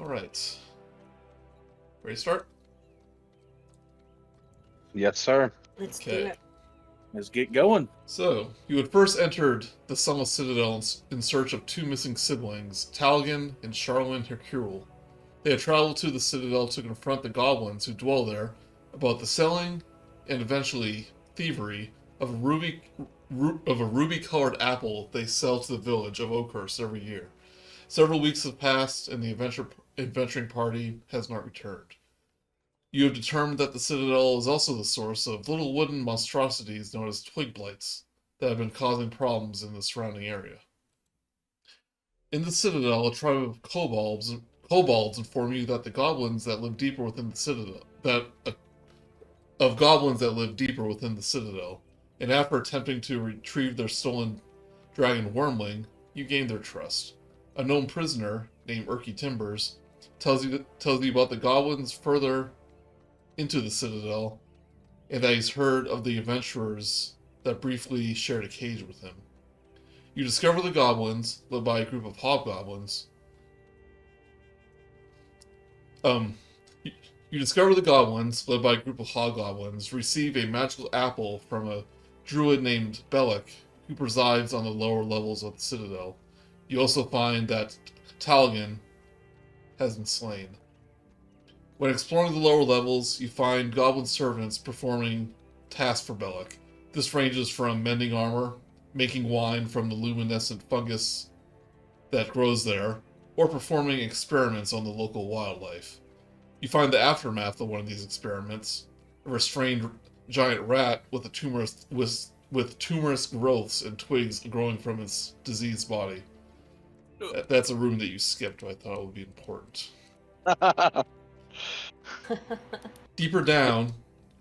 Alright. Ready to start? Yes, sir. Let's do Okay. it. Let's get going. So, you had first entered the Sunless Citadel in search of two missing siblings, Talgan and Charlemagne Hercule. They had traveled to the Citadel to confront the goblins who dwell there about the selling and eventually thievery of a ruby-colored apple they sell to the village of Oakhurst every year. Several weeks have passed, and the adventuring party has not returned. You have determined that the Citadel is also the source of little wooden monstrosities known as twig blights that have been causing problems in the surrounding area. In the Citadel, a tribe of kobolds inform you that the goblins that live deeper within the Citadel and after attempting to retrieve their stolen dragon wormling, you gain their trust. A known prisoner named Erky Timbers tells you about the goblins further into the Citadel, and that he's heard of the adventurers that briefly shared a cage with him. You discover the goblins, led by a group of hobgoblins. You discover the goblins, led by a group of hobgoblins, receive a magical apple from a druid named Bellic, who presides on the lower levels of the Citadel. You also find that Talgan has been slain. When exploring the lower levels, you find goblin servants performing tasks for Bellic. This ranges from mending armor, making wine from the luminescent fungus that grows there, or performing experiments on the local wildlife. You find the aftermath of one of these experiments, a restrained giant rat with tumorous growths and twigs growing from its diseased body. That's a room that you skipped, but I thought it would be important. Deeper down,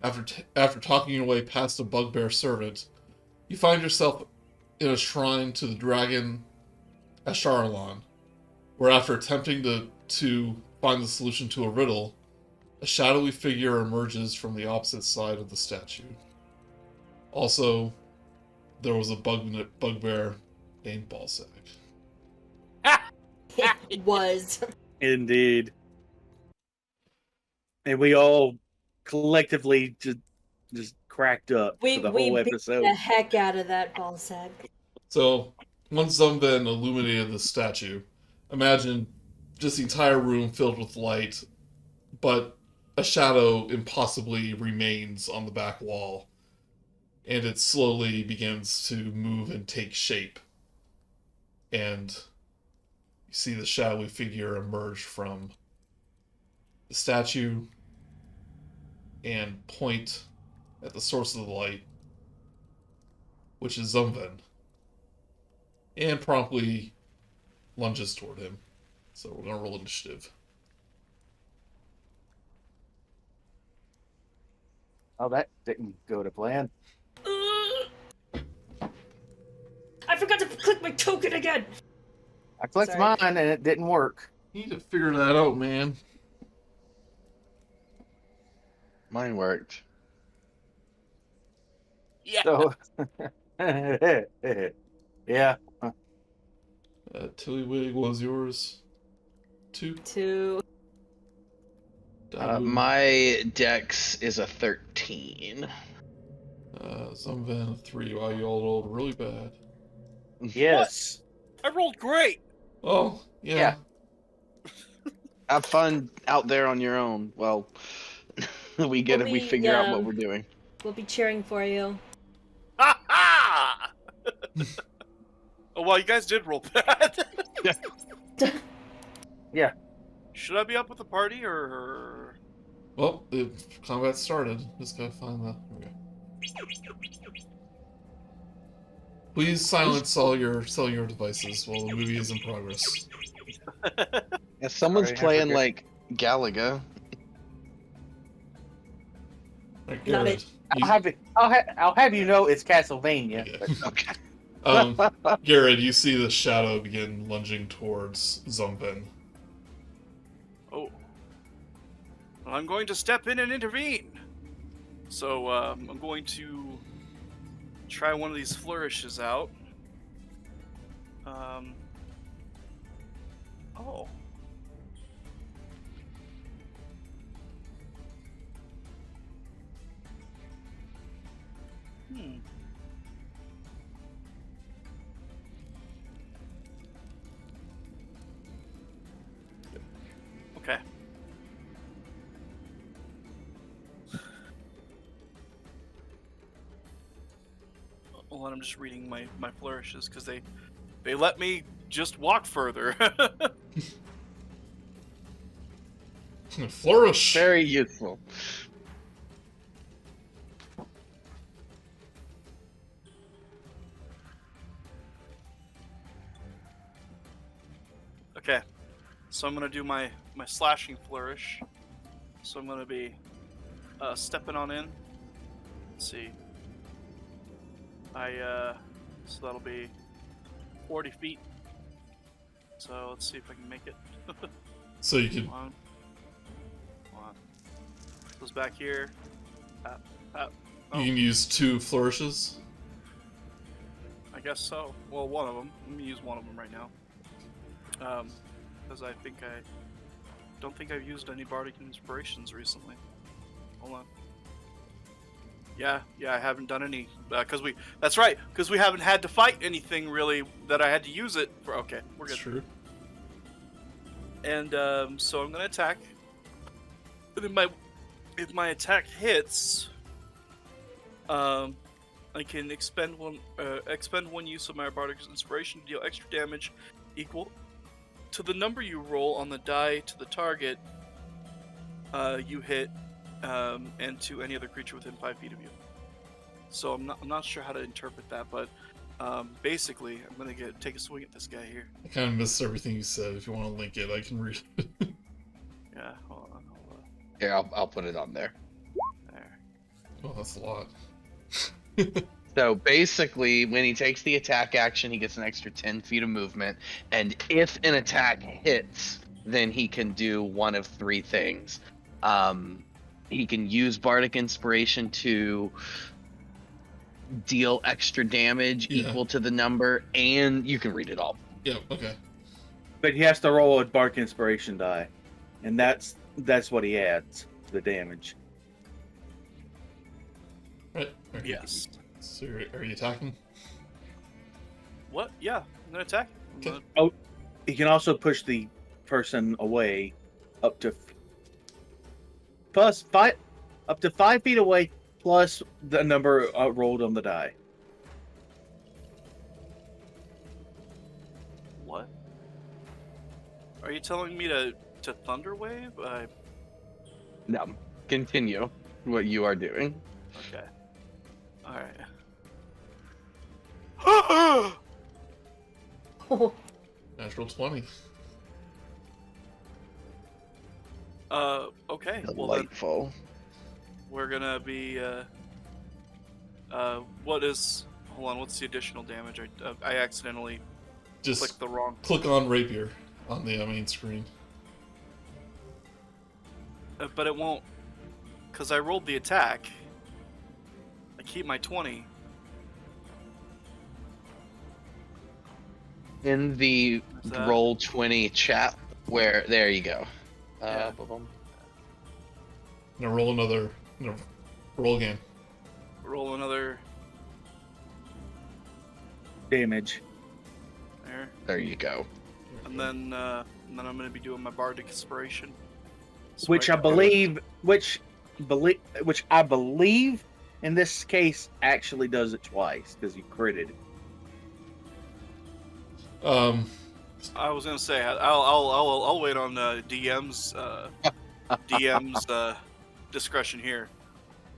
after talking your way past a bugbear servant, you find yourself in a shrine to the dragon Asharalon, where after attempting to find the solution to a riddle, a shadowy figure emerges from the opposite side of the statue. Also, there was a bugbear named Balsac. It was. Indeed. And we all collectively just cracked up for the whole beat episode. the heck out of that ball sack. So, once Zumven illuminated the statue, imagine just the entire room filled with light, but a shadow impossibly remains on the back wall, and it slowly begins to move and take shape. And you see the shadowy figure emerge from the statue and point at the source of the light, which is Zumven, and promptly lunges toward him. So we're going to roll initiative. Oh, that didn't go to plan. I forgot to click my token again! I clicked Sorry. mine and it didn't work. You need to figure that out, man. Mine worked. Yeah. So, yeah. Tillywig was yours. 2. 2. Dabu. My dex is a 13. Zumven 3. Wow, you all rolled really bad. Yes. I rolled great. Oh, yeah. Have fun out there on your own. Well, we get if we figure out what we're doing. We'll be cheering for you. Ha ha! Oh, well, you guys did roll bad. Yeah. Should I be up with the party or? Well, the combat started. Just gotta find the... Okay. Please silence all your cellular devices while the movie is in progress. Yeah, someone's Sorry, I playing forget. like Galaga. Right, Love Gared, it. I'll have you know it's Castlevania. Yeah. But Okay. Gared, you see the shadow begin lunging towards Zumven. Oh. Well, I'm going to step in and intervene. So I'm going to try one of these flourishes out. Oh. Okay. Well, I'm just reading my flourishes because they let me just walk further. Flourish. Very useful. Okay, so I'm gonna do my slashing flourish. So I'm gonna be stepping on in. Let's see. So that'll be 40 feet. So let's see if I can make it. So you can. Come on. Goes back here. Oh, You can use 2 flourishes. I guess so. Well, one of them. Let me use one of them right now. Because I don't think I've used any Bardic Inspirations recently. Hold on. Yeah, I haven't done any, that's right, because we haven't had to fight anything really that I had to use it for. Okay, we're good. True. And, so I'm gonna attack. And then if my attack hits, I can expend one use of my Bardic Inspiration to deal extra damage equal to the number you roll on the die to the target you hit, and to any other creature within 5 feet of you. So I'm not sure how to interpret that, but basically I'm gonna take a swing at this guy here. I kind of missed everything you said. If you want to link it, I can read it. Yeah, hold on. Here, I'll put it on there. There. Oh, that's a lot. So basically, when he takes the attack action, he gets an extra 10 feet of movement. And if an attack hits, then he can do one of 3 things. He can use Bardic Inspiration to deal extra damage equal to the number, and you can read it all. Yeah, okay. But he has to roll a Bardic Inspiration die, and that's what he adds to the damage. Right. Yes. So are you attacking? What? Yeah, I'm gonna attack. Okay. He can also push the person away up to 5 feet away, plus the number rolled on the die. What? Are you telling me to Thunder Wave? No, continue what you are doing. Okay. Alright. Natural 20. Okay. Well, then Delightful. we're gonna be, what is... Hold on, what's the additional damage? I accidentally Just clicked the wrong... click on Rapier on the main screen. But it won't... Because I rolled the attack. I keep my 20. In the Is that- roll 20 chat, where there you go. Yeah. Now roll another. No, roll again. Roll another... Damage. There. There you go. And then I'm gonna be doing my Bardic Inspiration. So Which I believe in this case actually does it twice because you critted. I was gonna say I'll wait on DM's discretion here,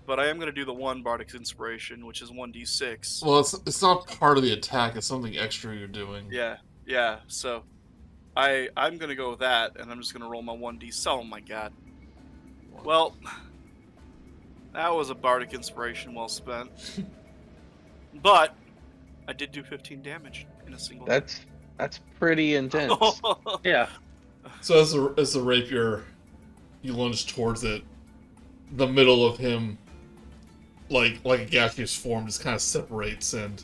but I am gonna do the one Bardic Inspiration, which is 1d6. Well, it's not part of the attack. It's something extra you're doing. Yeah. So I'm gonna go with that, and I'm just gonna roll my 1d. Oh my god. Well, that was a Bardic Inspiration well spent, but I did do 15 damage in a single. That's pretty intense. Yeah. So as the rapier, you lunge towards it. The middle of him, like a gaseous form, just kind of separates and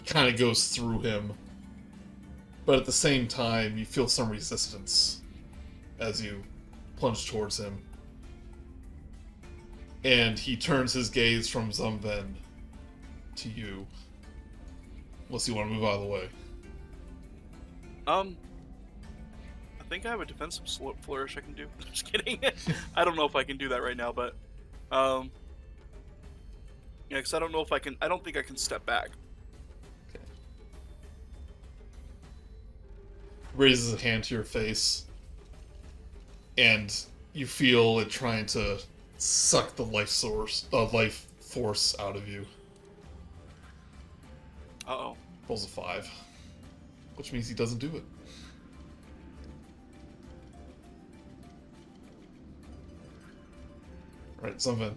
kind of goes through him. But at the same time, you feel some resistance as you plunge towards him. And he turns his gaze from Zumven to you. Unless you want to move out of the way. I think I have a defensive flourish I can do. I'm just kidding. I don't know if I can do that right now, but yeah, because I don't know if I can. I don't think I can step back. Okay. Raises a hand to your face, and you feel it trying to suck the life force out of you. Uh-oh. Rolls a 5, which means he doesn't do it. Right, Zumven.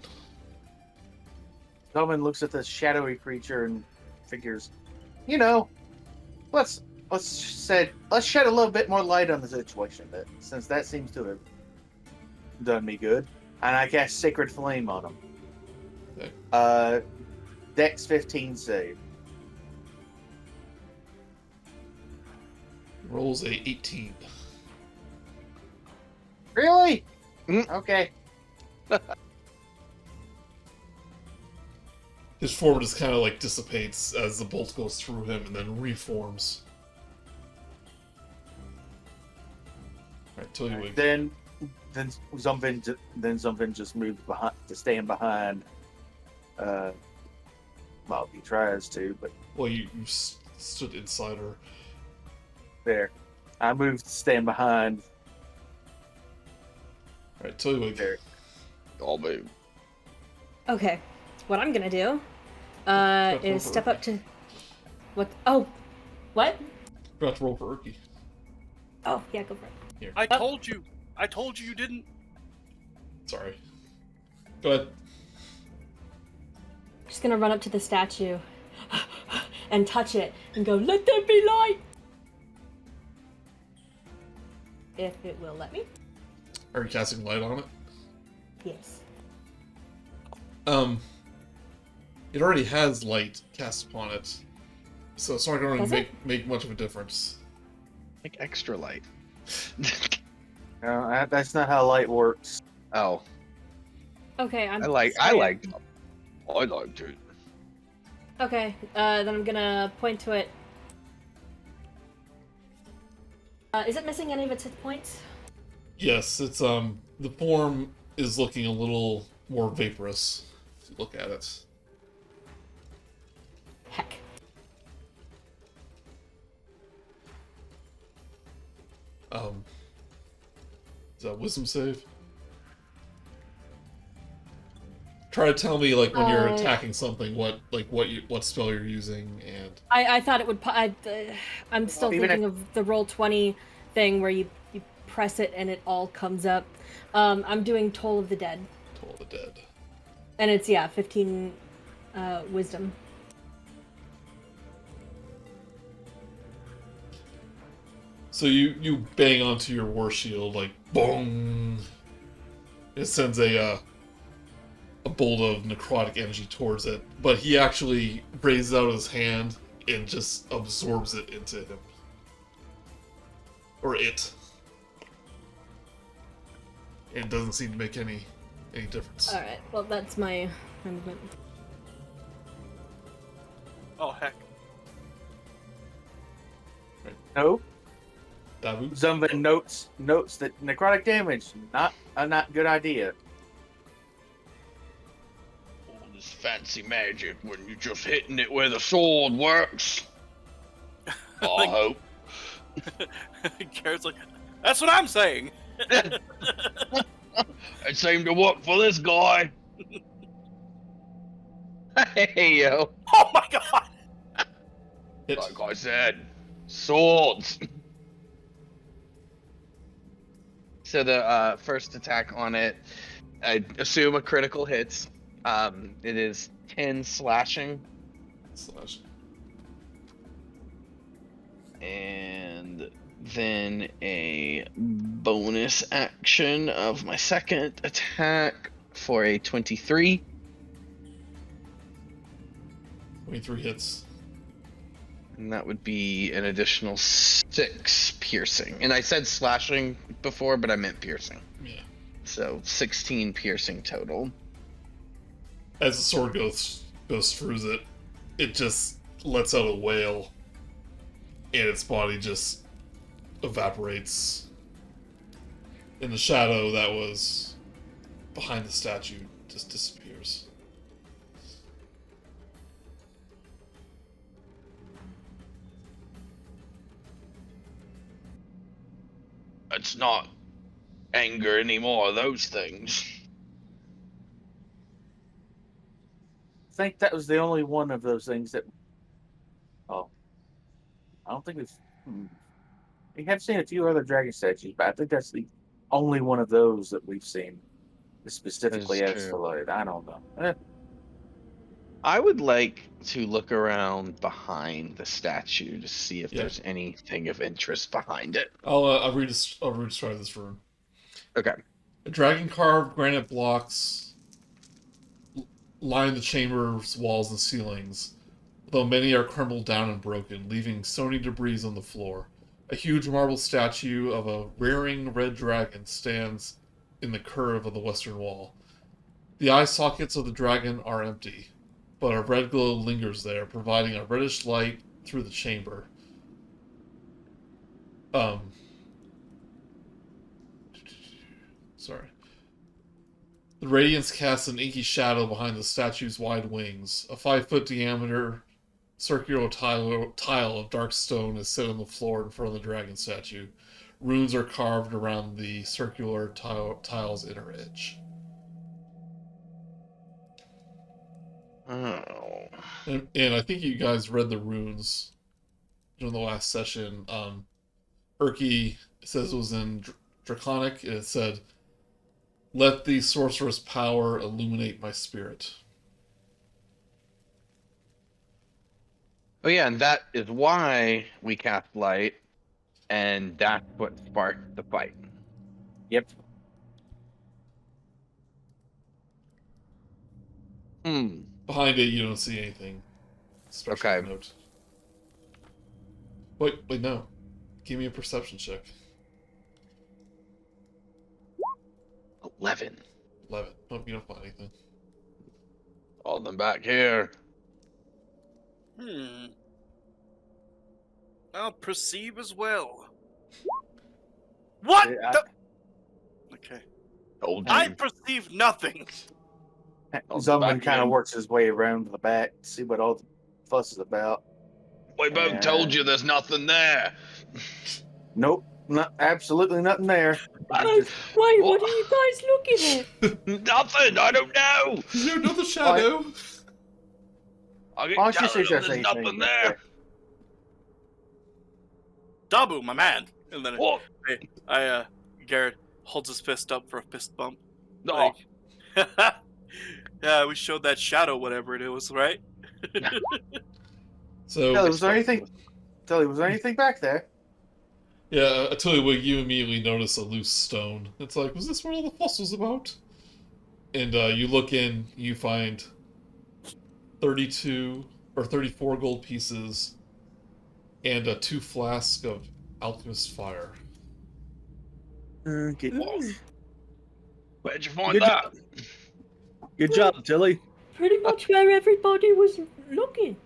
Zumven looks at the shadowy creature and figures, let's shed a little bit more light on the situation, since that seems to have done me good. And I cast Sacred Flame on him. Okay. Dex 15 save. Rolls a 18. Really? Mm. Okay. His form just kind of like dissipates as the bolt goes through him and then reforms. Alright, Tillywig. Then Zumven just moves behind to stand behind. Well, he tries to, but Well, you stood inside her. there. I moved to stand behind Alright, Tillywig. there. I'll move. Okay. What I'm gonna do That's is over. step up to. What? Oh, what? Forgot to roll for Urki. Oh, yeah, go for it. I told you you didn't. Sorry. Go ahead. Just gonna run up to the statue and touch it and go, "Let there be light!" If it will let me. Are you casting light on it? Yes. It already has light cast upon it, so it's not going Does to it? make much of a difference. Like extra light. No, that's not how light works. Oh, Okay, I liked it. Okay, then I'm gonna point to it. Is it missing any of its hit points? Yes, it's the form is looking a little more vaporous. If you look at it. Heck. Is that wisdom save? Try to tell me like when you're attacking something, what spell you're using, and I thought it would. I'm still Even thinking of the Roll20 thing where you press it and it all comes up. I'm doing Toll of the Dead, Toll of the Dead. and it's 15 wisdom. So you bang onto your war shield like boom. It sends a bolt of necrotic energy towards it, but he actually raises out his hand and just absorbs it into him. Or it. And it doesn't seem to make any difference. All right. Well, that's my movement. Oh heck. No. Dabu? Zumven notes that necrotic damage not good idea. All this fancy magic when you're just hitting it where the sword works. I hope. Gared's like, that's what I'm saying. It seemed to work for this guy. Hey yo. Oh my god. Hit. Like I said, swords. So the first attack on it, I assume a critical hits. It is 10 slashing. Slash. And then a bonus action of my second attack for a 23. 23 hits. And that would be an additional 6 piercing. And I said slashing before, but I meant piercing. Yeah. So 16 piercing total. As the sword goes through it, it just lets out a wail, and its body just evaporates And the shadow that was behind the statue just disappears. It's not anger anymore, those things. I think that was the only one of those things that. Oh, I don't think we've. We have seen a few other dragon statues, but I think that's the only one of those that we've seen specifically That's as true. for light. I don't know. I would like to look around behind the statue to see if Yeah. there's anything of interest behind it. I'll re-describe this room. Okay. Dragon carved granite blocks line the chamber's walls and ceilings, though many are crumbled down and broken, leaving stony debris on the floor. A huge marble statue of a rearing red dragon stands in the curve of the western wall. The eye sockets of the dragon are empty, but a red glow lingers there, providing a reddish light through the chamber. Sorry. The radiance casts an inky shadow behind the statue's wide wings. A 5-foot diameter circular tile of dark stone is set on the floor in front of the dragon statue. Runes are carved around the circular tile's inner edge. Oh. And I think you guys read the runes during the last session. Urki says it was in Draconic, and it said, "Let the sorcerer's power illuminate my spirit." Oh yeah, and that is why we cast light, and that's what sparked the fight. Yep. Behind it, you don't see anything special Okay. to note. Wait, no. Give me a perception check. 11. 11. Nope, you don't find anything. All of them back here. I'll perceive as well. What? Yeah, Okay. Told you. I perceive nothing. Zumven kind of in. works his way around to the back to see what all the fuss is about. We both Yeah. told you there's nothing there. Nope, absolutely nothing there. Wait, what are you guys looking at? Nothing. I don't know. Is there another shadow? I get Why don't you telling say them just there's anything nothing back there. Dabu, my man. And then What? Gared holds his fist up for a fist bump. No. Like, yeah, we showed that shadow, whatever it was, right? So, Telly, was there anything back there? yeah, I tell you what, you immediately notice a loose stone. It's like, was this what all the fuss was about? And you look in, you find 32 or 34 gold pieces and 2 flasks of alchemist fire. Okay. Where'd you find Good that? Good job, Tilly. Pretty much where everybody was looking.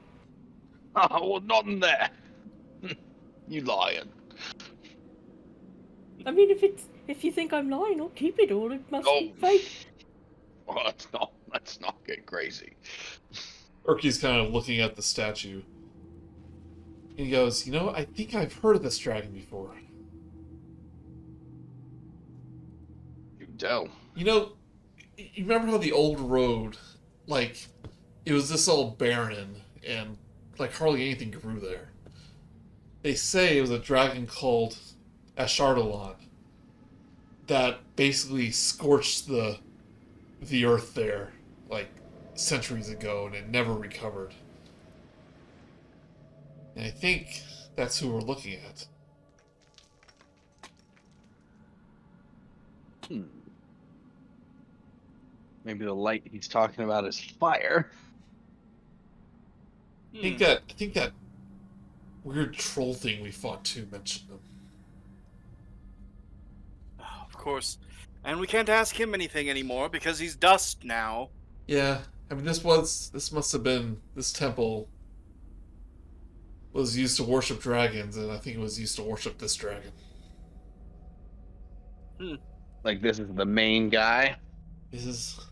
Oh, well, nothing there. You lying. I mean, if you think I'm lying, I'll keep it all. It must be Oh. fake. Oh, let's not get crazy. Urki's kind of looking at the statue. And he goes, I think I've heard of this dragon before. You tell. You remember how the old road, like, it was this all barren and, like, hardly anything grew there. They say it was a dragon called Ashardalon that basically scorched the earth there, like, centuries ago, and it never recovered. And I think that's who we're looking at. Maybe the light he's talking about is fire. I think that weird troll thing we fought too mentioned them. Of course. And we can't ask him anything anymore because he's dust now. Yeah, I mean, this temple was used to worship dragons, and I think it was used to worship this dragon. Like this is the main guy. This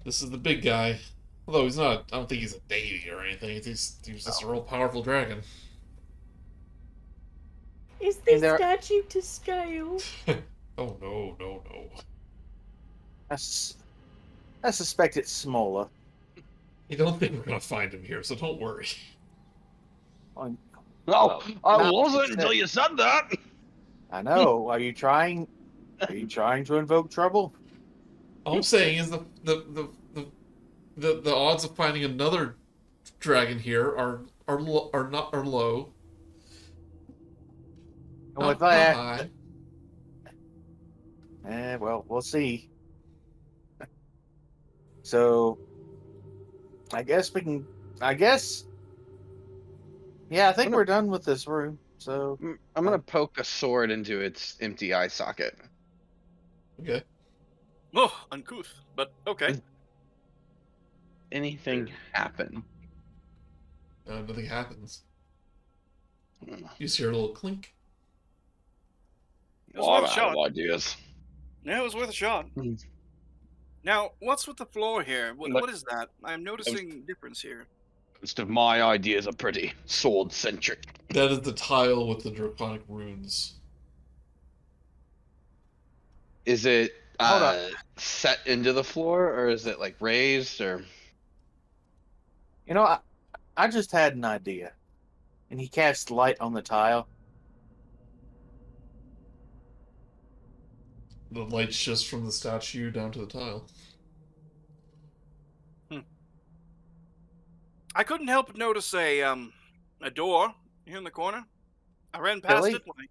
is the big guy. Although he's not. I don't think he's a deity or anything. He's just a real powerful dragon. Is this there- statue to scale? Oh no. I suspect it's smaller. You don't think we're gonna find him here, so don't worry. Oh, Oh, I not wasn't exact- until you said that. I know. Are you trying to invoke trouble? All I'm saying is the odds of finding another dragon here are low. And with Not that, high. well, we'll see. So, I guess we can. Yeah, I think we're done with this room. So, I'm gonna poke a sword into its empty eye socket. Okay. Oh, uncouth, but okay. Anything happen? Nothing happens. You just hear a little clink. It was worth a Out shot. of ideas. Yeah, it was worth a shot. Hmm. Now, what's with the floor here? But- What is that? I'm noticing difference here. Most of my ideas are pretty sword centric. That is the tile with the draconic runes. Is it Hold on. set into the floor, or is it like raised, or? I just had an idea, and he cast light on the tile. The light shifts from the statue down to the tile. I couldn't help but notice a door here in the corner. I ran past Billy? it when I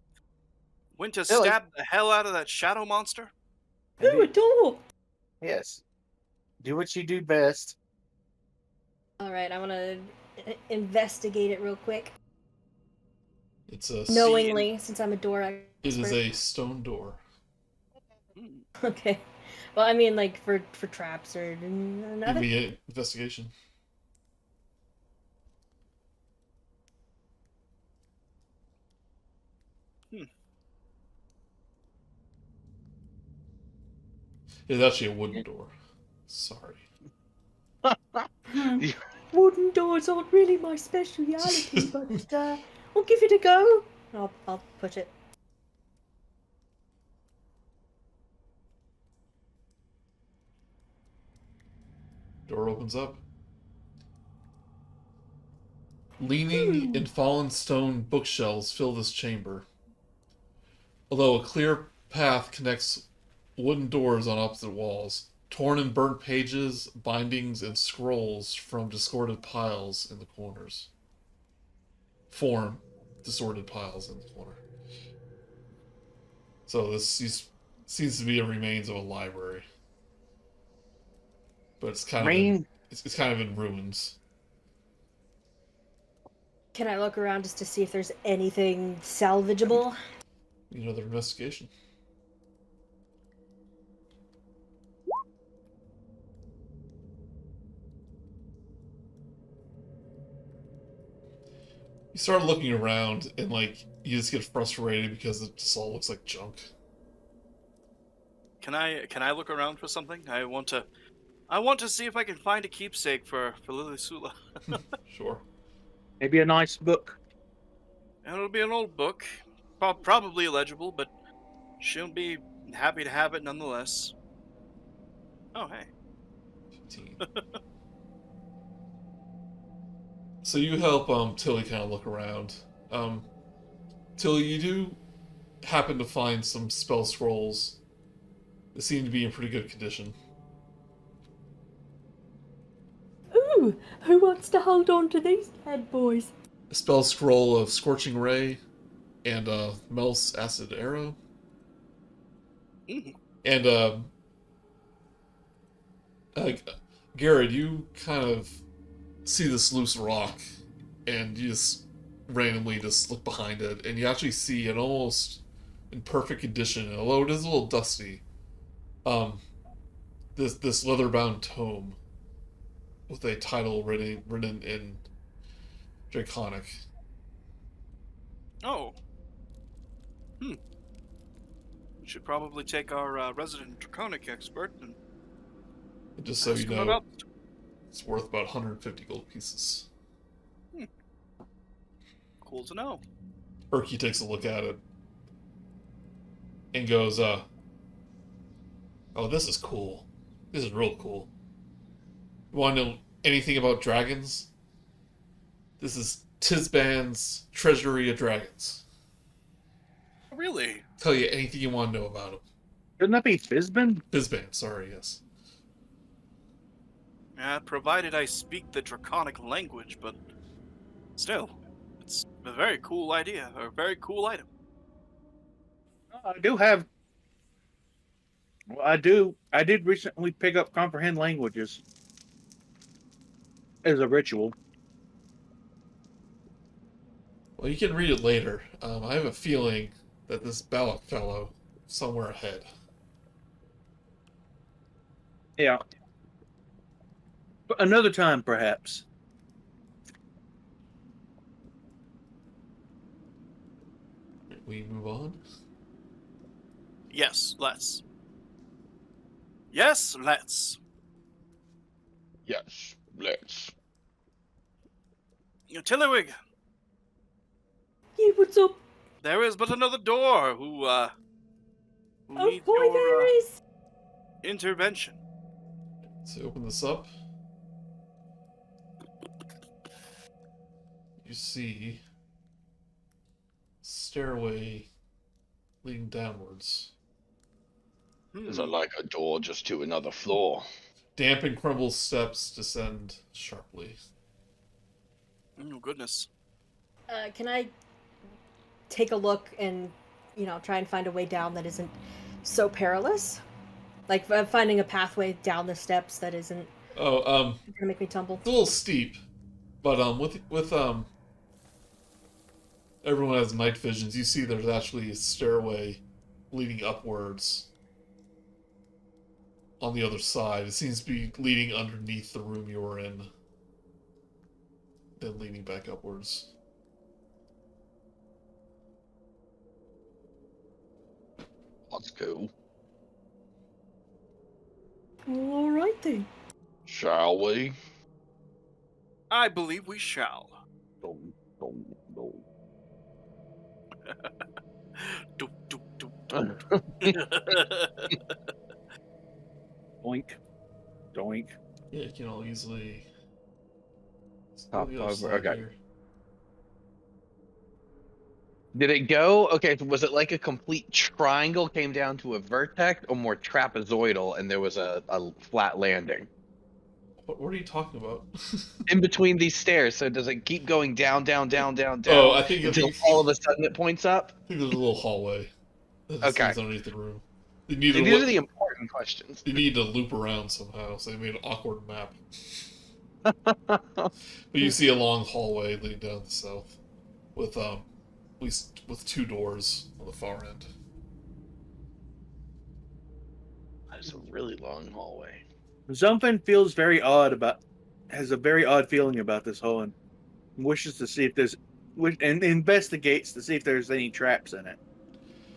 went to Billy? stab the hell out of that shadow monster. Ooh, a door! Yes. Do what you do best. Alright, I want to investigate it real quick. It's a Knowingly, since I'm a door It is expert. a stone door. Hmm. Okay. Well, I mean, like, for traps or Give another. me an investigation. It's actually a wooden door. Sorry. Wooden doors aren't really my speciality, but I'll give it a go. I'll push it. Door opens up. Leaning and fallen stone bookshelves fill this chamber. Although a clear path connects wooden doors on opposite walls, torn and burnt pages, bindings, and scrolls from discorded piles in the corners. Form disordered piles in the corner. So this seems to be the remains of a library. But it's kind of it's kind of in ruins. Can I look around just to see if there's anything salvageable? Another investigation. You start looking around and like you just get frustrated because it just all looks like junk. Can I look around for something? I want to see if I can find a keepsake for Lily Sula. Sure. Maybe a nice book. It'll be an old book, probably illegible, but she'll be happy to have it nonetheless. Oh, hey. 15. So you help Tilly kind of look around. Tilly, you do happen to find some spell scrolls that seem to be in pretty good condition. Ooh, who wants to hold on to these bad boys? A spell scroll of Scorching Ray and Mel's Acid Arrow. Mhm. And Gared, you kind of see this loose rock, and you just randomly just look behind it, and you actually see an almost in perfect condition, although it is a little dusty. This leather-bound tome with a title written in Draconic. Oh. Should probably take our resident draconic expert and Just so ask you him know, about. it's worth about 150 gold pieces. Cool to know. Erky takes a look at it and goes, oh, this is cool. This is real cool. You want to know anything about dragons? This is Tisban's Treasury of Dragons. Really? Tell you anything you want to know about him. Couldn't that be Fizban? Tisban, sorry, yes. Provided I speak the draconic language, but still, it's a very cool idea, or a very cool item. I do have. Well, I do. I did recently pick up comprehend languages as a ritual. Well, you can read it later. I have a feeling that this Balak fellow is somewhere ahead. Yeah. But another time, perhaps. We move on. Yes, let's. Yes, let's. Yes, let's. Tillywig, Hey, what's up? there is but another door who Oh needs boy, your there is. intervention. So open this up. You see stairway leading downwards. Is it like a door just to another floor? Damp and crumbled steps descend sharply. Oh, goodness. Can I take a look and, try and find a way down that isn't so perilous? Like finding a pathway down the steps that isn't Oh, gonna make me tumble. it's a little steep, but with everyone has night visions. You see, there's actually a stairway leading upwards on the other side. It seems to be leading underneath the room you were in, then leading back upwards. Let's go. All right then. Shall we? I believe we shall. Dum, dum, dum. Doop, doop, doop, Doink. Doink. Yeah, you can all easily Hop the other over, side okay. here. Did it go? Okay, so was it like a complete triangle came down to a vertex, or more trapezoidal and there was a flat landing? What are you talking about? In between these stairs, so does it keep going down, down, down, down, down? Oh, I think until all of a sudden it points up? I think there's a little hallway that Okay. leads underneath the room. You need, See, these are the important questions. you need to loop around somehow, so they made an awkward map. But you see a long hallway leading down the south, with at least with two doors on the far end. That's a really long hallway. Zumven has a very odd feeling about this hole and wishes to see if and investigates to see if there's any traps in it.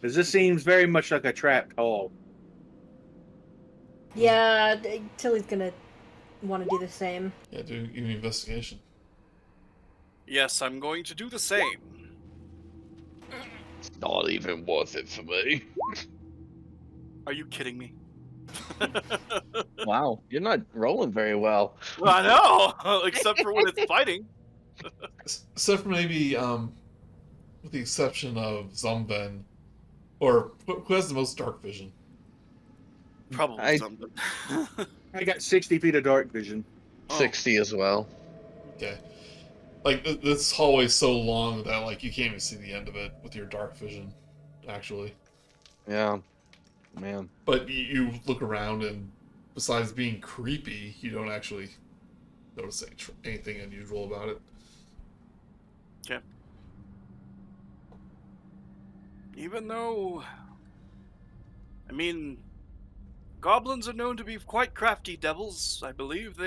Because this seems very much like a trapped hole. Yeah, Tilly's gonna want to do the same. Yeah, do an investigation. Yes, I'm going to do the same. It's not even worth it for me. Are you kidding me? Wow, you're not rolling very well. I know, except for when it's fighting. Except for maybe, with the exception of Zumven, or who has the most dark vision? Probably something. I got 60 feet of dark vision. 60 as well. Okay. Like, this hallway is so long that, like, you can't even see the end of it with your dark vision, actually. Yeah, man. But you look around, and besides being creepy, you don't actually notice anything unusual about it. Okay. Even though, I mean, goblins are known to be quite crafty devils. I believe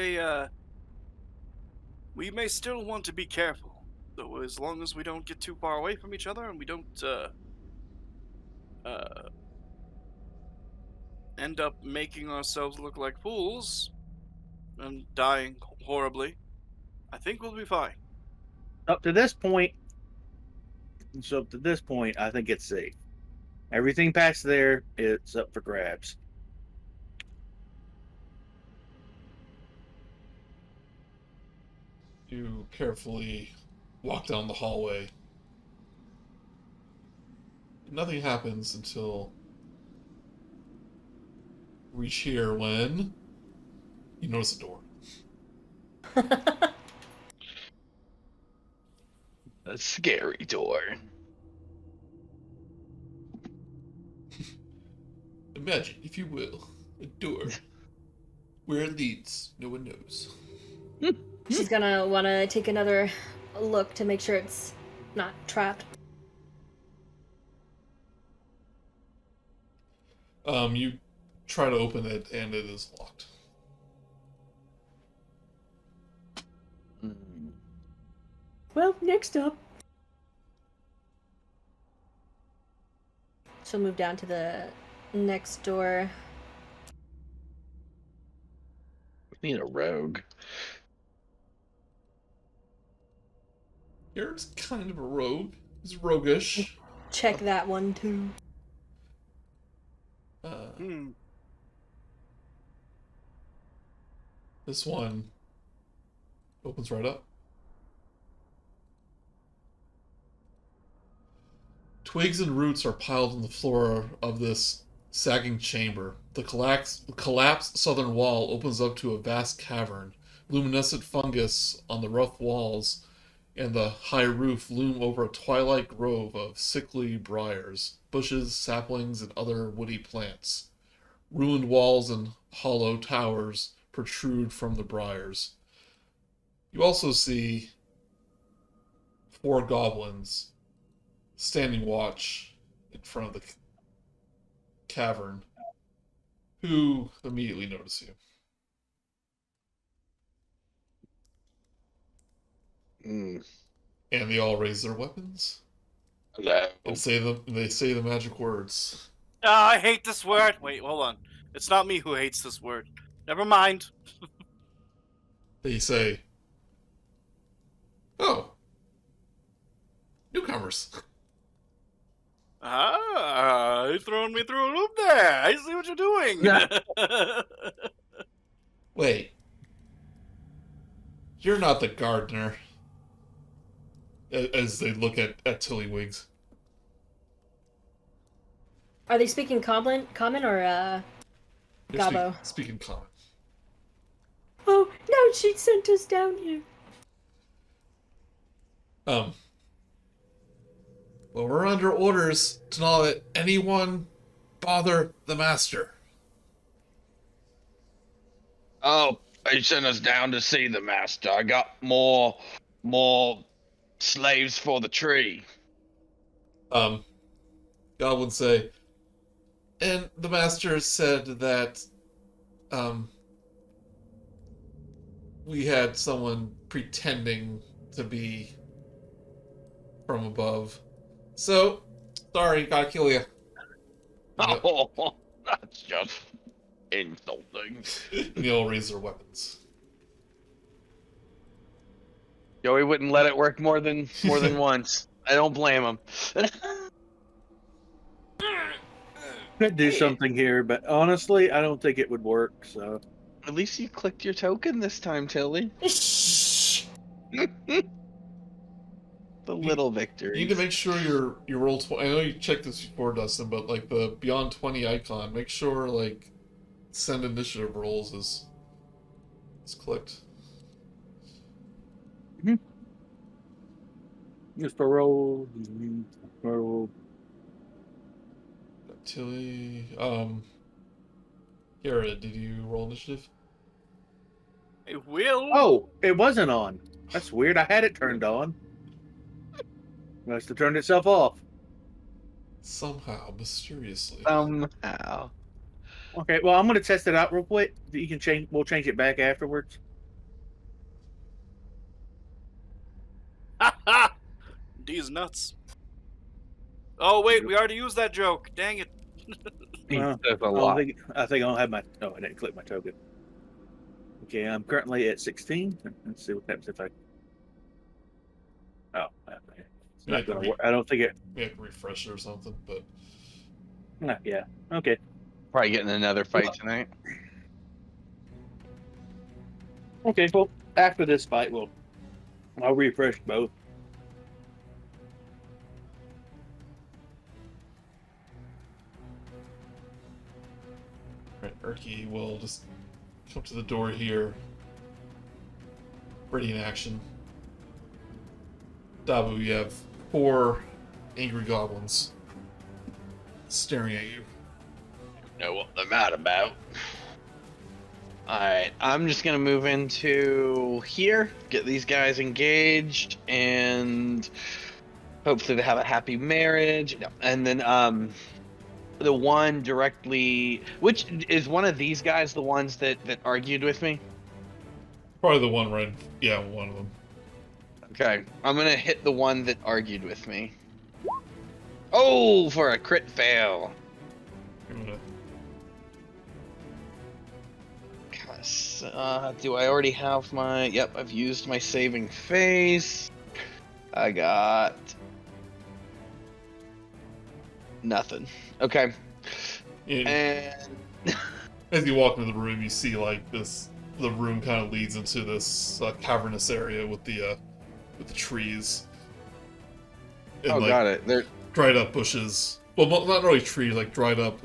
we may still want to be careful, though, as long as we don't get too far away from each other and we don't end up making ourselves look like fools and dying horribly, I think we'll be fine. Up to this point, I think it's safe. Everything past there, it's up for grabs. You carefully walk down the hallway. Nothing happens until you reach here when you notice a door. A scary door. Imagine, if you will, a door. Where it leads, no one knows. She's gonna wanna take another look to make sure it's not trapped. You try to open it, and it is locked. Well, next up. She'll move down to the next door. We need a rogue. Gared's kind of a rogue. He's roguish. Check that one too. This one opens right up. Twigs and roots are piled on the floor of this sagging chamber. The collapsed southern wall opens up to a vast cavern. Luminescent fungus on the rough walls and the high roof loom over a twilight grove of sickly briars, bushes, saplings, and other woody plants. Ruined walls and hollow towers protrude from the briars. You also see 4 goblins standing watch in front of the cavern, who immediately notice you. And they all raise their weapons Hello. and they say the magic words. I hate this word. Wait, hold on. It's not me who hates this word. Never mind. They say, "Oh, newcomers." Ah, you're throwing me through a loop there. I see what you're doing. Wait, you're not the gardener. As they look at Tillywig. Are they speaking common or They're Gabo? Speaking common. Oh, no, she sent us down here. Well, we're under orders to not let anyone bother the master. Oh, they sent us down to see the master. I got more slaves for the tree. Goblins say, and the master said that, we had someone pretending to be from above. So, sorry, gotta kill you. Oh, that's just insulting. They all raise their weapons. Joey wouldn't let it work more than once. I don't blame him. Could do something here, but honestly, I don't think it would work. So At least you clicked your token this time, Tilly. Shh. The little victory. You need to make sure your roll 20. I know you checked this before, Dustin, but like the beyond 20 icon, make sure like send initiative rolls is clicked. just for roll. Tilly, Gared, did you roll initiative? It will. Oh, it wasn't on. That's weird. I had it turned on. Must have turned itself off. Somehow, mysteriously. Somehow. Okay, well, I'm gonna test it out real quick. You can change. We'll change it back afterwards. These nuts. Oh wait, we already used that joke. Dang it. There's a I lot. think I don't have my. Oh, I didn't click my token. Okay, I'm currently at 16. Let's see what happens if I. Oh, it's not going to work. I don't think it. We have to refresh it or something, but Yeah. Okay. Probably getting another fight tonight. Okay. Well, after this fight, I'll refresh both. right, Erky will just come to the door here. Ready in action. Dabu, you have 4 angry goblins staring at you. Know what they're mad about. Alright, I'm just gonna move into here, get these guys engaged, and hopefully they have a happy marriage. And then the one directly, which is one of these guys, the ones that argued with me? Probably the one right. Yeah, one of them. Okay, I'm gonna hit the one that argued with me. Oh, for a crit fail. I'm gonna. Do I already have my... Yep, I've used my saving face. I got... nothing. Okay. Yeah, And... as you walk into the room, you see like this. The room kind of leads into this cavernous area with the trees. And, oh, like, got it. There... dried up bushes. Well, not really trees, like dried up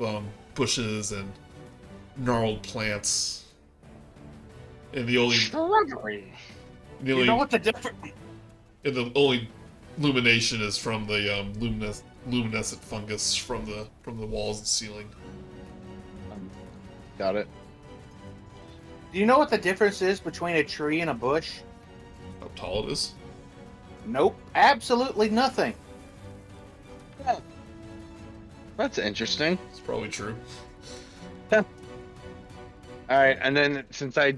bushes and gnarled plants. And the only, You know what the difference? and the only illumination is from the luminescent fungus from the walls and ceiling. Got it. Do you know what the difference is between a tree and a bush? How tall it is? Nope, absolutely nothing. That's interesting. It's probably true. Alright, and then since I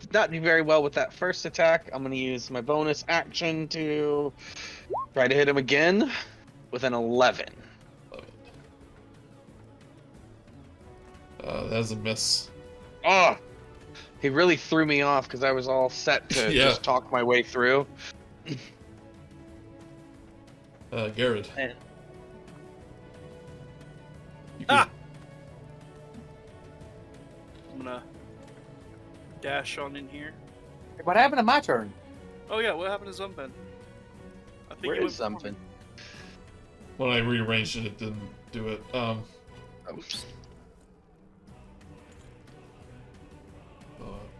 did not do very well with that first attack, I'm going to use my bonus action to try to hit him again with an 11. That is a miss. Oh! He really threw me off because I was all set to Yeah. just talk my way through. Gared. Eh. You Ah! I'm gonna dash on in here. What happened to my turn? Oh yeah, what happened to Zumven? I think Where he is something? When I rearranged it, it didn't do it. Oops,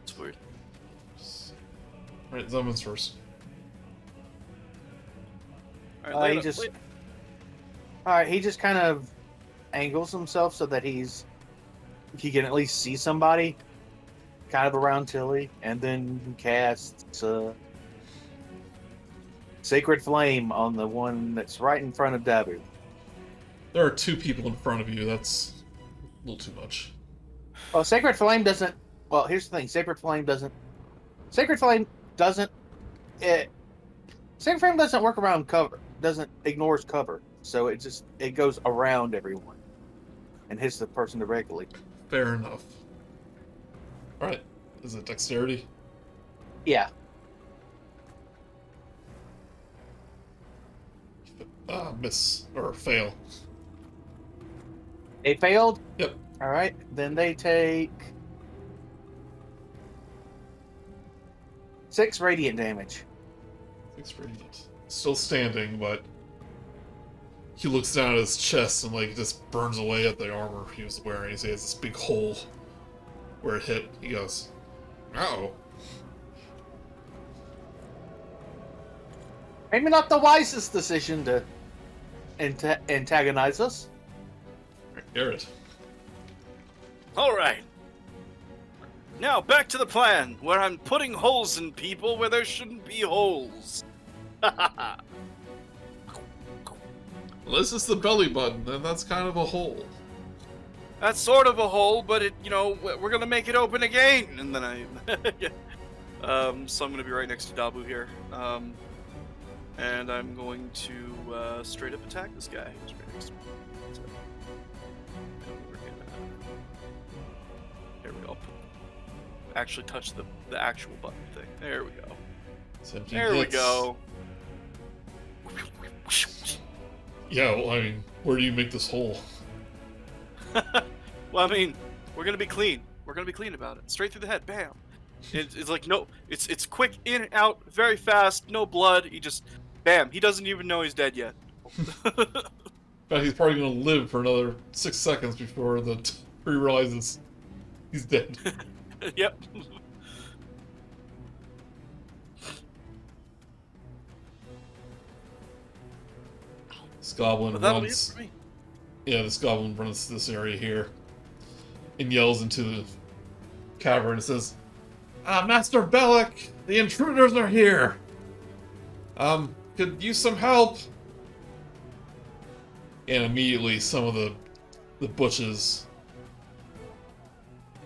it's weird. Right, Zumven's first. All right, He just kind of angles himself so that he can at least see somebody, kind of around Tilly, and then casts Sacred Flame on the one that's right in front of Dabu. There are 2 people in front of you. That's a little too much. Well, Sacred Flame doesn't. Well, here's the thing: Sacred Flame doesn't. Sacred Flame doesn't work around cover. Ignores cover. So it goes around everyone and hits the person directly. Fair enough. Alright. Is it dexterity? Yeah. Miss. Or fail. They failed? Yep. Alright. Then they take 6 radiant damage. 6 radiant. Still standing, but he looks down at his chest and like just burns away at the armor he was wearing. He has this big hole where it hit. He goes, "Oh." Maybe not the wisest decision to antagonize us. Gared. All right. Now back to the plan, where I'm putting holes in people where there shouldn't be holes. This is the belly button, and that's kind of a hole. That's sort of a hole, but we're gonna make it open again. And then so I'm gonna be right next to Dabu here. And I'm going to straight up attack this guy who's right next to me. So, we're gonna actually touch the actual button thing. There we go. 17 There we hits. go. Yeah, well, I mean, where do you make this hole? Well, I mean, we're gonna be clean. We're gonna be clean about it. Straight through the head, bam. It's like no, it's quick in and out, very fast, no blood. He just, bam. He doesn't even know he's dead yet. In fact, he's probably going to live for another 6 seconds before he realizes he's dead. Yep. This goblin But that'll be it runs. for me. Yeah, this goblin runs to this area here and yells into the cavern and says, Master Bellic, the intruders are here. Could use some help. And immediately some of the bushes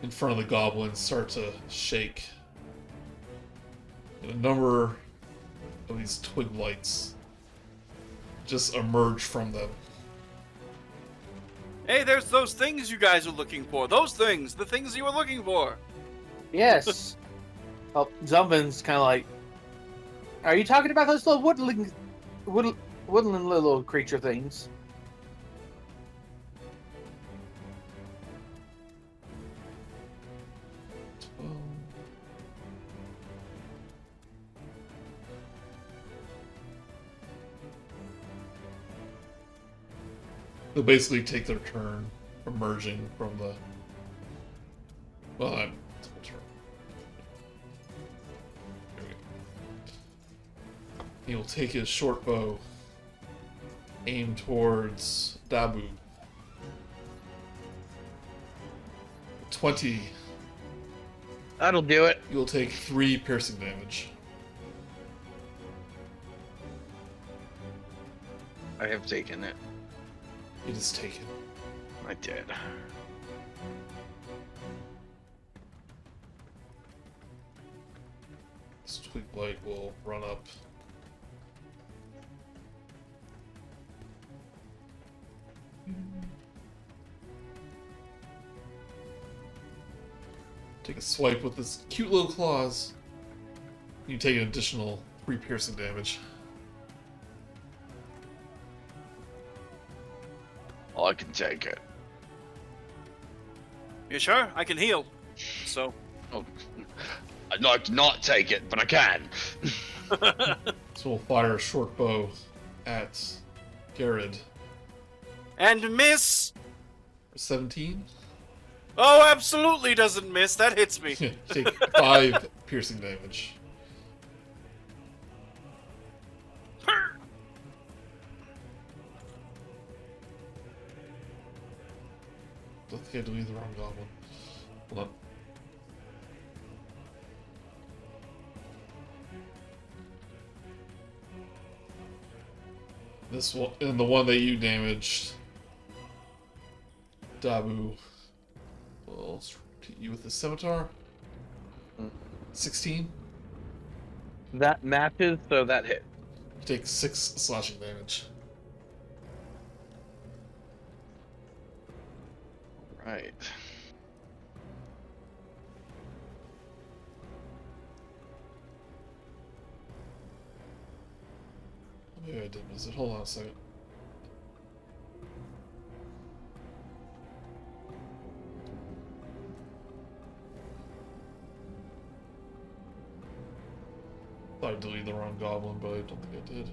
in front of the goblin start to shake. And a number of these twig lights just emerge from them. Hey, there's those things you guys are looking for. Those things, the things you were looking for. Yes. Well, Zumven's kind of like, are you talking about those little woodland little creature things? They'll basically take their turn emerging from the. Well, I'm. Turn. There we go. He'll take his short bow, aim towards Dabu. 20. That'll do it. You'll take 3 piercing damage. I have taken it. It is taken. I did. This twig blight will run up. Take a swipe with this cute little claws. You take an additional 3 piercing damage. I can take it. You sure? I can heal. So. Oh, I'd like to not take it, but I can. So we'll fire a short bow at Gared. And miss. 17. Oh, absolutely doesn't miss. That hits me. Take 5 piercing damage. I think I deleted the wrong goblin. Hold on. This one, and the one that you damaged, Dabu, will hit you with the scimitar. 16. That matches, so that hit. You take 6 slashing damage. Right. Maybe I did miss it. Hold on a second. Thought I deleted the wrong goblin, but I don't think I did.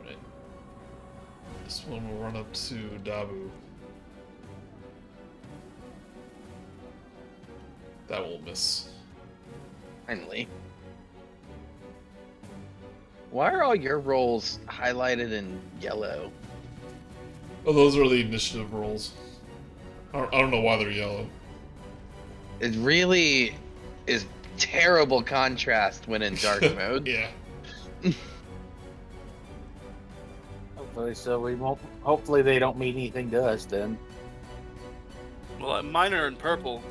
Right. This one will run up to Dabu. That will miss. Finally. Why are all your rolls highlighted in yellow? Oh, those are the initiative rolls. I don't know why they're yellow. It really is terrible contrast when in dark mode. Yeah. Hopefully, so we won't. Hopefully, they don't mean anything to us then. Well, mine are in purple.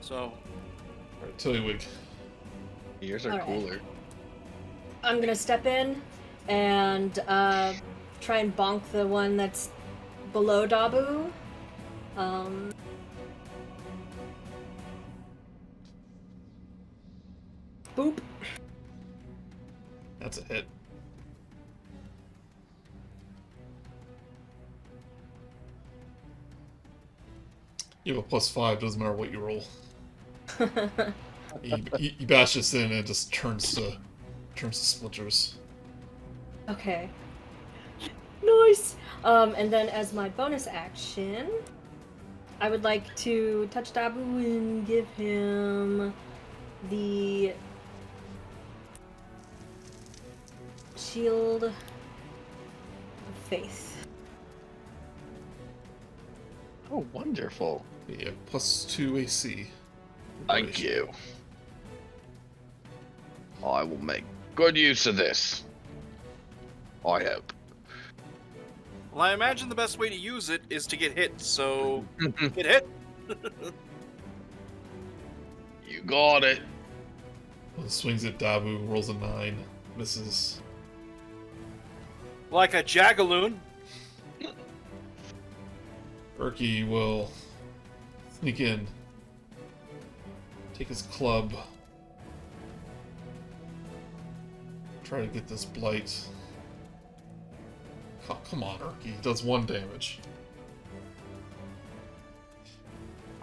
So. Alright, Tillywig. Yours are Alright. cooler. I'm gonna step in and try and bonk the one that's below Dabu. Boop. That's a hit. You have a +5, doesn't matter what you roll. You bash this in and it just turns to splinters. Okay. Nice. And then as my bonus action, I would like to touch Dabu and give him the Shield of Faith. Oh, wonderful. Yeah, +2 AC. Thank you. I will make good use of this. I hope. Well, I imagine the best way to use it is to get hit, so get hit. You got it. Well, swings at Dabu, rolls a 9, misses. Like a jagaloon. Urki will sneak in, take his club, try to get this blight. Oh, come on, Urki. He does 1 damage.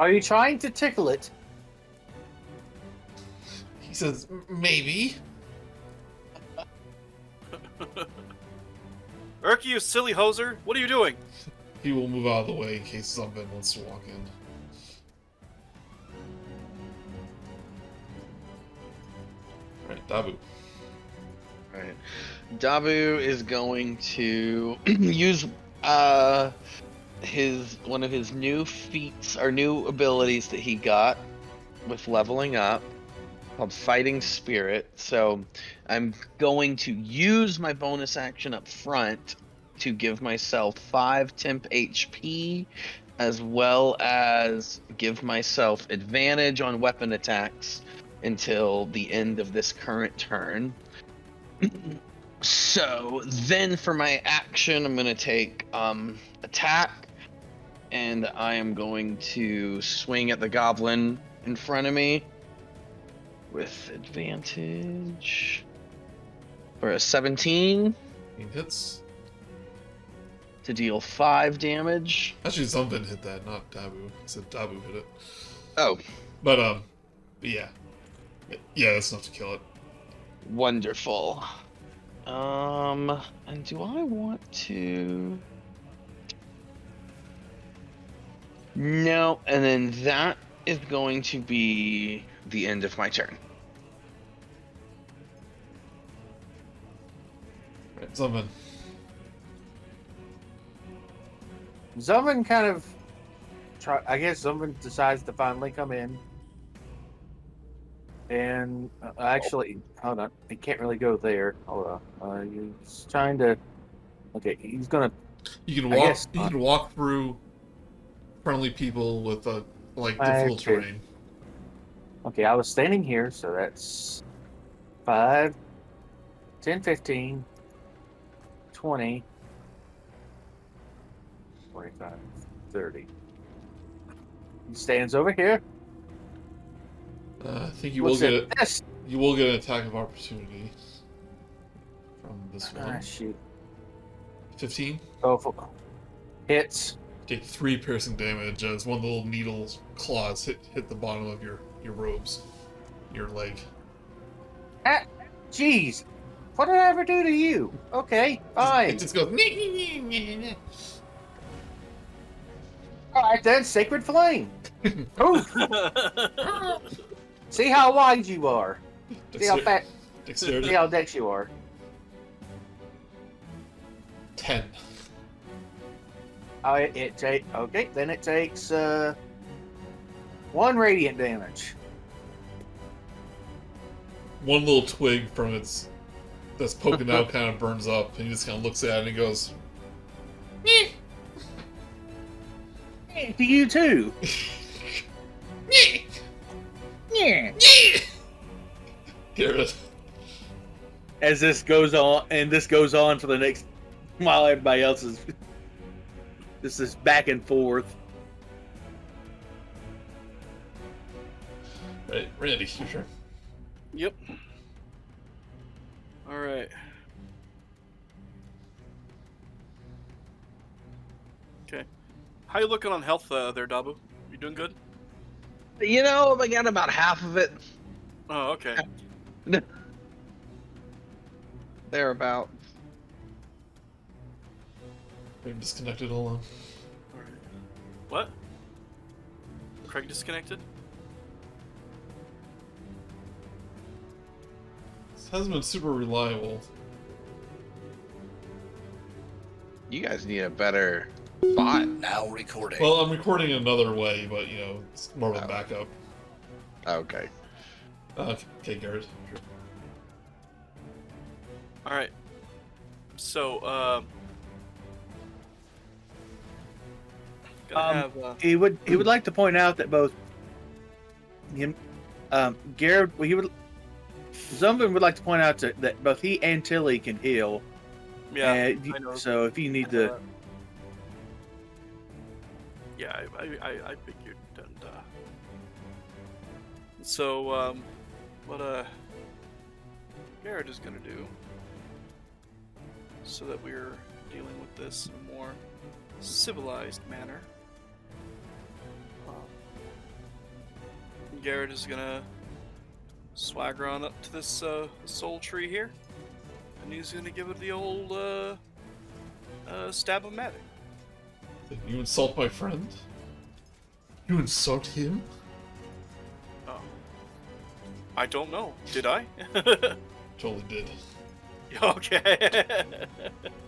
Are you trying to tickle it? He says, maybe. Urki, you silly hoser. What are you doing? He will move out of the way in case Zumven wants to walk in. Alright, Dabu. Alright. Dabu is going to use one of his new feats or new abilities that he got with leveling up called Fighting Spirit. So I'm going to use my bonus action up front to give myself 5 temp HP, as well as give myself advantage on weapon attacks until the end of this current turn. So then for my action, I'm going to take attack, and I am going to swing at the goblin in front of me with advantage for a 17 He hits. to deal 5 damage. Actually, Zumven hit that, not Dabu. He said Dabu hit it. Oh, But, yeah. Yeah, that's enough to kill it. wonderful. And do I want to? No, and then that is going to be the end of my turn. Right, Zumven. Zumven kind of I guess Zumven decides to finally come in. And actually, hold on. He can't really go there. Hold on. He's trying to. Okay, he's gonna. You can I walk. guess, You can walk through friendly people with difficult Okay. terrain. Okay, I was standing here, so that's 5, 10, 15, 20, 25, 30. He stands over here. I think you will Looks get at it. this. You will get an attack of opportunity from this one. Ah, shoot. 15. Oh, hits. Take 3 piercing damage as one of the little needles claws hit the bottom of your robes, your leg. Ah, jeez. What did I ever do to you? Okay, fine. It just goes. All right then, Sacred Flame. Oh, see how wide you are. See how fat. Dexterity. See how dex you are. 10. Oh, okay. Then it takes 1 radiant damage. One little twig from its that's poking out kind of burns up, and he just kind of looks at it and he goes, To you too. Yeah. Gared. As this goes on, and this goes on for the next, while everybody else is this is back and forth. Right, Randy, your turn. Yep. All right. Okay. How you looking on health there, Dabu? You doing good? You know, I got about half of it. Oh, okay. Thereabout. I'm disconnected, hold on. All right. What? Craig disconnected? This hasn't been super reliable. You guys need a better bot. Now recording. Well, I'm recording another way, but you know, it's more of a Oh. backup. Okay. Okay, Gared. Sure. All right. So, gonna have. He would like to point out that both him, Gared, Zumven would like to point out that both he and Tilly can heal. Yeah, And I know. so if you need to, Yeah, I figured. And, so, what Gared is gonna do, so that we're dealing with this in a more civilized manner. Gared is gonna swagger on up to this soul tree here, and he's gonna give it the old stab-o-matic. You insult my friend? You insult him? Oh, I don't know. Did I? Totally did. Okay.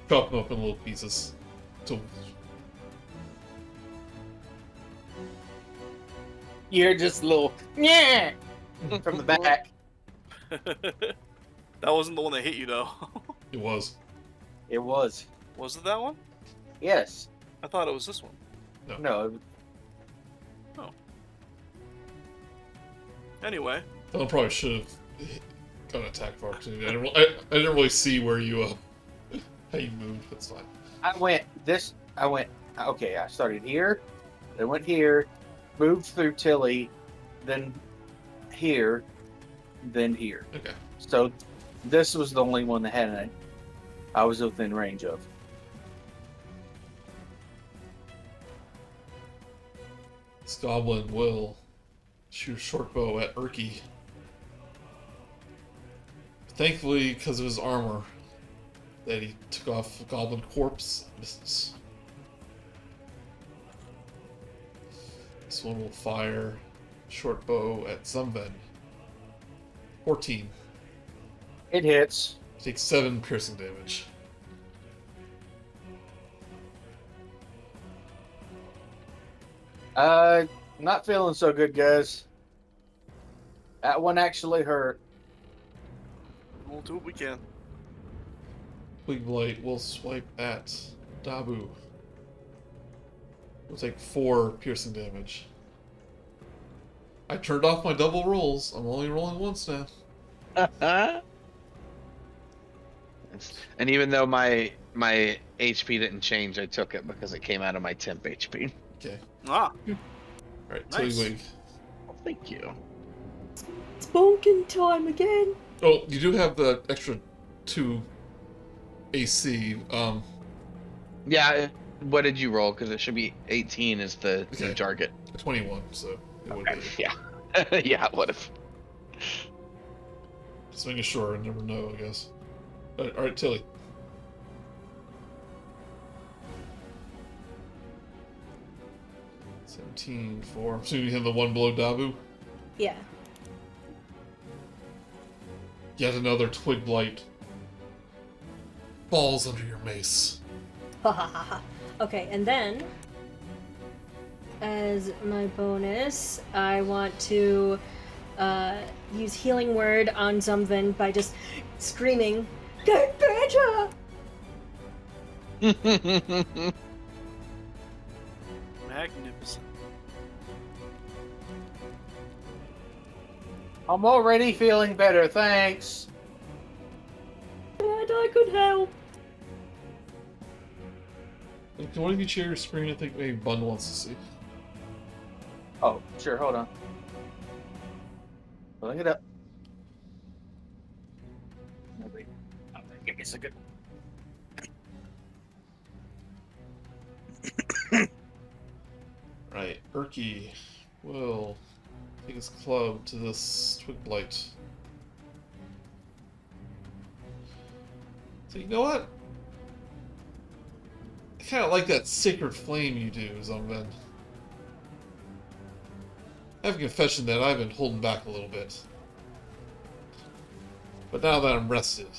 Chop them up in little pieces. So, You're just a little yeah from the back. That wasn't the one that hit you, though. it was. It was. Was it that one? Yes. I thought it was this one. No. Anyway, I probably should have got an attack of opportunity. I didn't really see where you, how you moved. That's fine. I went. Okay, I started here, then went here, moved through Tilly, then here, then here. Okay. So this was the only one that I was within range of. This goblin will shoot a short bow at Urki. Thankfully, because of his armor, that he took off a goblin corpse. Misses. This one will fire short bow at Zumven. 14. It hits. Takes 7 piercing damage. Not feeling so good, guys. That one actually hurt. we'll do what we can. Twig Blight will swipe at Dabu. Will take 4 piercing damage. I turned off my double rolls. I'm only rolling once now. And even though my HP didn't change, I took it because it came out of my temp HP. Okay. Ah, Alright, Nice. Tillywig. Well, thank you. It's bonking time again. Oh, you do have the extra 2 AC. Yeah. What did you roll? Because it should be 18 is the Okay. target. 21, so it would be. Yeah. Yeah. What if? Just making sure, I never know, I guess. Alright, Tilly. $17 I'm assuming you have the one below Dabu. Yeah. Yet another Twig Blight falls under your mace. Ha ha ha ha. Okay, and then as my bonus, I want to use Healing Word on Zumven by just screaming, "Get better!" magnificent. I'm already feeling better, thanks. Glad I could help. Can one of you share your screen? I think maybe Bun wants to see. Oh, sure, hold on. Pulling it up. Nobody. Oh, give me a second. Right, Erky will take his club to this Twig Blight. So you know what? I kind of like that sacred flame you do, Zumven. I have a confession that I've been holding back a little bit. But now that I'm rested,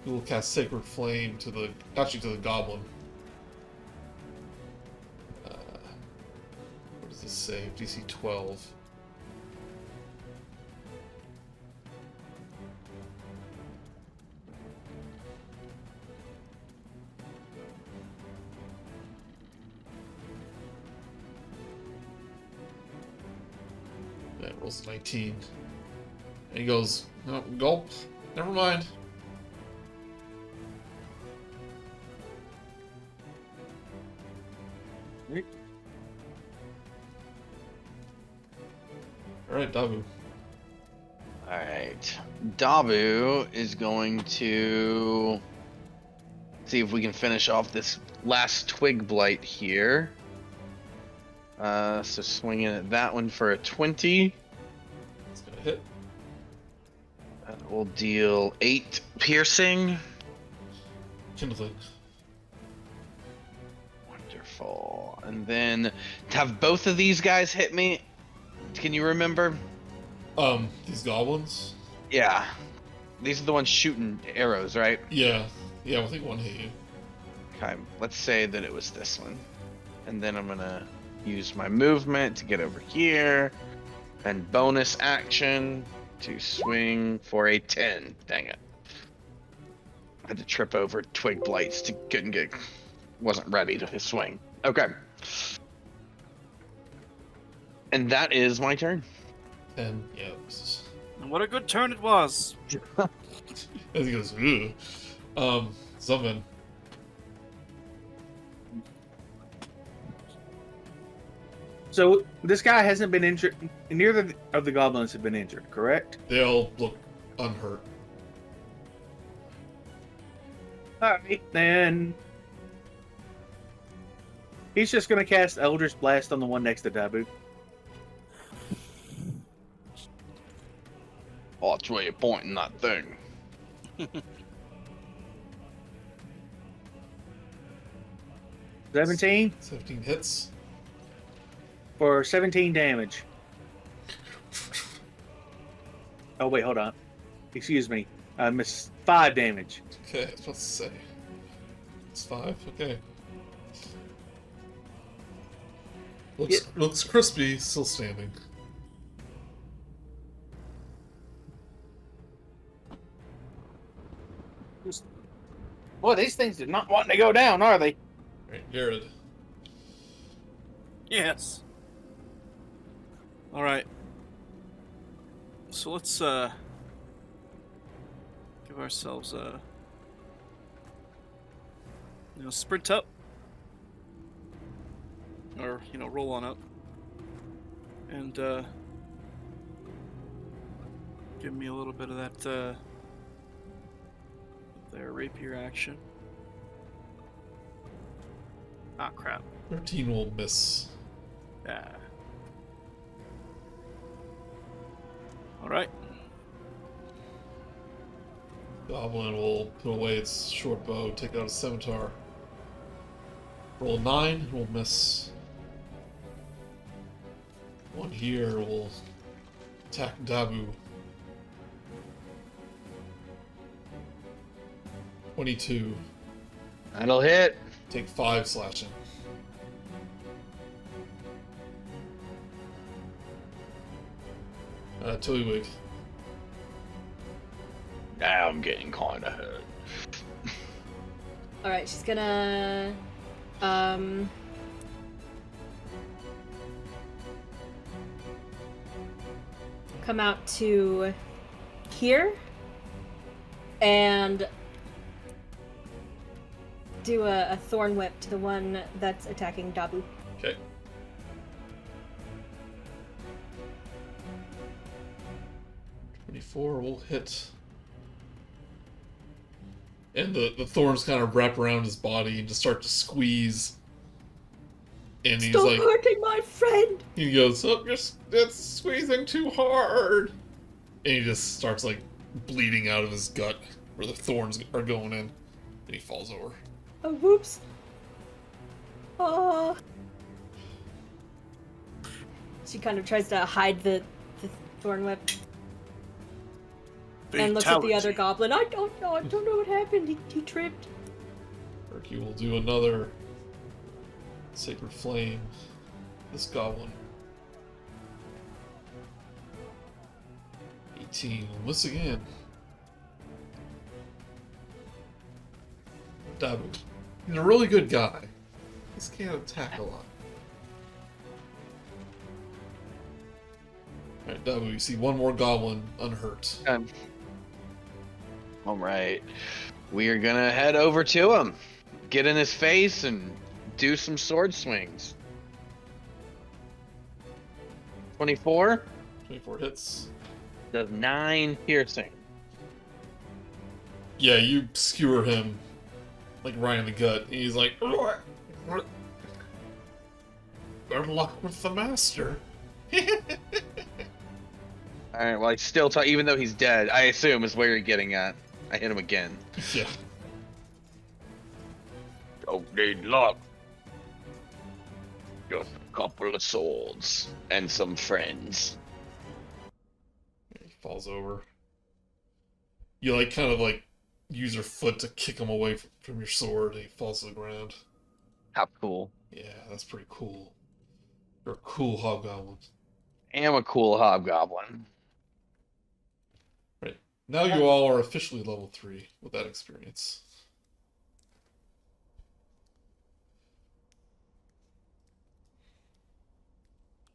we will cast Sacred Flame to the Goblin. What does this say? DC 12. That rolls 19. And he goes, oh, gulp. Never mind. Alright, Dabu. Alright. Dabu is going to see if we can finish off this last Twig Blight here. So swinging at that one for a 20. It's gonna hit. That will deal 8 piercing. Kindling. Wonderful. And then to have both of these guys hit me. Can you remember? These goblins? Yeah. These are the ones shooting arrows, right? Yeah. Yeah, I think one hit you. Okay, let's say that it was this one. And then I'm gonna use my movement to get over here. And bonus action to swing for a 10. Dang it. I had to trip over Twig Blights to wasn't ready to swing. Okay. And that is my turn. And yeah, this is... And what a good turn it was. As he goes, ugh. Zumven. So this guy hasn't been injured. Neither of the goblins have been injured, correct? They all look unhurt. Alright, then he's just gonna cast Eldritch Blast on the one next to Dabu. Oh, that's where you're pointing that thing. 17 17 hits. for 17 damage. Oh wait, hold on. Excuse me. I missed 5 damage. Okay, I was about to say. It's 5, okay. Looks crispy, still standing. Boy, these things are not wanting to go down, are they? Alright, Gared. Yes. All right. So let's give ourselves a sprint up, or roll on up, and give me a little bit of that their rapier action. Ah, crap. 13 will miss. Yeah. All right. Goblin will put away its short bow, take out a scimitar. Roll 9, will miss. One here will attack Dabu. 22. That'll hit. Take 5 slashing. Tillywig. Now I'm getting kind of hurt. Alright, she's gonna come out to here and do a thorn whip to the one that's attacking Dabu. Okay. .24 will hit. And the thorns kind of wrap around his body and just start to squeeze. And he's Stop like, hurting my friend! he goes, oh, it's squeezing too hard. And he just starts like bleeding out of his gut where the thorns are going in. And he falls over. Oh, whoops. Oh. She kind of tries to hide the thorn whip. And looks at the other goblin. I don't know what happened. He tripped. Erky will do another Sacred Flame. This goblin. 18. Miss again. Dabu. He's a really good guy. This can't attack a lot. Alright, Dabu, you see one more goblin unhurt. Alright. We are gonna head over to him. Get in his face and do some sword swings. 24 24 hits. does 9 piercing. Yeah, you skewer him like right in the gut. And he's like, good luck with the master. Alright, well I still talk, even though he's dead, I assume is where you're getting at. I hit him again. Yeah. Don't need luck. Just a couple of swords and some friends. He falls over. You like kind of like use your foot to kick him away from your sword, and he falls to the ground. How cool. Yeah, that's pretty cool. You're a cool hobgoblin. I am a cool hobgoblin. Right. Now you all are officially level 3 with that experience.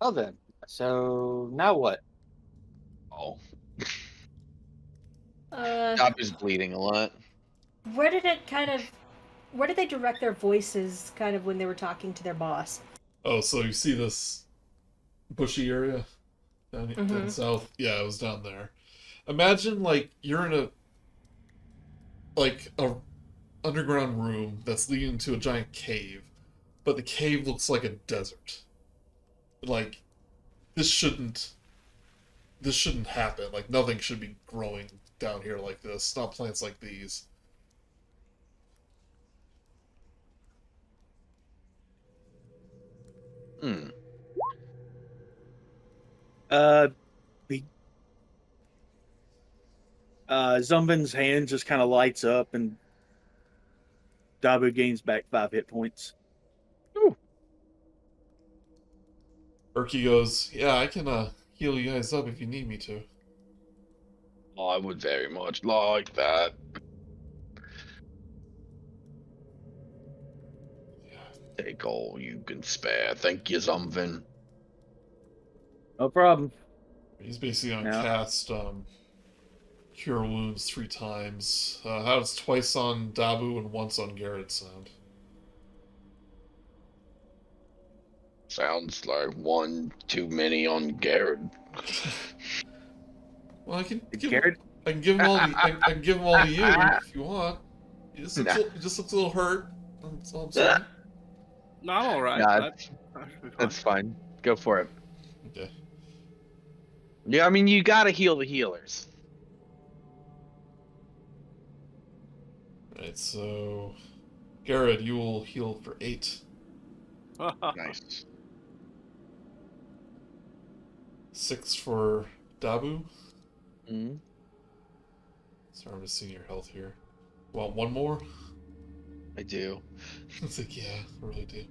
Well then, so now what? Oh. Uh, Dabu's bleeding a lot. where did they direct their voices kind of when they were talking to their boss? Oh, so you see this bushy area down south? Yeah, it was down there. Imagine like you're in a underground room that's leading to a giant cave, but the cave looks like a desert. Like this shouldn't happen. Like nothing should be growing down here like this. Not plants like these. Hmm. Zumven's hand just kind of lights up, and Dabu gains back 5 hit points. Erky goes, yeah, I can heal you guys up if you need me to. I would very much like that. Take all you can spare. Thank you, Zumven. No problem. He's basically gonna Yeah. cast Cure Wounds 3 times. How does twice on Dabu and once on Gared sound? Sounds like one too many on Gared. Well, I can give Gared? I can give him all I can give him all to you if you want. He just looks a little hurt. That's all I'm saying. No, I'm alright. Nah, That should be fine. That's fine. Go for it. Okay. Yeah, I mean, you gotta heal the healers. Alright, so Gared, you will heal for 8. Nice. 6 for Dabu. Mm. Sorry, I'm just seeing your health here. Want one more? I do. It's like, yeah, I really do.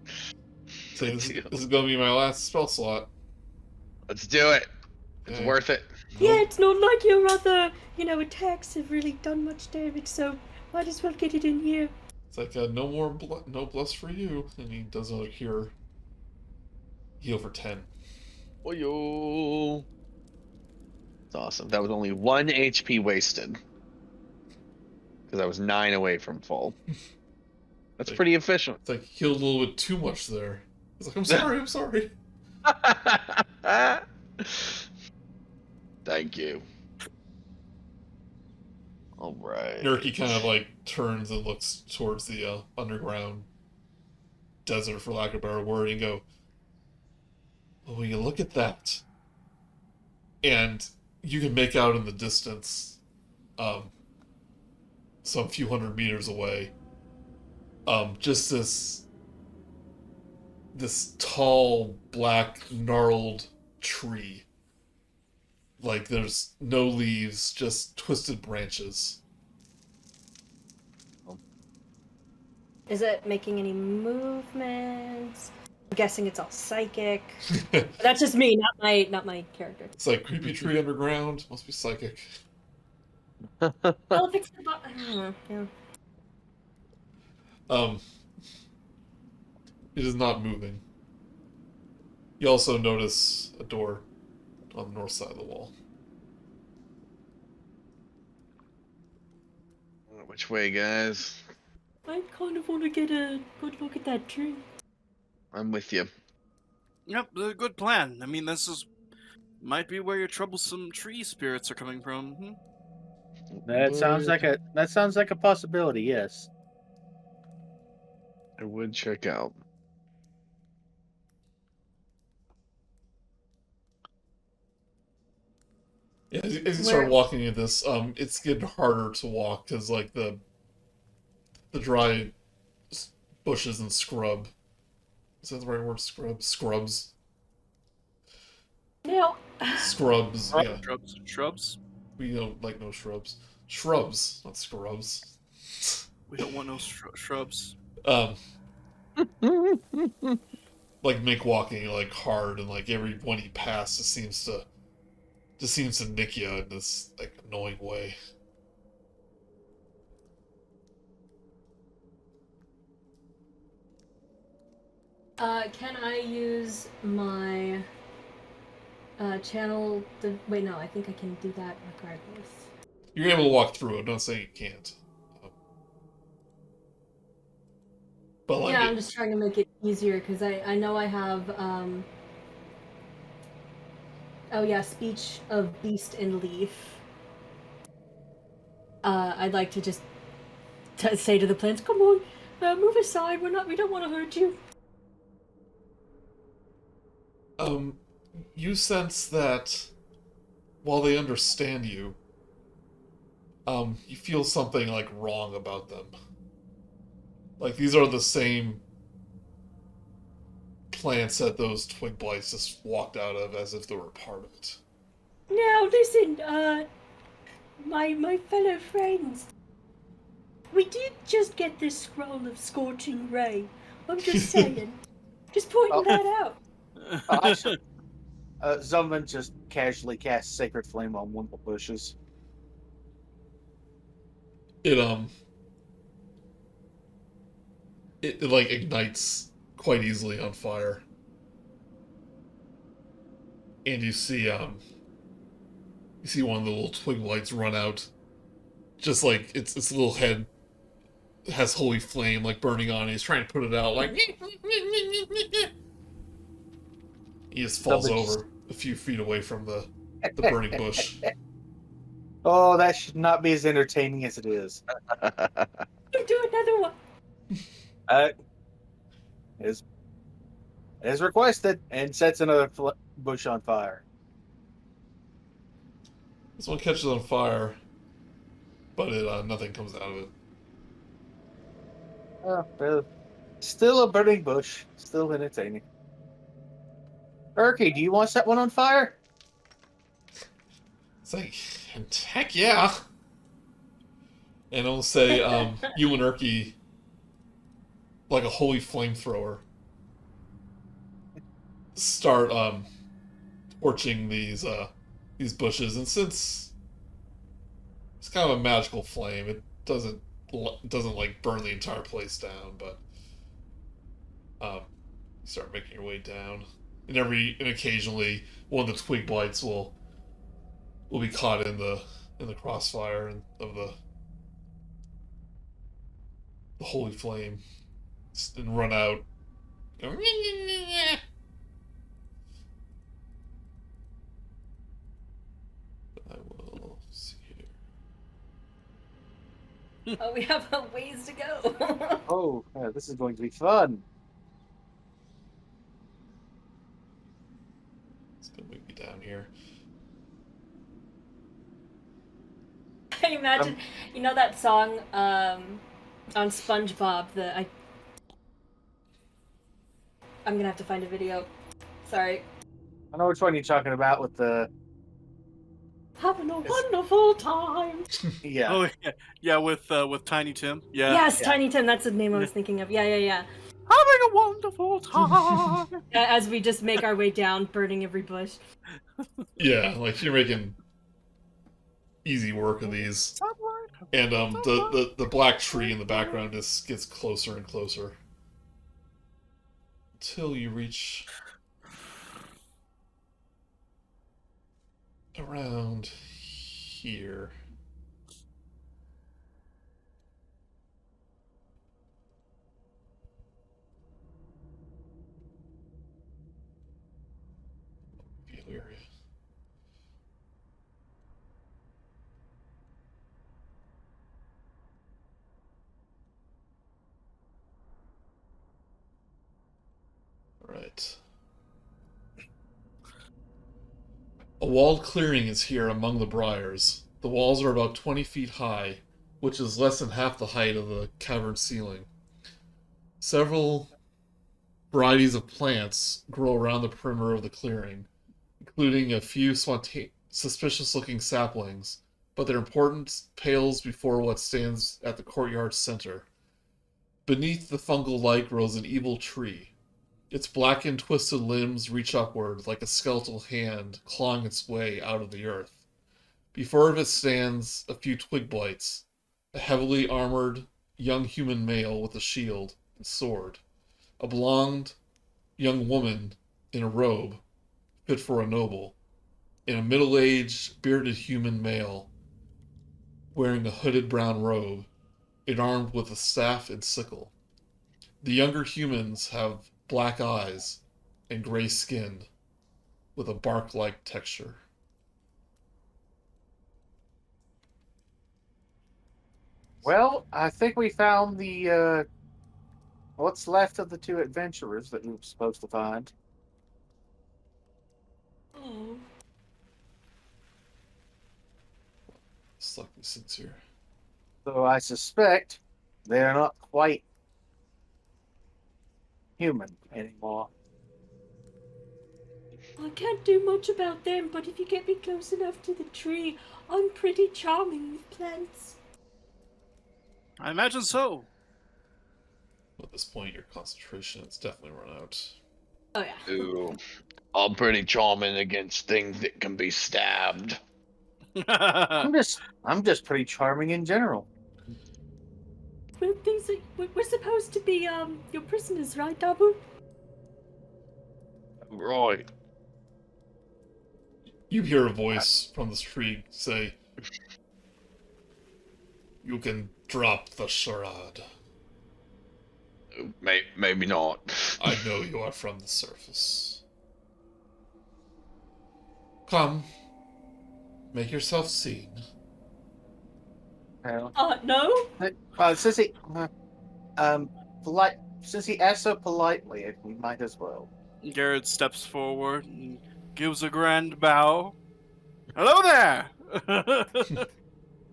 So I this do. is gonna be my last spell slot. Let's do it. It's Okay. worth it. Yeah, it's not like your other, attacks have really done much damage, so might as well get it in here. It's like no more no bless for you, and he does another cure. Heal for 10. Oh yo. That's awesome. That was only 1 HP wasted. Because I was 9 away from full. That's Like- pretty efficient. It's like he healed a little bit too much there. He's like, I'm sorry, I'm sorry. Thank you. All right. Nerky kind of like turns and looks towards the underground desert, for lack of a better word, and go, "Oh, you look at that," and you can make out in the distance, some few hundred meters away, just this tall, black, gnarled tree. Like, there's no leaves, just twisted branches. Is it making any movements? I'm guessing it's all psychic. That's just me, not my character. It's like creepy tree underground. Must be psychic. Well, if it's the I don't know. Yeah. It is not moving. You also notice a door on the north side of the wall. Which way, guys? I kind of want to get a good look at that tree. I'm with you. Yep, a good plan. I mean, might be where your troublesome tree spirits are coming from. Hmm? That sounds like a possibility. Yes. I would check out. Yeah, as you start walking into this, it's getting harder to walk because like the dry bushes and scrub. Is that the right word? Scrubs. Now, Scrubs. Yeah, Shrubs? we don't like no shrubs. Shrubs, not scrubs. We don't want no shrubs. Like make walking like hard, and like every one you pass just seems to nick you in this like annoying way. can I use my channel? Wait, no, I think I can do that regardless. You're able to walk through it. I'm not saying you can't. But like, Yeah, I'm just trying to make it easier because I know I have oh yeah, speech of beast and leaf. I'd like to just say to the plants, "Come on, move aside. We don't want to hurt you." you sense that while they understand you, you feel something like wrong about them. Like these are the same plants that those twig blights just walked out of as if they were a part of it. Now listen, my fellow friends. We did just get this scroll of Scorching Ray. I'm just saying. Just pointing that out. Zumven just casually casts Sacred Flame on one of the bushes. It like ignites quite easily on fire. And you see one of the little twig lights run out. Just like its little head has holy flame like burning on it. He's trying to put it out like he just falls over a few feet away from the burning bush. Oh, that should not be as entertaining as it is. Do another one. As requested, and sets another bush on fire. This one catches on fire, but nothing comes out of it. Well, still a burning bush. Still entertaining. Erky, do you want to set one on fire? It's like, heck yeah. And I'll say, you and Erky, like a holy flamethrower, start torching these bushes. And since it's kind of a magical flame, it doesn't like burn the entire place down, but you start making your way down. And occasionally one of the twig blights will will be caught in the crossfire of the holy flame and run out. Go, I will see here. Oh, we have a ways to go. Oh, this is going to be fun. It's gonna move me down here. I imagine, you know that song on SpongeBob that I'm gonna have to find a video. Sorry. I know which one you're talking about with the. Having a wonderful time. Yeah. Oh yeah, with Tiny Tim. Yeah. Yes, Yeah. Tiny Tim. That's the name I was thinking of. Yeah. Having a wonderful time. As we just make our way down, burning every bush. Yeah, like you're making easy work of these. And the black tree in the background just gets closer and closer. Until you reach around here. Area. Right. A walled clearing is here among the briars. The walls are about 20 feet high, which is less than half the height of the cavern ceiling. Several varieties of plants grow around the perimeter of the clearing, including a few suspicious-looking saplings, but their importance pales before what stands at the courtyard's center. Beneath the fungal light grows an evil tree. Its blackened, twisted limbs reach upward like a skeletal hand clawing its way out of the earth. Before it stands a few twig blights, a heavily armored young human male with a shield and sword, a blonde young woman in a robe fit for a noble, and a middle-aged, bearded human male wearing a hooded brown robe and armed with a staff and sickle. The younger humans have black eyes and gray skin with a bark-like texture. Well, I think we found the what's left of the two adventurers that we were supposed to find. Oh. Slightly sincere. So I suspect they're not quite human anymore. I can't do much about them, but if you get me close enough to the tree, I'm pretty charming with plants. I imagine so. At this point, your concentration has definitely run out. Oh yeah. Ooh, I'm pretty charming against things that can be stabbed. I'm just pretty charming in general. Well, things like we're supposed to be your prisoners, right, Dabu? Right. You hear a voice from this tree say, "You can drop the charade. Maybe not. I know you are from the surface. Come, make yourself seen." Well, No. since he since he asked so politely, we might as well. Gared steps forward and gives a grand bow. Hello there!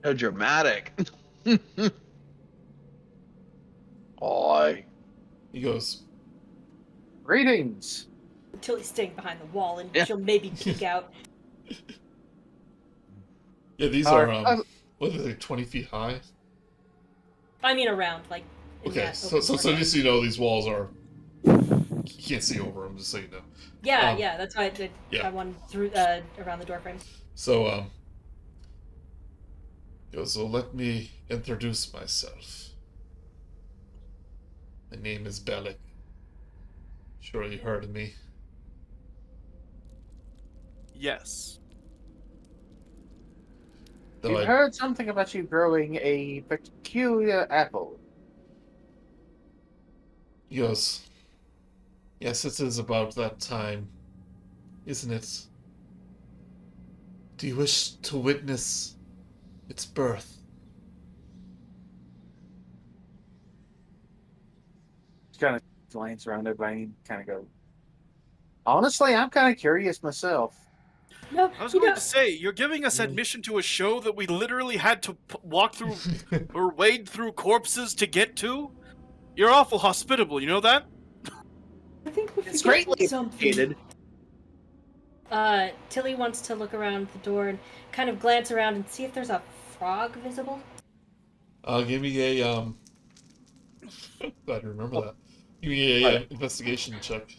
How dramatic. Hi. He goes, Greetings. Tilly's staying behind the wall, and Yeah. she'll maybe peek out. "Yeah, these All are right, what are they, 20 feet high?" I mean, around like. in Okay, that so open just courtyard. so you know, these walls are, you can't see over them. Just so you know. Yeah, um, yeah. That's why I did. yeah. I wanted through around the door frame. So he goes, "So let me introduce myself. My name is Bellic. Sure you heard of me." Yes. Though We've heard something about you growing a peculiar apple. Yes. Yes, it is about that time, isn't it? Do you wish to witness its birth? Just kind of glance around everybody and kind of go, honestly, I'm kind of curious myself. No, I was you going know, to say, you're giving us admission to a show that we literally had to walk through or wade through corpses to get to? You're awful hospitable, you know that? I think we're It's forgetting greatly something. appreciated. Tilly wants to look around the door and kind of glance around and see if there's a frog visible. Give me a glad to remember that. Give me a investigation check.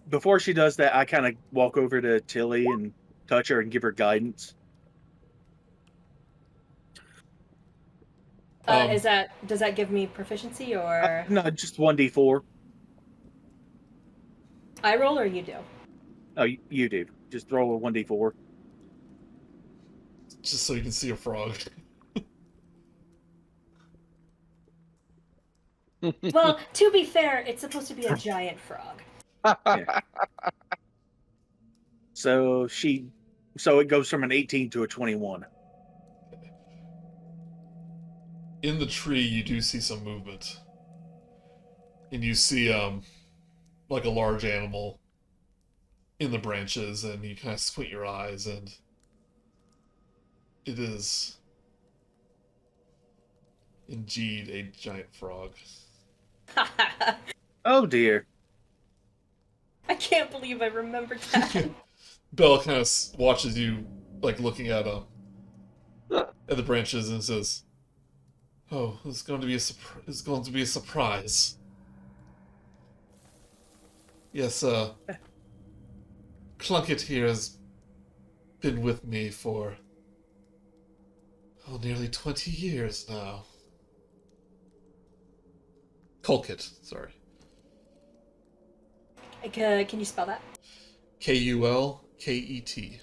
Before she does that, I kind of walk over to Tilly and touch her and give her guidance. Does that give me proficiency or No, just 1d4. I roll or you do? Oh, you do. Just throw a 1d4. Just so you can see a frog. Well, to be fair, it's supposed to be a giant frog. Yeah. So it goes from an 18 to a 21. In the tree, you do see some movement. And you see, like a large animal in the branches, and you kind of squint your eyes, and it is indeed a giant frog. Oh dear. I can't believe I remembered that. Bella kind of watches you, like, looking at the branches, and says, "Oh, it's going to be a surprise." Yes, Clunkett here has been with me for nearly 20 years now. Kulkett, sorry. Can you spell that? Kulket.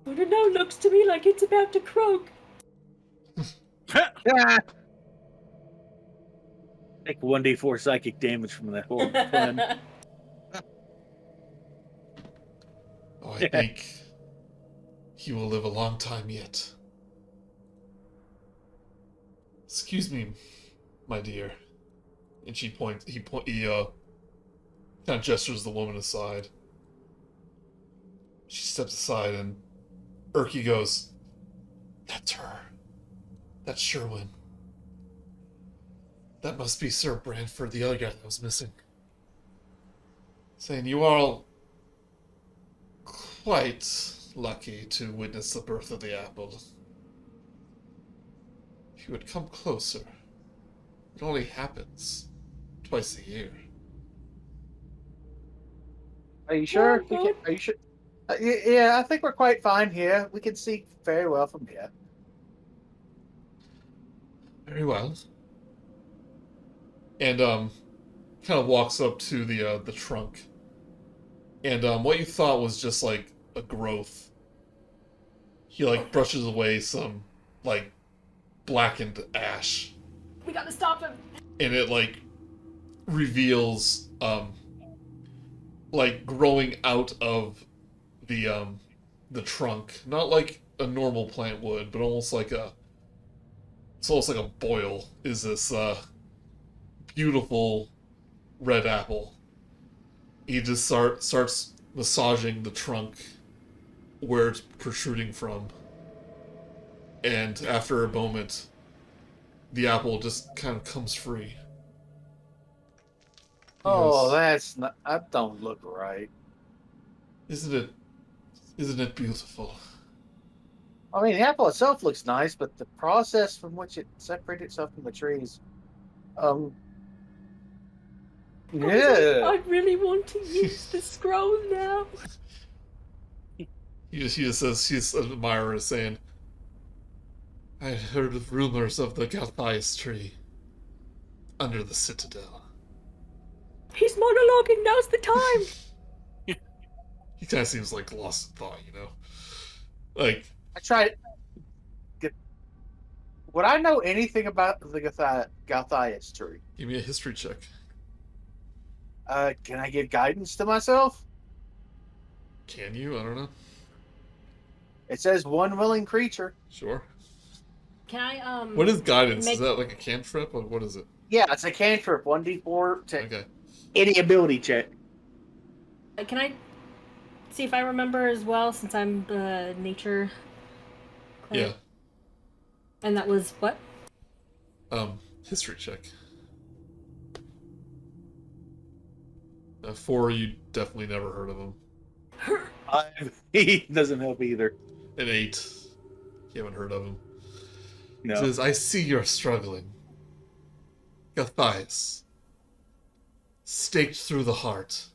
I don't know, looks to me like it's about to croak. Take 1d4 psychic damage from that horn. From him. Oh, I think he will live a long time yet. Excuse me, my dear. And he kind of gestures the woman aside. She steps aside, and Erky goes, "That's her. That's Sherwin. That must be Sir Brantford, the other guy that was missing." Saying, "You are all quite lucky to witness the birth of the apple. If you would come closer, it only happens twice a year." Are you sure? Are you sure? Yeah, I think we're quite fine here. We can see very well from here. Very well. And kind of walks up to the trunk. And what you thought was just like a growth, he like brushes away some like blackened ash, We gotta stop him. and it like reveals like growing out of the trunk, not like a normal plant would, but almost like it's almost like a boil, is this beautiful red apple. He just starts massaging the trunk where it's protruding from, and after a moment, the apple just kind of comes free. Oh, Yes. that's not. That don't look right. Isn't it beautiful? I mean, the apple itself looks nice, but the process from which it separated itself from the trees, yeah. I really want to use the scroll now. He just says, his admirer is saying, "I heard of rumors of the Gulthias tree under the citadel." He's monologuing, now's the time. He kind of seems like lost in thought, you know? Like, I tried. Would I know anything about the Gulthias tree? give me a history check. Can I give guidance to myself? Can you? I don't know. It says one willing creature. Sure. Can I What is guidance? make- Is that like a cantrip? Or what is it? Yeah, it's a cantrip. 1d4 to Okay. Any ability check. Can I see if I remember as well, since I'm the nature cleric? Yeah. And that was what? History check. 4, you definitely never heard of him. He doesn't help either. An 8, you haven't heard of him. No. It says, I see you're struggling. Gulthias. Staked through the heart.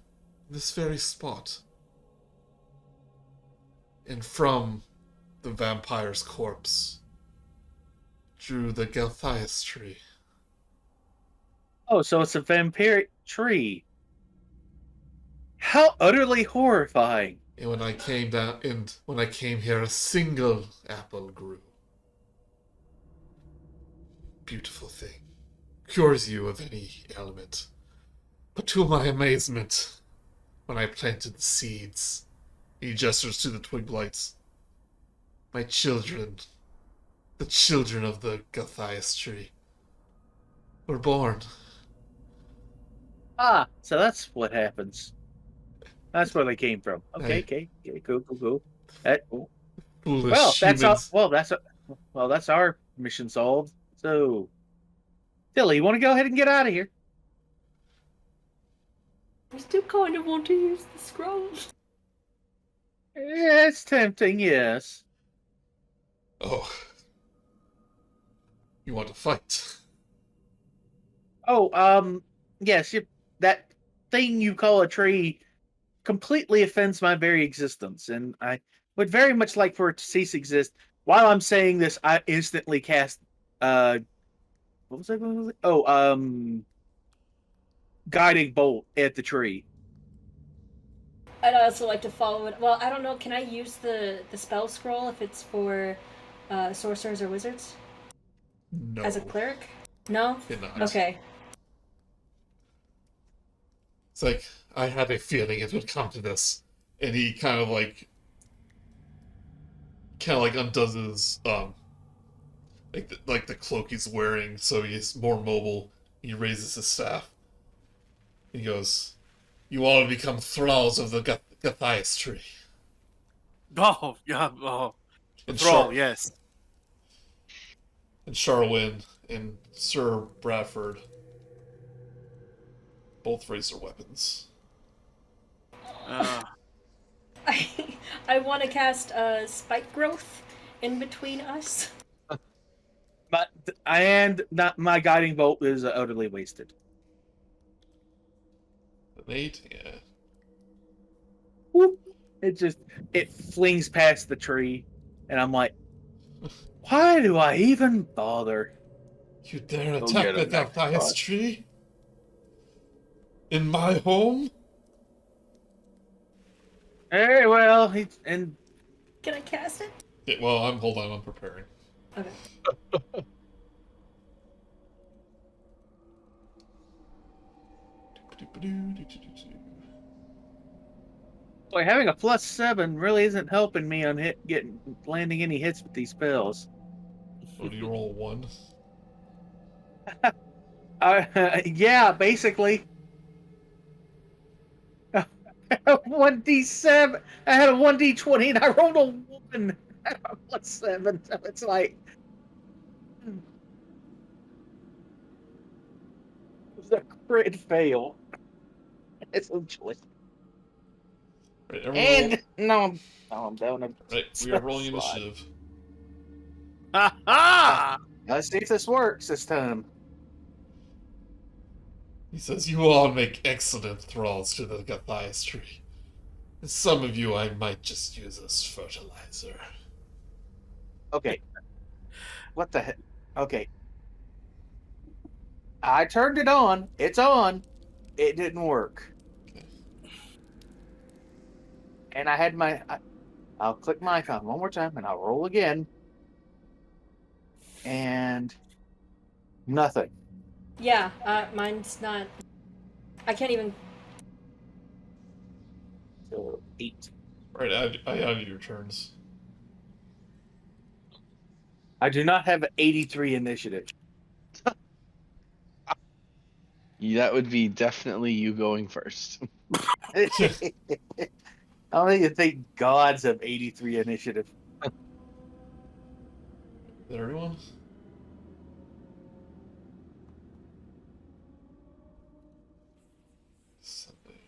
This very spot. And from the vampire's corpse drew the Gulthias tree. Oh, so it's a vampiric tree. How utterly horrifying. And when I came here, a single apple grew. Beautiful thing. Cures you of any ailment. But to my amazement, when I planted the seeds, he gestures to the twig blights. My children, the children of the Gulthias tree, were born. Ah, so that's what happens. That's where they came from. Okay, Hey. okay, cool. Cool. Foolish Well, that's humans. that's our mission solved. So, Tilly, you want to go ahead and get out of here? I still kind of want to use the scroll. Yeah, it's tempting, yes. Oh. You want to fight? Oh, yes, that thing you call a tree completely offends my very existence, and I would very much like for it to cease exist. While I'm saying this, I instantly cast, what was I going to say? Oh, guiding bolt at the tree. I'd also like to follow it. Well, I don't know. Can I use the spell scroll if it's for sorcerers or wizards No. as a cleric? No. Cannot. Okay. It's like, I had a feeling it would come to this. And he kind of like undoes his, like the cloak he's wearing, so he's more mobile. He raises his staff. He goes, you all have become thralls of the Gulthias tree. Oh, yeah. Oh, And thrall, yes. And Charwin and Sir Bradford both raise their weapons. I want to cast spike growth in between us. But not my guiding bolt is utterly wasted. An 8? Yeah. Whoop. It flings past the tree, and I'm like, why do I even bother? You dare Go attack get the him, next Gulthias spot. tree? In my home? Very well, Can I cast it? Yeah, well, hold on, I'm preparing. Okay. boy, having a +7 really isn't helping me on landing any hits with these spells. Oh, do you roll 1? Yeah, basically. 1d7. I had a 1d20 and I rolled a 1. I had a +7, so it's like. It was a crit fail. Essentially. Right, everyone And I'm down. right, we are rolling Slide. initiative. Ha ha! Let's see if this works this time. He says, you all make excellent thralls to the Gulthias tree. And some of you I might just use as fertilizer. Okay. What the heck? Okay. I turned it on. It's on. It didn't work. and I had my. I'll click my icon one more time, and I'll roll again, and nothing. Yeah, mine's not. I can't even. So 8. Right, I added your turns. I do not have 83 initiative. That would be definitely you going first. I don't even think gods have 83 initiative. Is that everyone? Sunday.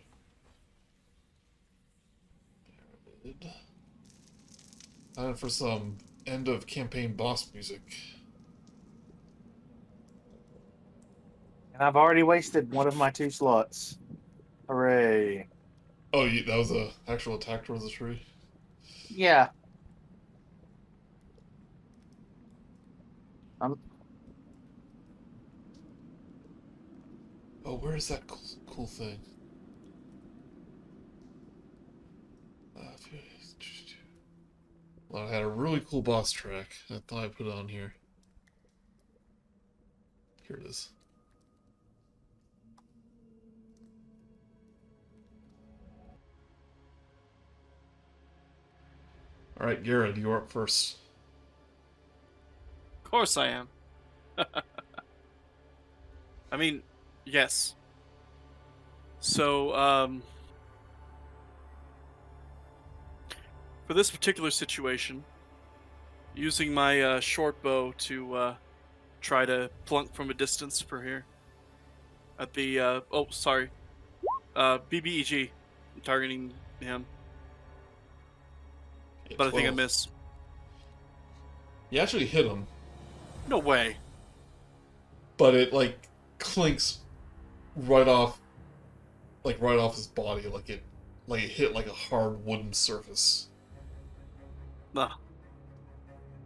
Time for some end of campaign boss music. And I've already wasted one of my 2 slots. Hooray. Oh, that was a actual attack towards the tree? Yeah. Oh, where is that cool thing? Well, I had a really cool boss track. I thought I put it on here. Here it is. Alright, Gared, you're up first. Of course I am. I mean, yes. So, for this particular situation, using my short bow to try to plunk from a distance for here. At the, BBEG. I'm targeting him. Okay, But I think I 12. miss. You actually hit him, No way. but it, like, clinks right off his body, like it hit, like, a hard wooden surface. Nah.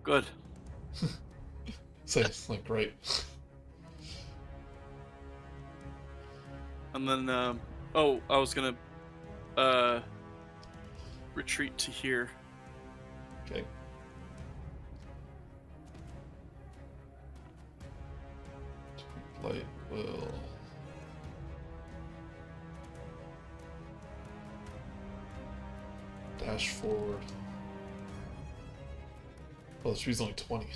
Good. So it's, like, great. And then, I was gonna, retreat to here. Okay. Light will... dash forward. Oh, the tree's only 20.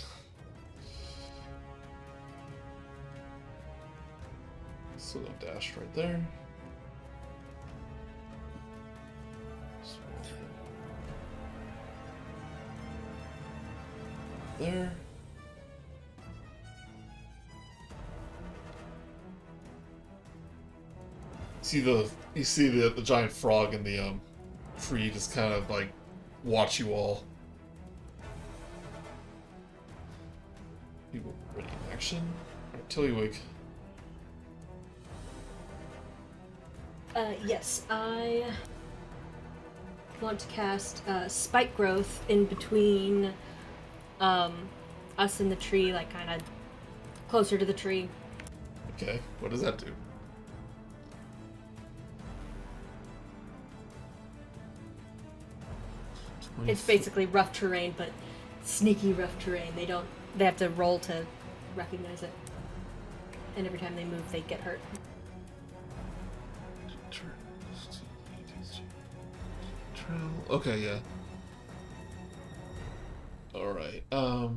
So they'll dash right there. There. You see the giant frog in the tree just kind of like watch you all. You were ready in action. Alright, Tillywig. Yes, I want to cast Spike Growth in between us and the tree, like kind of closer to the tree. Okay, what does that do? It's basically rough terrain, but sneaky rough terrain. They have to roll to recognize it. And every time they move, they get hurt. Okay, yeah. Alright, And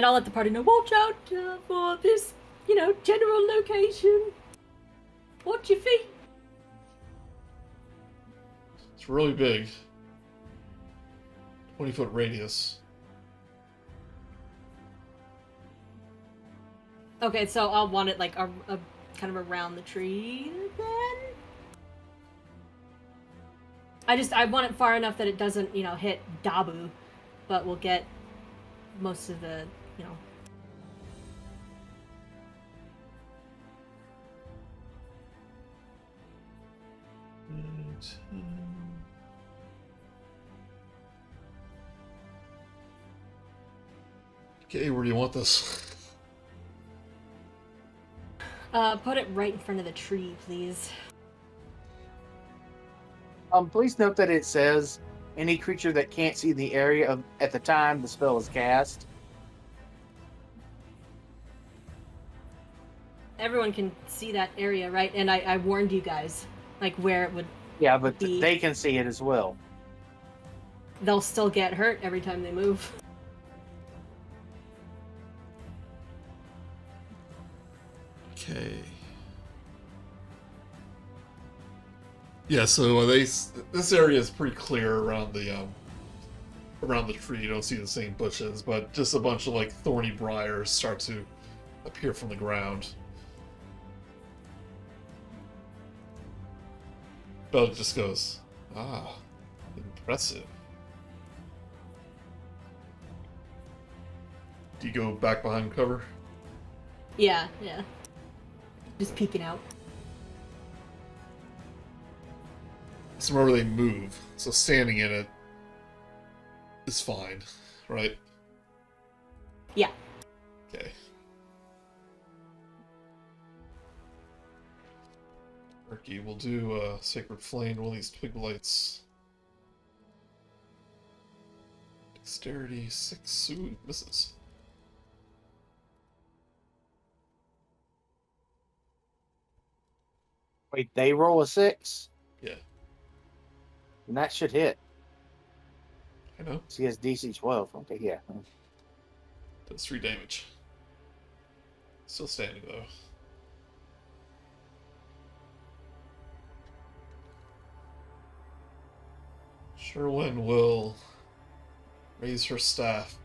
I'll let the party know, watch out for this, general location. Watch your feet. it's really big. 20-foot radius. Okay, so I'll want it like a kind of around the tree then. I want it far enough that it doesn't, hit Dabu, but we'll get most of the, Okay, where do you want this? Put it right in front of the tree, please. Please note that it says any creature that can't see the area of at the time the spell is cast. Everyone can see that area, right? And I warned you guys, like, where it would... Yeah, but Be- they can see it as well. They'll still get hurt every time they move. Okay. Yeah, so this area is pretty clear around the tree. You don't see the same bushes, but just a bunch of like thorny briars start to appear from the ground. Belgic just goes, "Ah, impressive." Do you go back behind cover? Yeah. Just peeking out. So remember, they move, so standing in it is fine, right? Yeah. Okay. Murky, we'll do Sacred Flame, one of these twig lights. Dexterity 6, ooh, misses. Wait, they roll a 6? Yeah, And that should hit. I know. She has DC 12. Okay, yeah. Does 3 damage. Still standing though. Sherwin will raise her staff.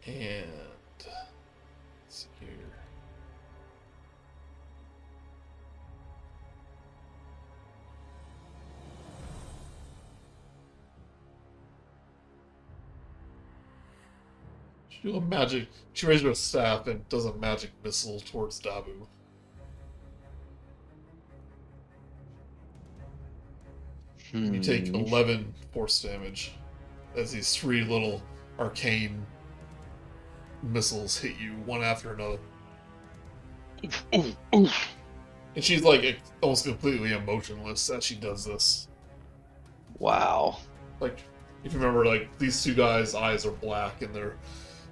And let's see here. She do a magic. She raises her staff and does a magic missile towards Dabu. You take 11 force damage as these 3 little arcane missiles hit you one after another. And she's like almost completely emotionless as she does this. Wow. Like, if you remember, like, these 2 guys' eyes are black and their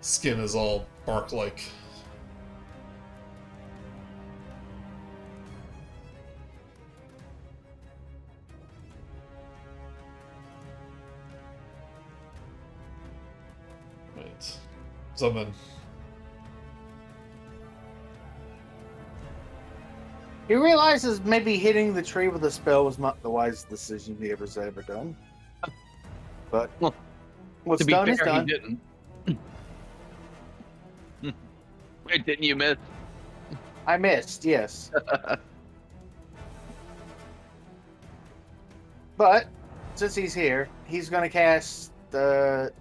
skin is all bark-like. Right. Zumven. He realizes maybe hitting the tree with a spell was not the wisest decision he ever done. But Well, what's to be done fair, is done. he didn't. Wait, didn't you miss? I missed, yes. But since he's here, he's going to cast the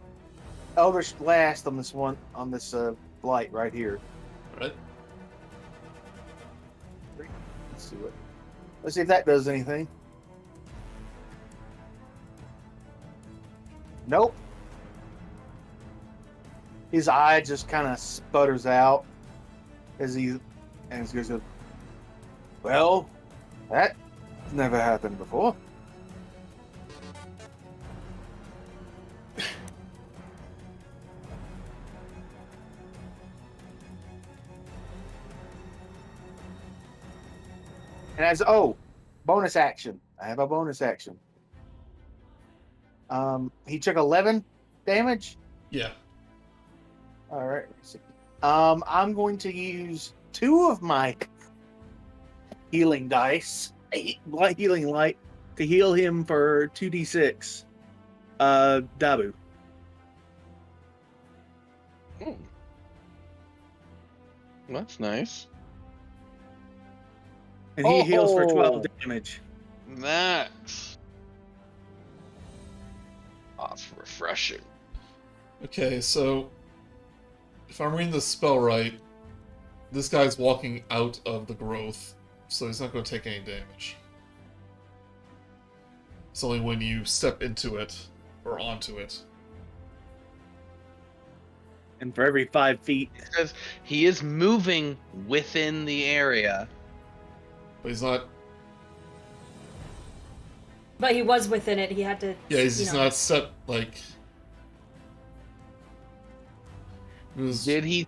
Eldritch Blast on this blight right here. Right? Let's see if that does anything. Nope. His eye just kind of sputters out as he goes, well, that never happened before. And bonus action. I have a bonus action. He took 11 damage. Yeah. All right. I'm going to use 2 of my healing dice, Healing light to heal him for 2d6. Dabu. That's nice. And he heals for 12 Oh. damage. Max. That's refreshing. Okay, so if I'm reading the spell right, this guy's walking out of the growth, so he's not going to take any damage. It's only when you step into it or onto it. And for every 5 feet, It says he is moving within the area. But he's not. But he was within it. He had to. Yeah, he's you know. not set like. Did he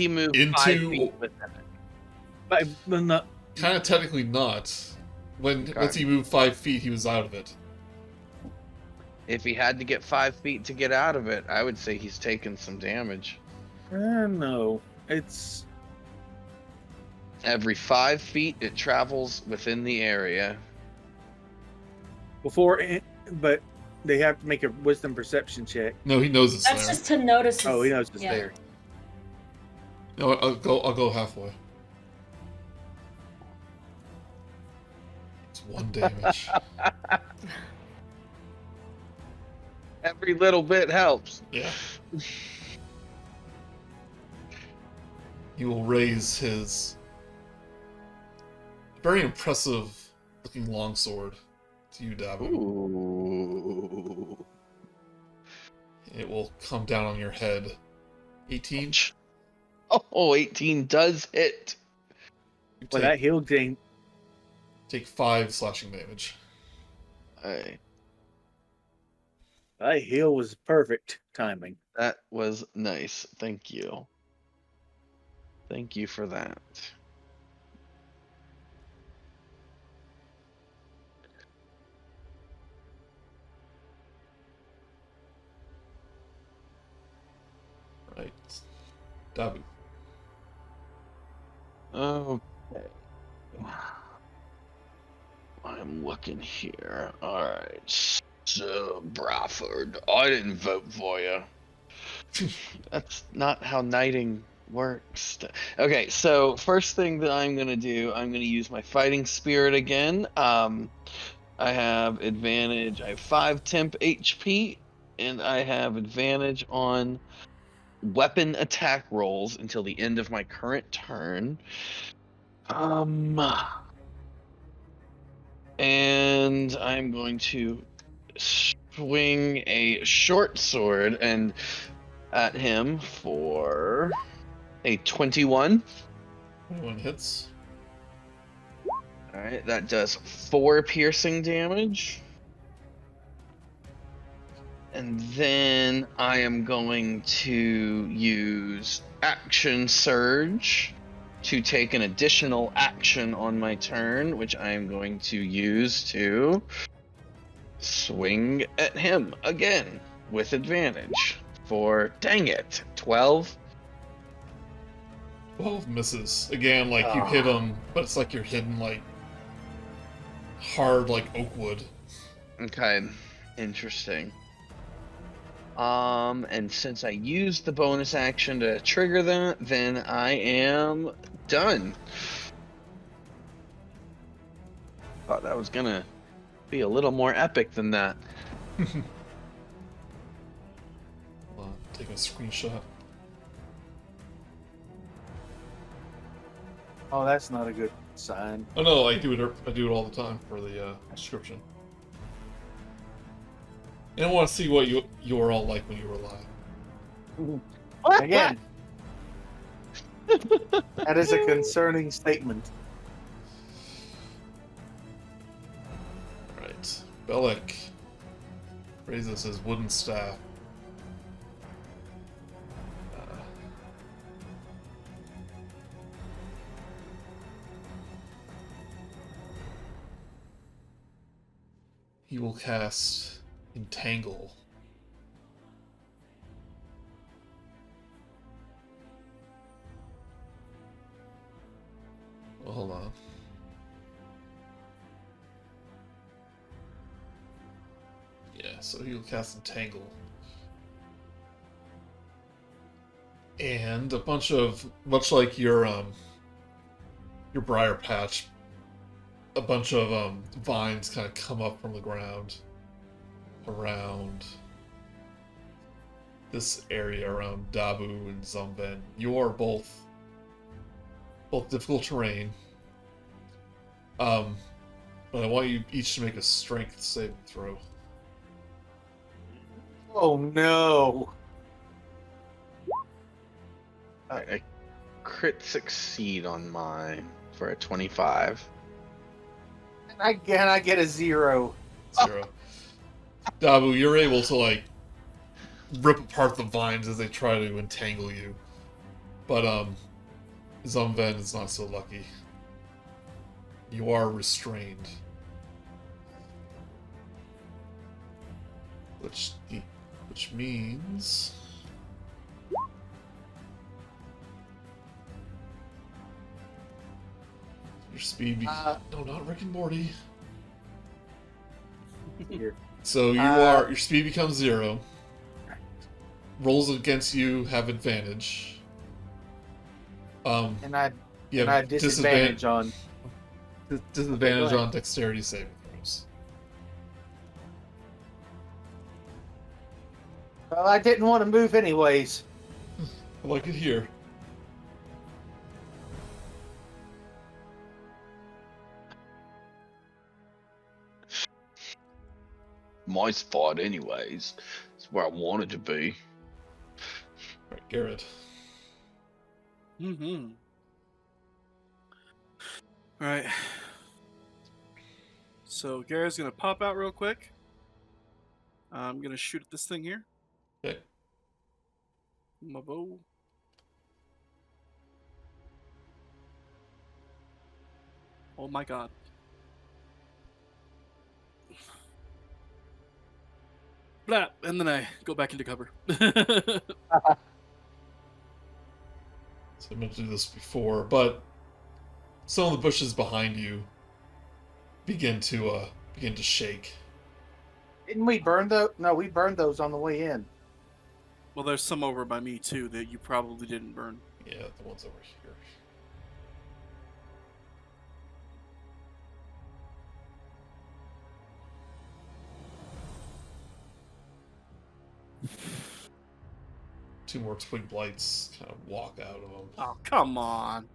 move into 5 feet within it? but not, Kind of technically not. Okay. Once he moved 5 feet, he was out of it. If he had to get 5 feet to get out of it, I would say he's taken some damage. no, it's Every 5 feet, it travels within the area. before it, but they have to make a wisdom perception check. No, he knows it's That's there. just to notice. Oh, he knows it's yeah. there. No, I'll go halfway. It's 1 damage. Every little bit helps. Yeah. He will raise his very impressive looking longsword to you, Dabu. Ooh. It will come down on your head. 18? Oh, 18 does hit. You Well, that heal thing, take 5 slashing damage. Hey, that heal was perfect timing. that was nice. Thank you. Thank you for that. Right. Dabu. Okay. I'm looking here. Alright. So, Bradford, I didn't vote for you. That's not how knighting works. Okay, so first thing that I'm gonna do, I'm gonna use my fighting spirit again. I have advantage. I have 5 temp HP, and I have advantage on weapon attack rolls until the end of my current turn. And I'm going to swing a short sword and at him for a 21. 21 hits. All right, that does 4 piercing damage. And then I am going to use Action Surge to take an additional action on my turn, which I am going to use to swing at him again with advantage for, dang it, 12. 12 misses. Again, like you hit him, but it's like you're hitting like hard like oak wood. Okay, interesting. And since I used the bonus action to trigger that, then I am done. Thought that was gonna be a little more epic than that. Hold on, taking a screenshot. Oh, that's not a good sign. Oh no, I do it all the time for the description. And I want to see what you were all like when you were alive. Again, that is a concerning statement. Alright. Bellic raises his wooden staff. He will cast Entangle. Well, hold on. Yeah, so he'll cast Entangle. And a bunch of, much like your briar patch, a bunch of vines kind of come up from the ground around this area around Dabu and Zumven. You're both difficult terrain. But I want you each to make a strength saving throw. Oh no! I crit succeed on mine for a 25. I get a 0. 0. Dabu, you're able to, like, rip apart the vines as they try to entangle you. But, Zumven is not so lucky. You are restrained. Which means... your speed... no, not Rick and Morty. Here. So your speed becomes 0. Rolls against you have advantage. And I You and I have disadvantage on. disadvantage Okay, go on dexterity saving throws. Well, I didn't want to move anyways. I like it here. My spot, anyways. It's where I wanted to be. Right, Gared. Mm-hmm. Alright. So Gared's gonna pop out real quick. I'm gonna shoot at this thing here. Okay. My bow. Oh my god. Blah, and then I go back into cover. So I meant to do this before, but some of the bushes behind you begin to shake. Didn't we burn those? No, we burned those on the way in. Well, there's some over by me too that you probably didn't burn. Yeah, the ones over here. Two more twig blights kind of walk out of them. Oh, come on.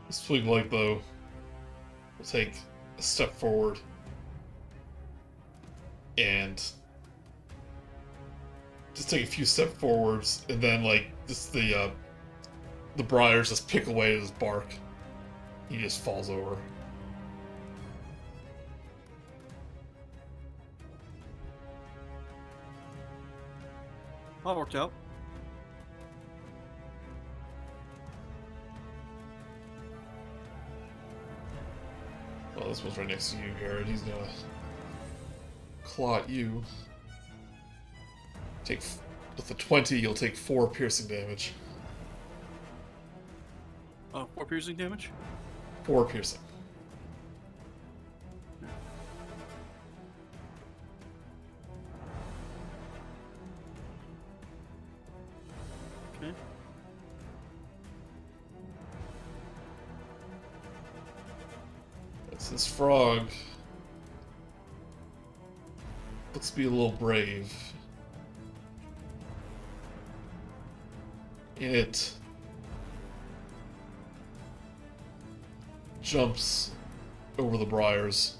This twig blight, though, will take a step forward and just take a few steps forwards, and then like just the briars just pick away at his bark. He just falls over. All worked out. Well, this one's right next to you, Gared. He's gonna claw at you. With a 20, you'll take 4 piercing damage. 4 piercing damage? 4 piercing. Okay. That's this frog. Let's be a little brave. It jumps over the briars.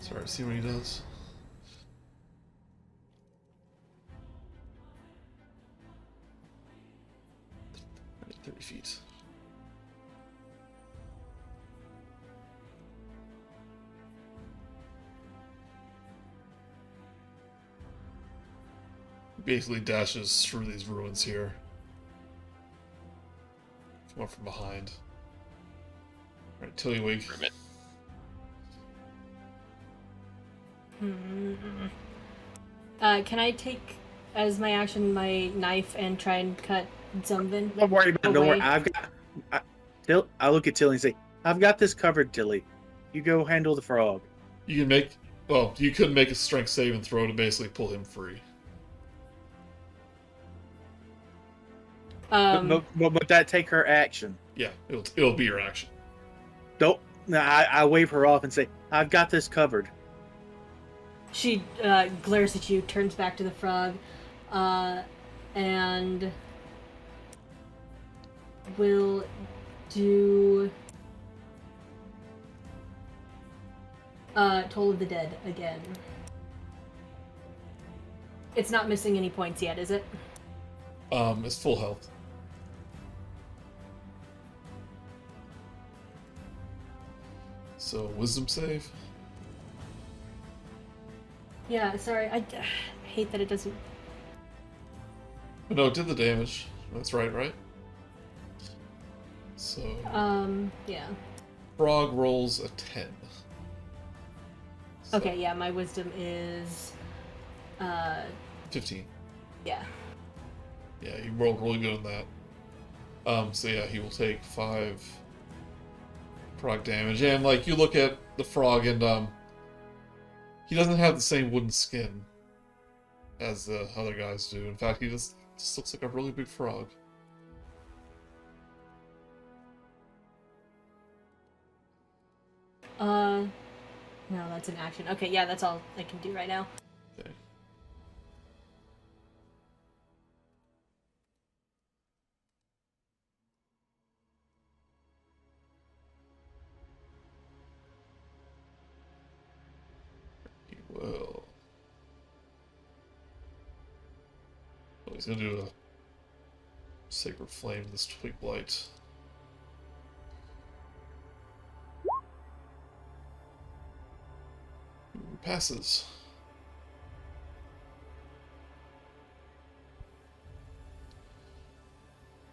Sorry, see what he does. Right, 30 feet. Basically dashes through these ruins here. Come up from behind. Alright, Tillywig. Can I take as my action my knife and try and cut Zumven? Don't worry about it. Don't worry. away? I'll look at Tilly and say, I've got this covered, Tilly. You go handle the frog. You can make... Well, you could make a strength saving throw to basically pull him free. But that take her action. Yeah, it'll be your action. Don't. No, I wave her off and say, "I've got this covered." She glares at you, turns back to the frog, and will do Toll of the Dead again. It's not missing any points yet, is it? It's full health. So wisdom save. Yeah, sorry. I hate that it doesn't. No, it did the damage. That's right? So Yeah. frog rolls a 10. So, Okay, yeah, my wisdom is 15. yeah. Yeah, you rolled really good on that. So yeah, he will take 5 frog damage. And like you look at the frog and he doesn't have the same wooden skin as the other guys do. In fact, he just looks like a really big frog. No, that's an action. Okay, yeah, that's all I can do right now. Okay. He will. Oh, he's gonna do a sacred flame to this twig blight. Passes.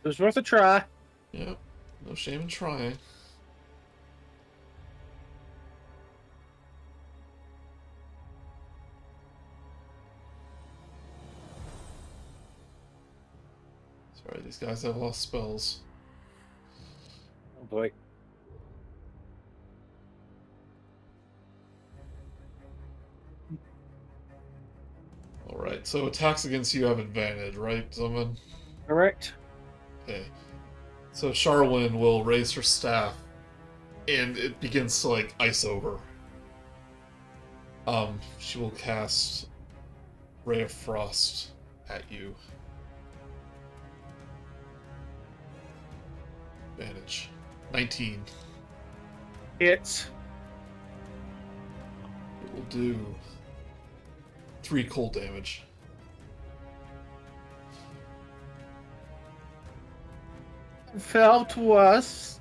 It was worth a try. Yep. No shame in trying. Sorry, these guys have lost spells. Oh boy. Alright, so attacks against you have advantage, right, Zumven? Correct. Okay. So Charlene will raise her staff, and it begins to, like, ice over. She will cast Ray of Frost at you. Advantage. 19. Hits. It will do 3 cold damage. Felt worse.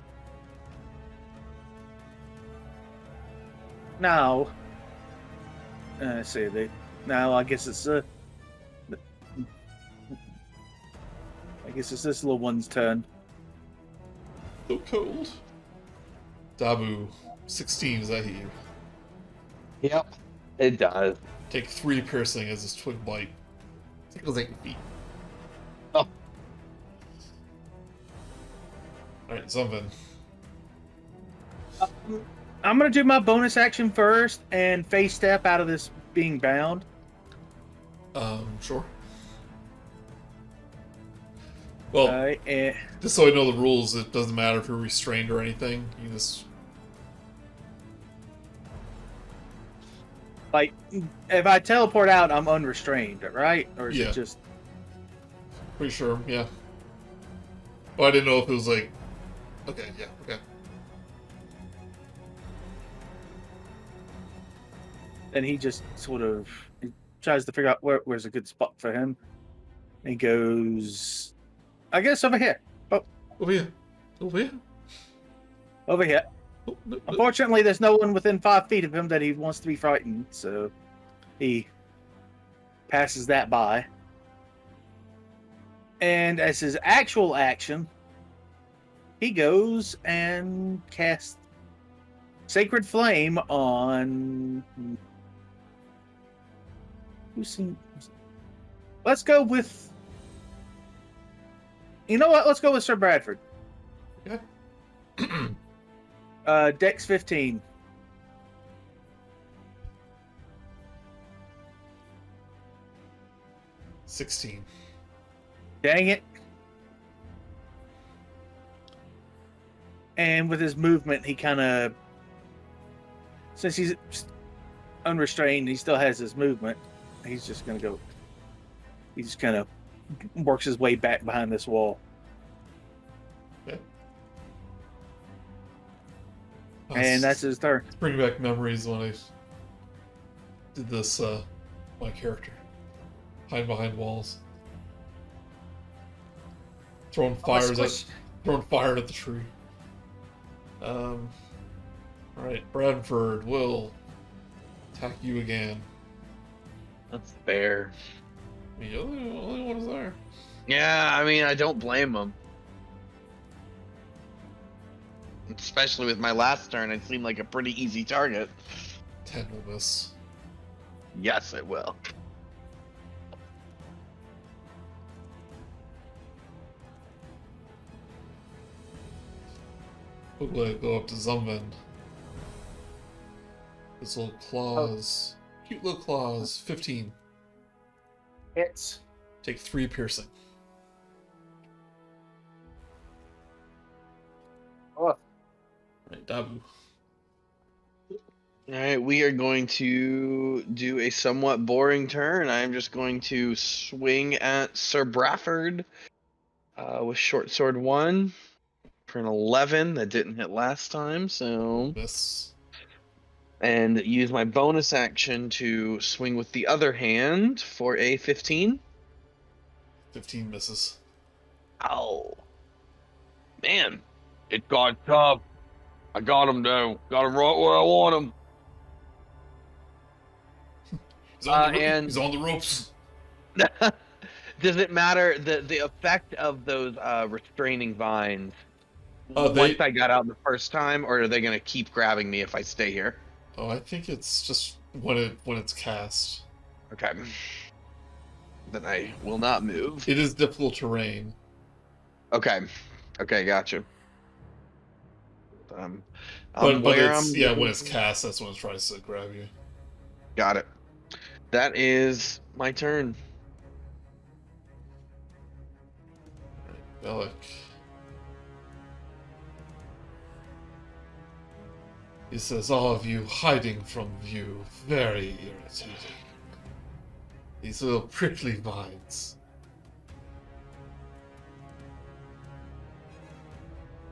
Now. Let's see. Now I guess it's I guess it's this little one's turn. So cold. Dabu, 16, is that hit you? Yep, it does. Take 3 piercing as this twig bite tickles at your feet. Oh. Alright, Zumven. I'm gonna do my bonus action first and face step out of this being bound. Sure. Well, And just so I know the rules, it doesn't matter if you're restrained or anything. You just... like, if I teleport out, I'm unrestrained, right? Or is Yeah. it just? Pretty sure, yeah. Well, I didn't know if it was like... Okay, yeah, okay. And he just sort of tries to figure out where's a good spot for him. And he goes, I guess over here. Oh, Over here. Over here. over here. Oh, no, no. Unfortunately, there's no one within 5 feet of him that he wants to be frightened, so he passes that by. And as his actual action, he goes and casts Sacred Flame on... Let's go with... You know what? Let's go with Sir Bradford. Yeah. Dex 15. $16. Dang it. And with his movement, he kind of, since he's unrestrained, he still has his movement. He's just gonna go. He just kind of works his way back behind this wall. Okay. And that's his turn. It's bringing back memories when I did this, my character. Hide behind walls. Throwing fire at the tree. Alright, Bradford will attack you again. That's fair. The only one is there. Yeah, I mean, I don't blame him. Especially with my last turn, it seemed like a pretty easy target. 10 will miss. Yes, it will. Quickly go up to Zumven. His little claws. Cute little claws. 15. Hits. Take 3 piercing. Oh, Right, Dabu. Alright, we are going to do a somewhat boring turn. I'm just going to swing at Sir Bradford with Short Sword 1 for an 11. That didn't hit last time, so... Miss. And use my bonus action to swing with the other hand for a 15. 15 misses. Ow. Man, it got tough. I got him though. Got him right where I want him. He's on the ropes. Does it matter the effect of those restraining vines? Once I got out the first time, or are they gonna keep grabbing me if I stay here? Oh, I think it's just when it's cast. Okay. Then I will not move. It is difficult terrain. Okay. Okay, gotcha. But when it's cast, that's when it tries to grab you. Got it. That is my turn. Bellic. He says, all of you hiding from view, very irritating. These little prickly vines.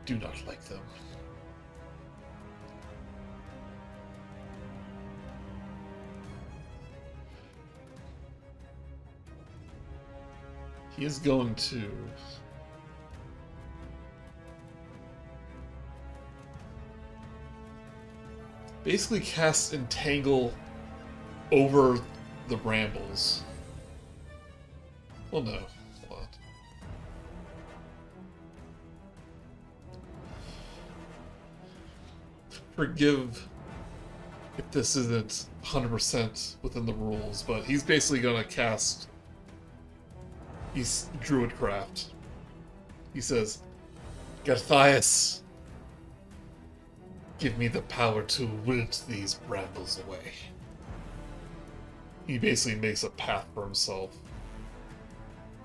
Do not like them. He is going to basically cast Entangle over the brambles. Well, no. Hold on. Forgive if this isn't 100% within the rules, but he's basically going to cast... He's Druidcraft. He says, Gulthias, give me the power to wilt these brambles away. He basically makes a path for himself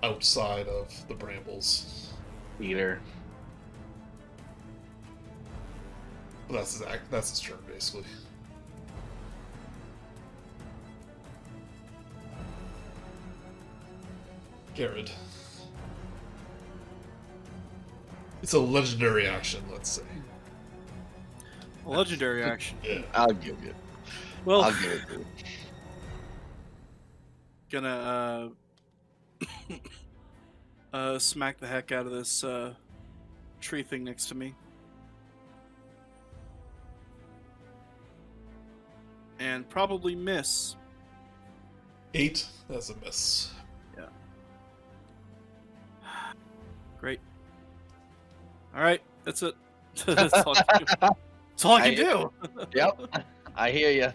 outside of the brambles. Eater. But that's his turn, basically. Gared. It's a legendary action, let's say. A legendary action. Yeah. I'll give you. Well, I'll give it to you. gonna smack the heck out of this tree thing next to me. And probably miss. 8, that's a miss. Great. Alright, that's it. That's all I can do. That's all I can do. Yep. I hear you.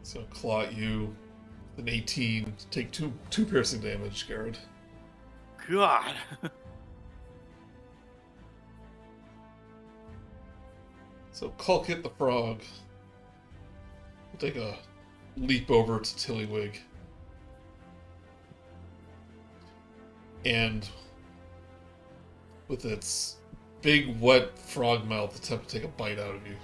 So claw at you. An 18. Take two piercing damage, Gared. God. So Kulkit the frog will take a leap over to Tillywig. And with its big, wet frog mouth attempt to take a bite out of you.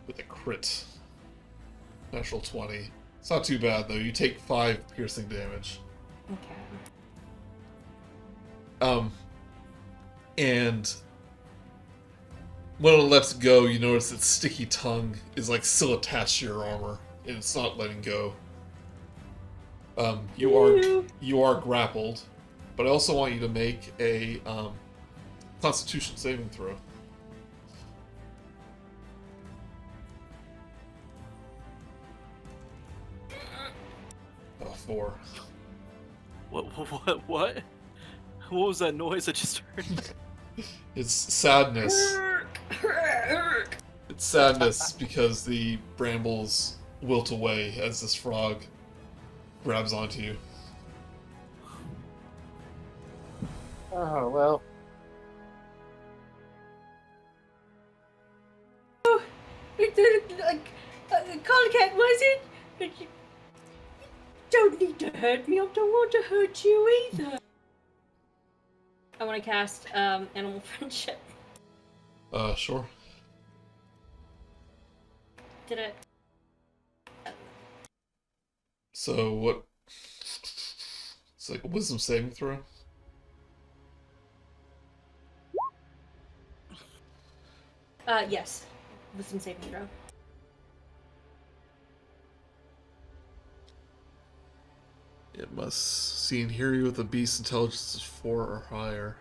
With a crit. Natural 20. It's not too bad, though. You take 5 piercing damage. Okay. And when it lets go, you notice its sticky tongue is like still attached to your armor, and it's not letting go. You are grappled, but I also want you to make a Constitution saving throw. Oh, 4. What? What was that noise I just heard? It's sadness. It's sadness because the brambles wilt away as this frog grabs onto you. Oh, well. Colcat, was it? You don't need to hurt me. I don't want to hurt you either. I want to cast Animal Friendship. Sure. Did it? So what? It's like a wisdom saving throw. Yes. Wisdom saving throw. It must see and hear you with a beast's intelligence is 4 or higher.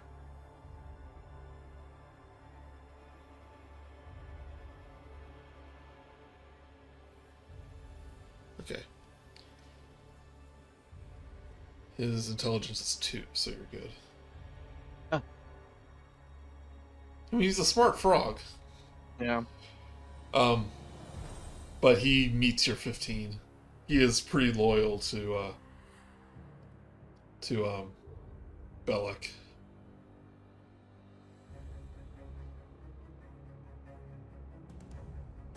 Okay. His intelligence is 2, so you're good. Huh. I mean, he's a smart frog. Yeah. But he meets your 15. He is pretty loyal to Bellic.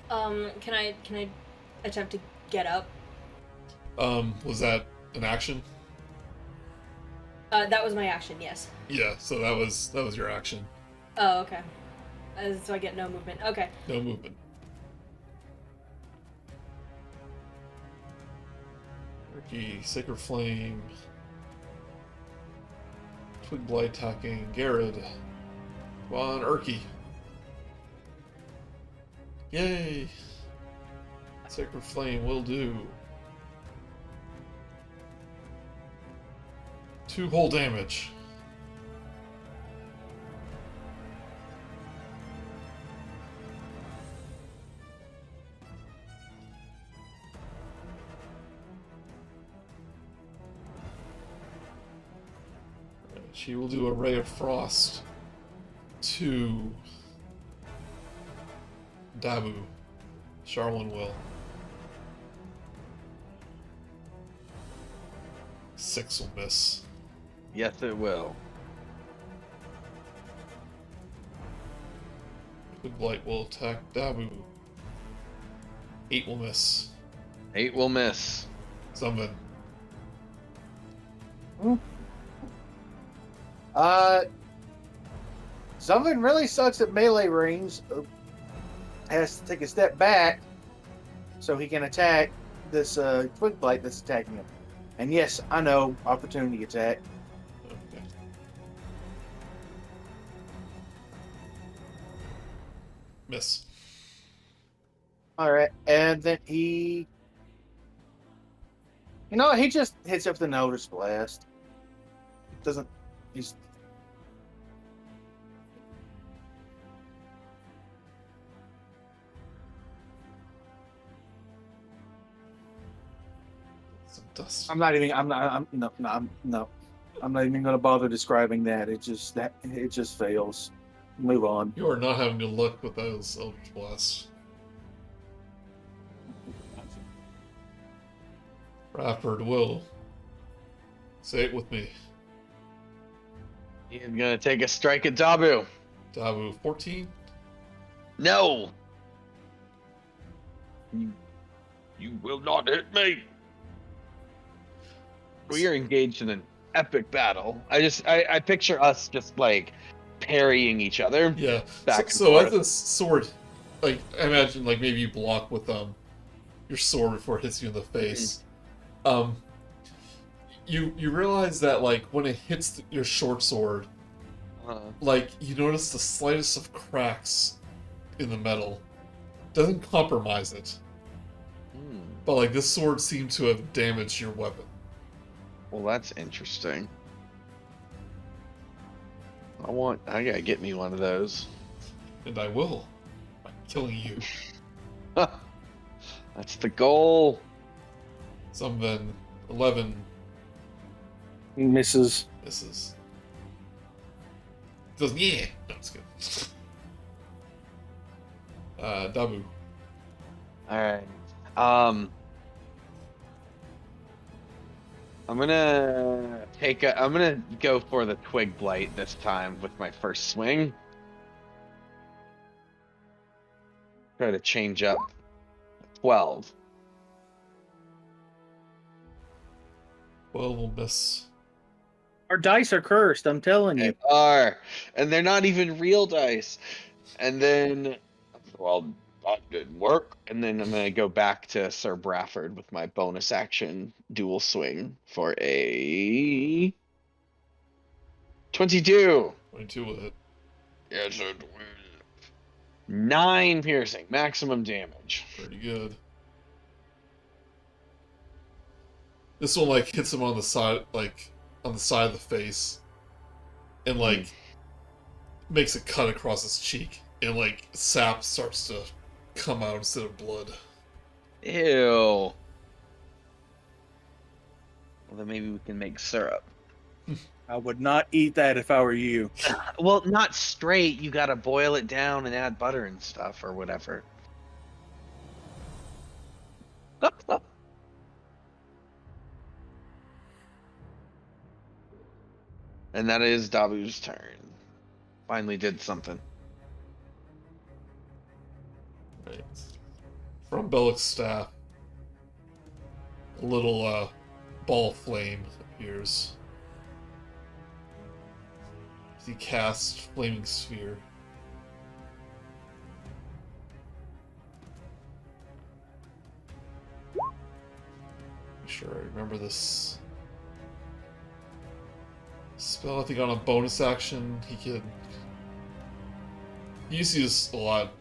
Can I attempt to get up? Was that an action? That was my action, yes. Yeah, so that was your action. Oh, okay. So I get no movement. Okay. No movement. Ricky, Sacred Flame. Twig Blight attacking Gared. Come on, Urki. Yay! Sacred Flame will do 2 whole damage. She will do a Ray of Frost to Dabu. Charlin will. 6 will miss. Yes, it will. Twig Blight will attack Dabu. 8 will miss. 8 will miss. Zumven. Zumven really sucks at melee range. Has to take a step back so he can attack this Twig Blight that's attacking him. And yes, I know, opportunity attack. Okay. Miss. Alright, and then he... You know, he just hits up the Notice Blast. Doesn't... He's... Some dust. I'm not even... I'm not even going to bother describing that. It just fails. Move on. You are not having to look with those Eldritch Blasts. Rafford will. Say it with me. He's gonna take a strike at Dabu. Dabu, 14. No. You will not hit me. We are engaged in an epic battle. I picture us just like parrying each other. Yeah. Back and So as forth. the sword, like I imagine, like maybe you block with your sword before it hits you in the face. You realize that like when it hits your short sword, like you notice the slightest of cracks in the metal. Doesn't compromise it, but like this sword seemed to have damaged your weapon. Well, that's interesting. I gotta get me one of those. And I will, by killing you. That's the goal. Zumven 11 Misses. misses. Doesn't yeah. No, it's good. Dabu. All right. I'm gonna go for the Twig Blight this time with my first swing. Try to change up. 12. Well, we'll miss. Our dice are cursed, I'm telling you. They are, and they're not even real dice. And then, well, that didn't work. And then I'm gonna go back to Sir Bradford with my bonus action dual swing for a 22. 22 with it. Yes, it will. 9 piercing, maximum damage. Pretty good. This one like hits him on the side, like on the side of the face, and like makes a cut across his cheek, and like sap starts to come out instead of blood. Ew. Well, then maybe we can make syrup. I would not eat that if I were you. Well, not straight. You gotta boil it down and add butter and stuff or whatever. And that is Dabu's turn. Finally did something. Right. From Bellic's staff, a little ball of flame appears. He casts Flaming Sphere. Make sure I remember this spell. I think on a bonus action, he can. He used to use a lot,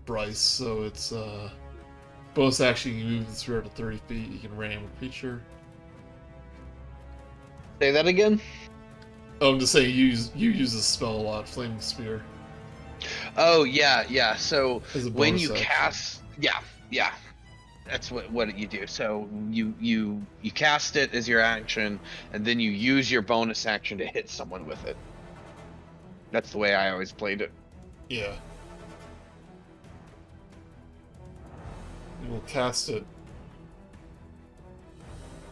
Brice, so it's bonus action. You move the sphere to 30 feet. You can ram a creature. Say that again? Oh, I'm just saying you use this spell a lot, Flaming Spear. Oh yeah. So As a when bonus you action. cast, yeah, that's what you do. So you cast it as your action, and then you use your bonus action to hit someone with it. That's the way I always played it. Yeah. You will cast it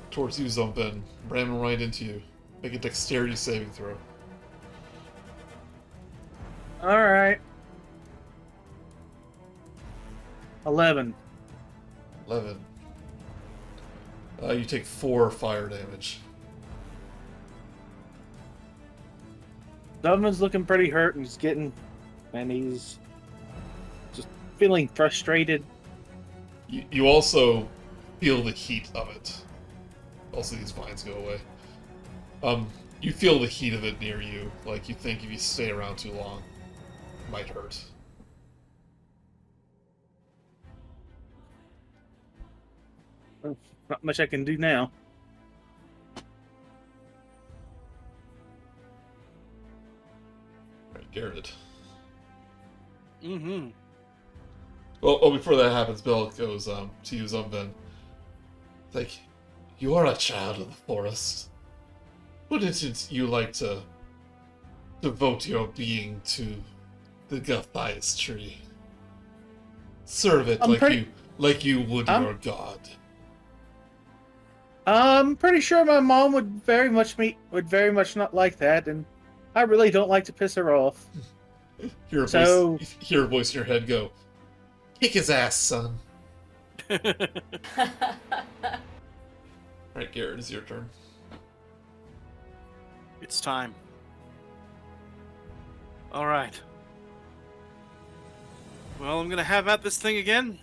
towards you, Zumven, ramming right into you. Make a dexterity saving throw. Alright. 11. 11. You take 4 fire damage. Dunman's looking pretty hurt and he's just feeling frustrated. You also feel the heat of it. Also, these vines go away. You feel the heat of it near you. Like, you think if you stay around too long, it might hurt. Not much I can do now. Alright, Gared. Mm-hmm. Well, before that happens, Bill goes to you, Zumven. Like, you are a child of the forest. Wouldn't you like to devote your being to the Gulthias tree? Serve it like you would your god. I'm pretty sure my mom would very much not like that, and I really don't like to piss her off. Hear a voice in your head go, "Kick his ass, son." Alright, Gared, it's your turn. It's time. All right. Well, I'm gonna have at this thing again.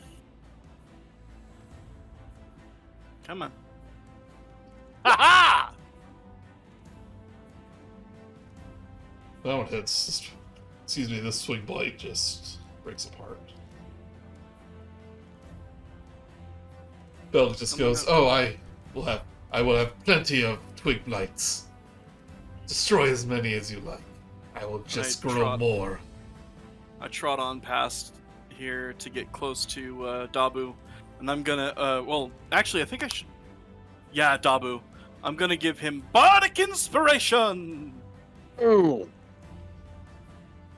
Come on. Ha ha! That one hits. Excuse me, this swing blade just breaks apart. Belg just goes, "Oh, I will have plenty of twig blights. Destroy as many as you like. I will just grow more." I trot on past here to get close to Dabu, and I'm gonna. Well, actually, I think I should. Yeah, Dabu. I'm gonna give him Bardic Inspiration. Ooh.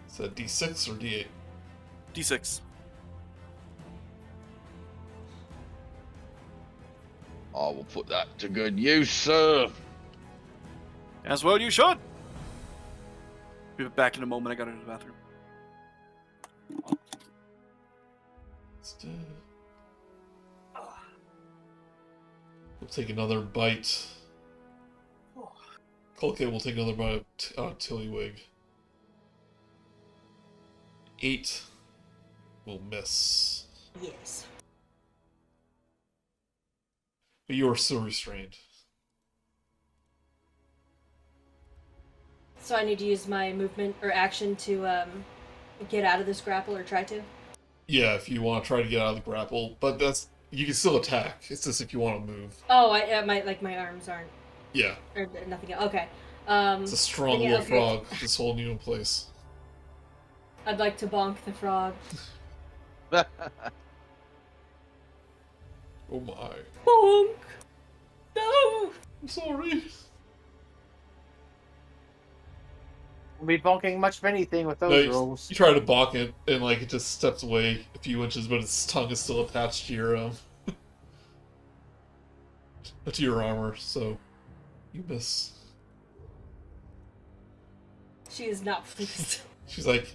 Is that D6 or D8? D6. I will put that to good use, sir. As well, you should. Be back in a moment. I gotta go to the bathroom. We'll take another bite. Colkay will take another bite of Tillywig. 8 will miss. Yes. But you are still restrained. So I need to use my movement or action to get out of this grapple, or try to? Yeah, if you want to try to get out of the grapple, but you can still attack. It's just if you want to move. Oh, my arms aren't. Yeah. Or nothing else. Okay. It's a strong yeah, little okay. frog. This whole new place. I'd like to bonk the frog. Oh my. Bonk! No! I'm sorry. We'll be bonking much of anything with No, those you rolls. try to balk it, and like it just steps away a few inches, but its tongue is still attached to your to your armor, so you miss. She is not pleased. She's like,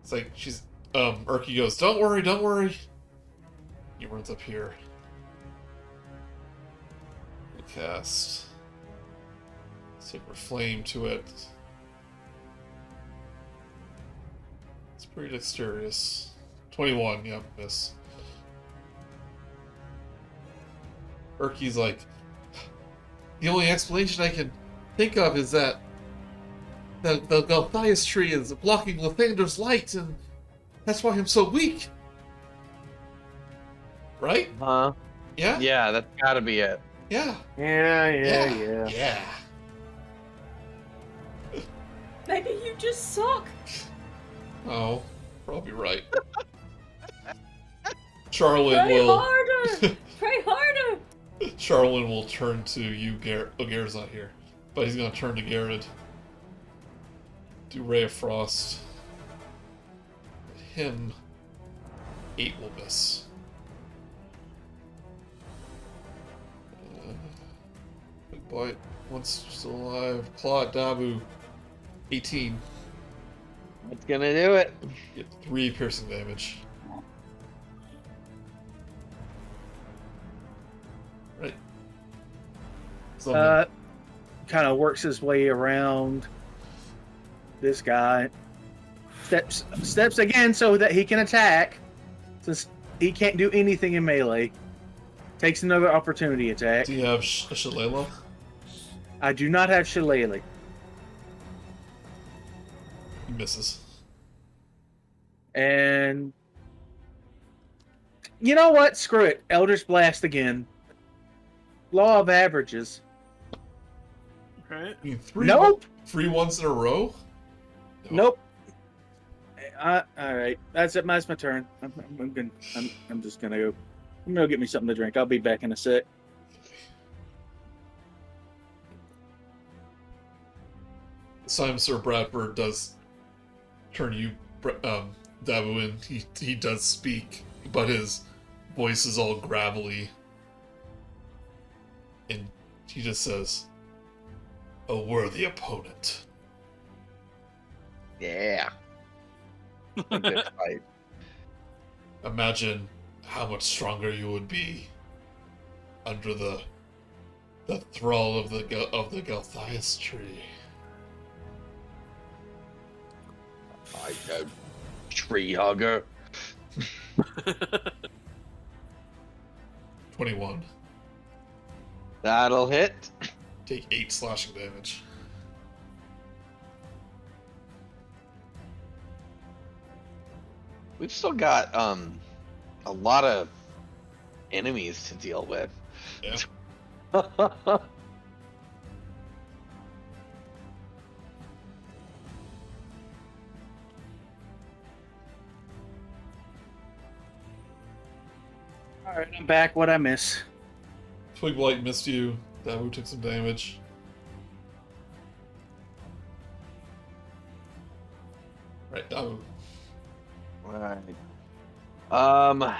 it's like she's Urki goes, don't worry. He runs up here. We cast Sacred Flame to it. It's pretty dexterous. 21, yeah, miss. Urki's like, the only explanation I can think of is that the Gulthias tree is blocking Lathander's light, and that's why I'm so weak. Right? Huh? Yeah? Yeah, that's gotta be it. Yeah. Yeah. Yeah. Maybe you just suck. Oh, probably right. Charlene Pray will. harder! Pray harder! Charlene will turn to you, Gared. Oh, Gared's not here, but he's gonna turn to Gared. Do Ray of Frost. Him. 8 will miss. Big bite. Once still alive. Claw at Dabu. 18. That's gonna do it. Get 3 piercing damage. Right. Zumven. Kind of works his way around this guy. Steps again so that he can attack. Since he can't do anything in melee. Takes another opportunity attack. Do you have a Shillelagh? I do not have Shillelagh. He misses. And you know what? Screw it. Eldritch Blast again. Law of averages. Right. You mean 3 Nope. 3 ones in a row? No. Nope. All right. That's it. That's my turn. I'm just gonna go. I'm gonna get me something to drink. I'll be back in a sec. Simon Sir Bradford does turn you, Dabu, in. He does speak, but his voice is all gravelly. And he just says, "A worthy opponent." Yeah. A good fight. Imagine how much stronger you would be under the thrall of the Gulthias tree. I know, tree hugger. 21. That'll hit. Take 8 slashing damage. We've still got a lot of enemies to deal with. Yeah. All right, I'm back. What I miss? Twig Blight missed you. Dabu took some damage. Right, Dabu. Alright.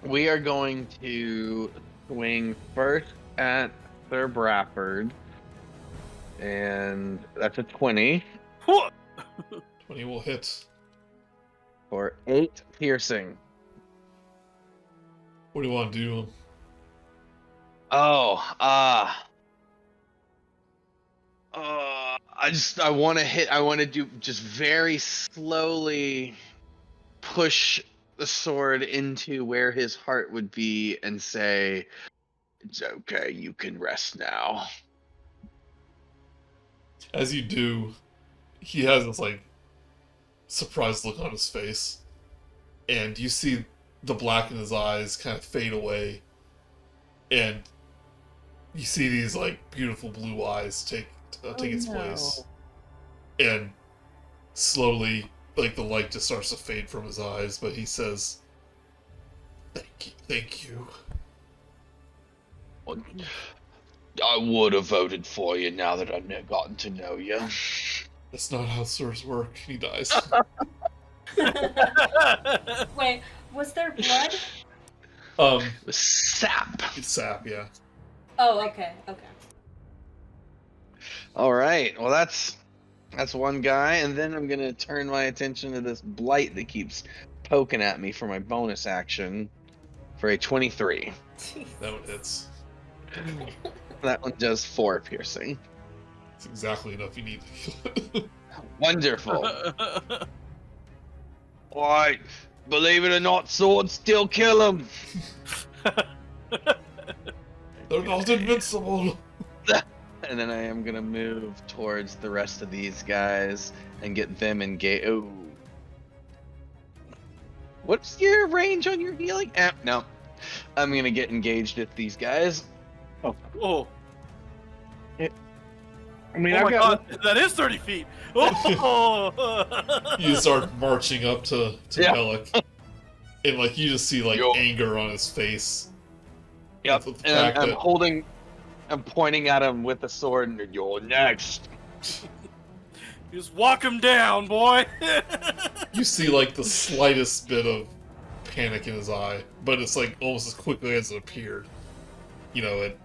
We are going to swing first at Sir Bradford. And that's a 20 20 will hit. for 8 piercing. What do you want to do to him? I want to do just very slowly push the sword into where his heart would be and say, "It's okay, you can rest now." As you do, he has this, like, surprised look on his face. And you see the black in his eyes kind of fade away. And you see these, like, beautiful blue eyes take its place. And slowly, like, the light just starts to fade from his eyes, but he says, Thank you. I would have voted for you now that I've gotten to know you. That's not how swords work. He dies. Wait, was there blood? The sap. It's sap, yeah. Oh, okay. All right. Well, that's one guy, and then I'm gonna turn my attention to this blight that keeps poking at me for my bonus action for a 23. That one hits. That one does 4 piercing. It's exactly enough you need. Wonderful. Alright, believe it or not, swords still kill them. They're not invincible. And then I am gonna move towards the rest of these guys and get them engaged. Ooh. What's your range on your healing? No. I'm gonna get engaged with these guys. Oh, I mean, oh I've my got god, that is 30 feet. Oh. You start marching up to Yeah. Bellic. And, like, you just see, like, Yo. anger on his face. Yep. With the And fact I'm that- I'm pointing at him with the sword, and you're next. Just walk him down, boy. You see, like, the slightest bit of panic in his eye, but it's, like, almost as quickly as it appeared. You know, it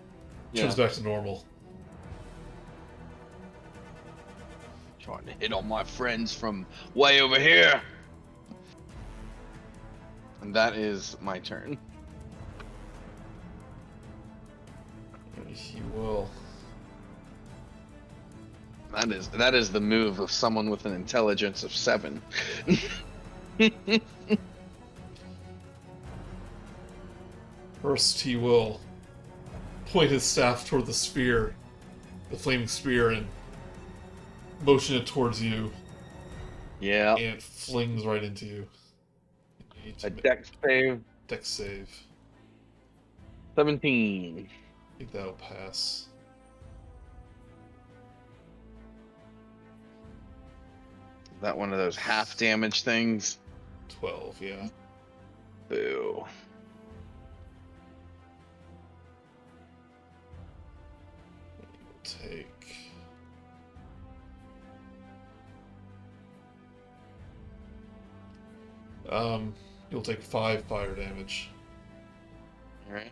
turns back to normal. Trying to hit on my friends from way over here. And that is my turn. He will. That is the move of someone with an intelligence of 7. First, he will point his staff toward the spear, the flaming spear, and motion it towards you, Yeah. and it flings right into you. You need to A make dex save. dex save. 17. I think that'll pass. Is that one of those half damage things? 12, yeah. Boo. Take... You'll take 5 fire damage. Alright.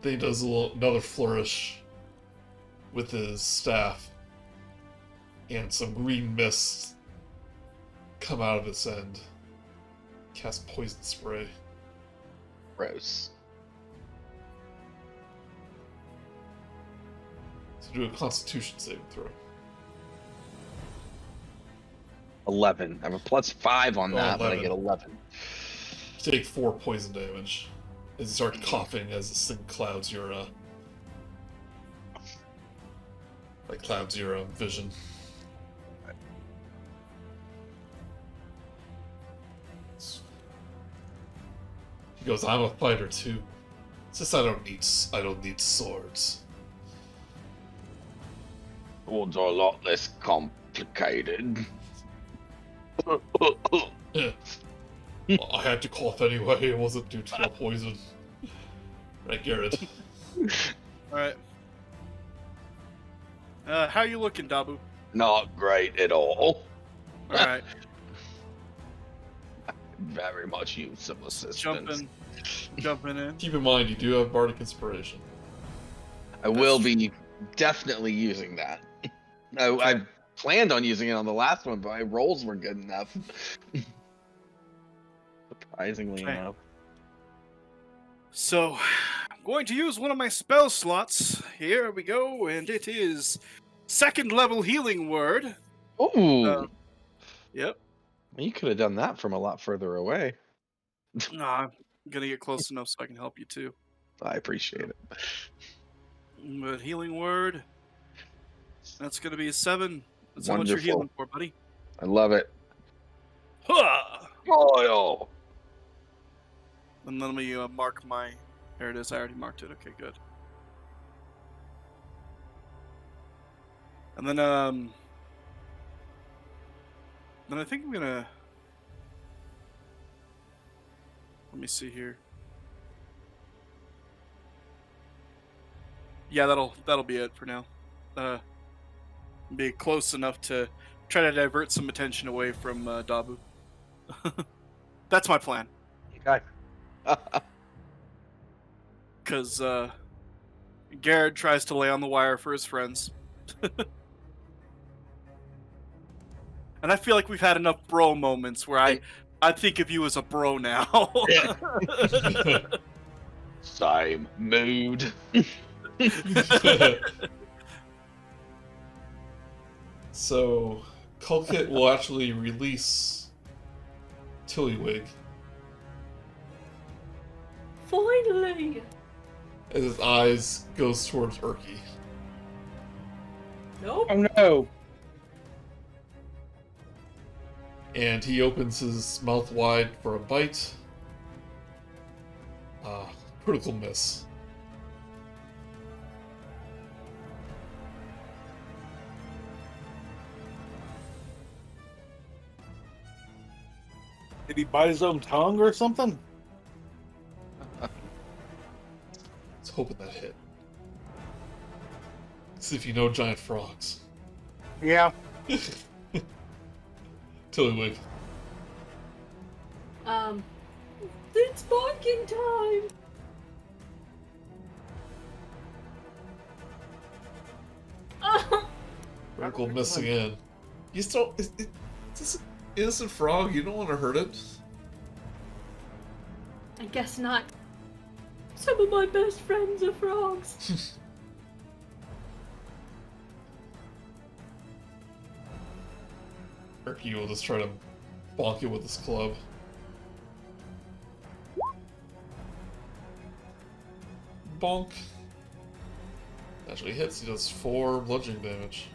Then he does another flourish with his staff, and some green mists come out of its end. Cast poison spray. Gross. So do a Constitution saving throw. 11. I have a +5 on Oh, that, but I 11. get 11. You take 4 poison damage as you start coughing as this thing clouds your clouds your vision. He goes, "I'm a fighter too. It's just I don't need swords." Swords are a lot less complicated. Yeah. Well, I had to cough anyway. It wasn't due to a poison. Right, Gared? Alright. How you looking, Dabu? Not great at all. Alright. Very much use some assistance. Jumping in. Keep in mind, you do have Bardic Inspiration. I will be definitely using that. I planned on using it on the last one, but my rolls were good enough. Surprisingly Okay. enough. So, I'm going to use one of my spell slots. Here we go, and it is 2nd level healing word. Ooh. Yep. You could have done that from a lot further away. Nah, I'm gonna get close enough so I can help you too. I appreciate it. But healing word, that's gonna be a 7. That's how much you're Wonderful. healing for, buddy. I love it. Huh! Oil. And then let me mark my. There it is. I already marked it. Okay, good. And then I think I'm gonna. Let me see here. Yeah, that'll be it for now. Be close enough to try to divert some attention away from Dabu. That's my plan. Okay. Because Gared tries to lay on the wire for his friends. And I feel like we've had enough bro moments where I think of you as a bro now. Same mood. So, Kulkit will actually release Tillywig Finally! as his eyes goes towards Urki. Nope. Oh no! And he opens his mouth wide for a bite. Critical miss. Did he bite his own tongue or something? Let's hoping that hit. See if you know giant frogs. Yeah. Tillywig. It's barking time! Critical miss again. You still... Is this an innocent frog? You don't want to hurt it? I guess not. Some of my best friends are frogs. Urki will just try to bonk it with his club. Bonk. Actually hits, he does 4 bludgeoning damage.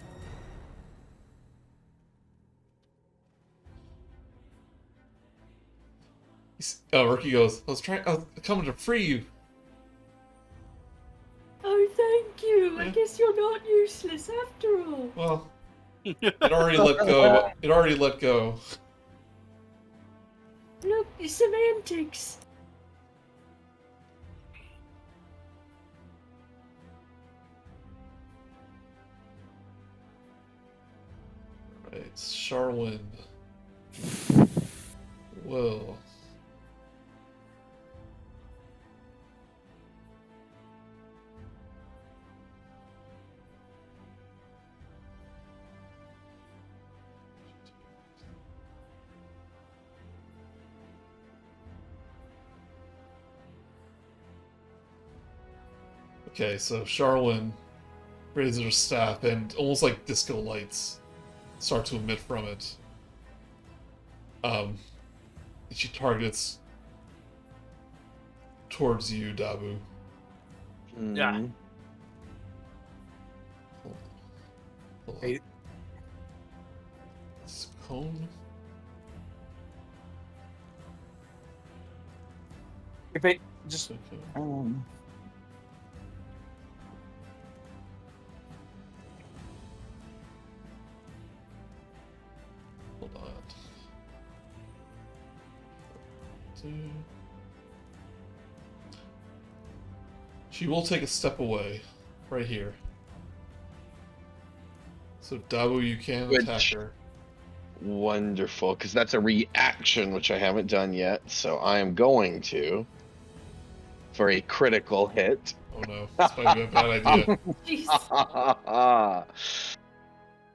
Urki goes, I was coming to free you. Oh, thank you. I Yeah. guess you're not useless after all. Well, it already let go. It already let go. Look, it's semantics. Right, Sharwin. Will. Okay, so Charlene raises her staff, and almost like disco lights start to emit from it. She targets towards you, Dabu. Yeah. Hold on. Hey. It's cone. If it just Okay. um, Hold on. 2. She will take a step away, right here. So Dabu, you can Which- attack her. Wonderful, because that's a reaction, which I haven't done yet. So I am going to, for a critical hit. Oh no, this might be a bad idea. Jeez.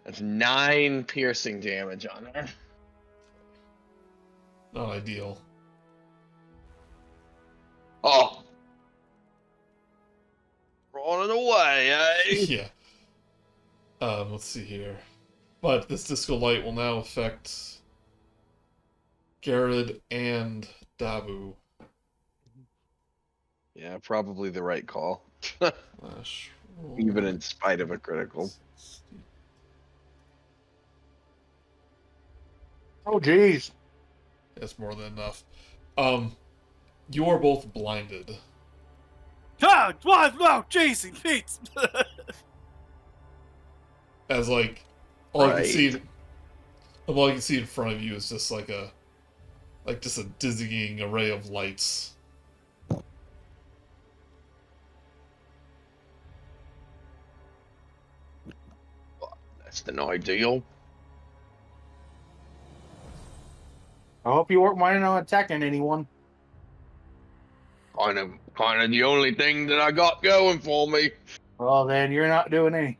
That's 9 piercing damage on her. Not ideal. Oh. Rolling away, eh? Yeah. Let's see here. But this disco light will now affect Gared and Dabu. Yeah, probably the right call. Flash roll. Even in spite of a critical. oh geez. That's more than enough. You are both blinded. Ah, what? No, Jason, Pete. As like all I Right. can see all I can see in front of you is just like just a dizzying array of lights. That's the ideal. I hope you weren't planning on attacking anyone. Kind of the only thing that I got going for me. Well, then you're not doing any.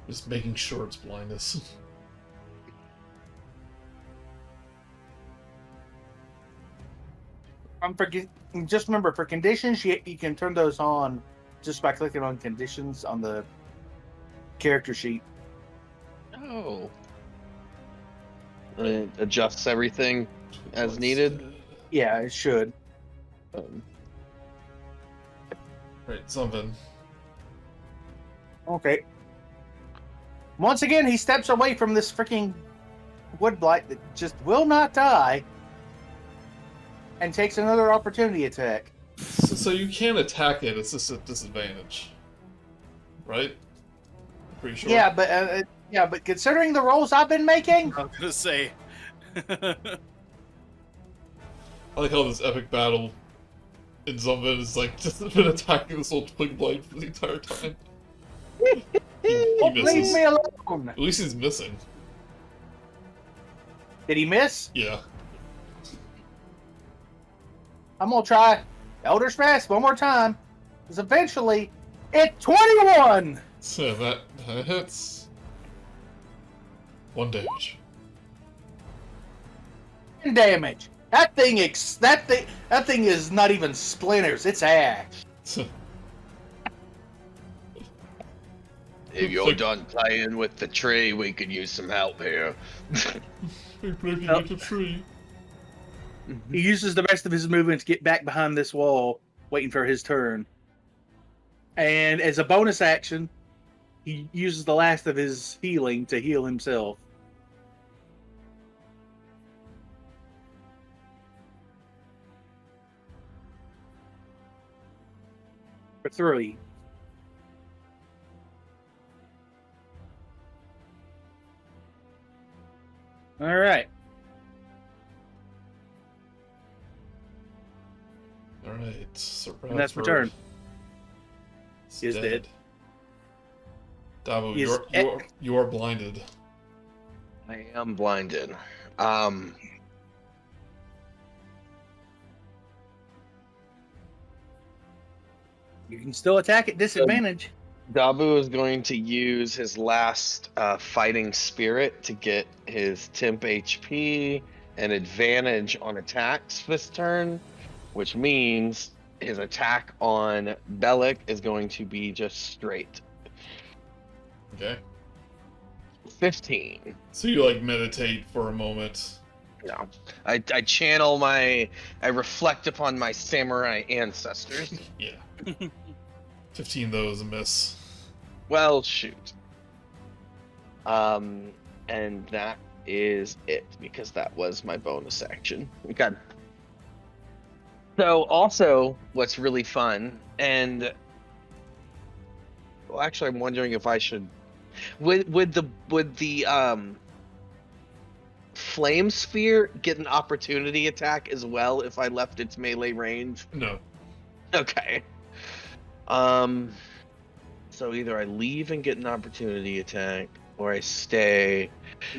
Just making sure it's blindness. Just remember, for conditions, you can turn those on just by clicking on conditions on the character sheet. Oh. And it adjusts everything as needed. Yeah, it should. Right, Zumven. Okay. Once again, he steps away from this freaking wood blight that just will not die and takes another opportunity attack. So you can attack it, it's just a disadvantage. Right? Pretty sure. Yeah, but considering the rolls I've been making, I was gonna say. I like how this epic battle in Zumven is like just been attacking this old twig blight for the entire time. He leave misses. me alone. At least he's missing. Did he miss? Yeah. I'm gonna try Elder's Fast one more time, because eventually it's 21 So that hits. 1 damage. damage. That thing is not even splinters. It's ash. If you're done playing with the tree, we could use some help here. We're breaking into tree. He uses the rest of his movement to get back behind this wall, waiting for his turn. And as a bonus action, he uses the last of his healing to heal himself. For 3. All right. Alright, so And that's my Bradford turn. is He is dead. Dabu, He is you are blinded. I am blinded. You can still attack at disadvantage. Dabu is going to use his last fighting spirit to get his temp HP and advantage on attacks this turn, which means his attack on Bellic is going to be just straight. Okay. 15. So you like meditate for a moment. No. I channel I reflect upon my samurai ancestors. Yeah. 15 though is a miss. Well, shoot. And that is it, because that was my bonus action. Okay. So also, what's really fun, and well, actually, I'm wondering if I should, would the flame sphere get an opportunity attack as well if I left its melee range? No. Okay. So either I leave and get an opportunity attack, or I stay.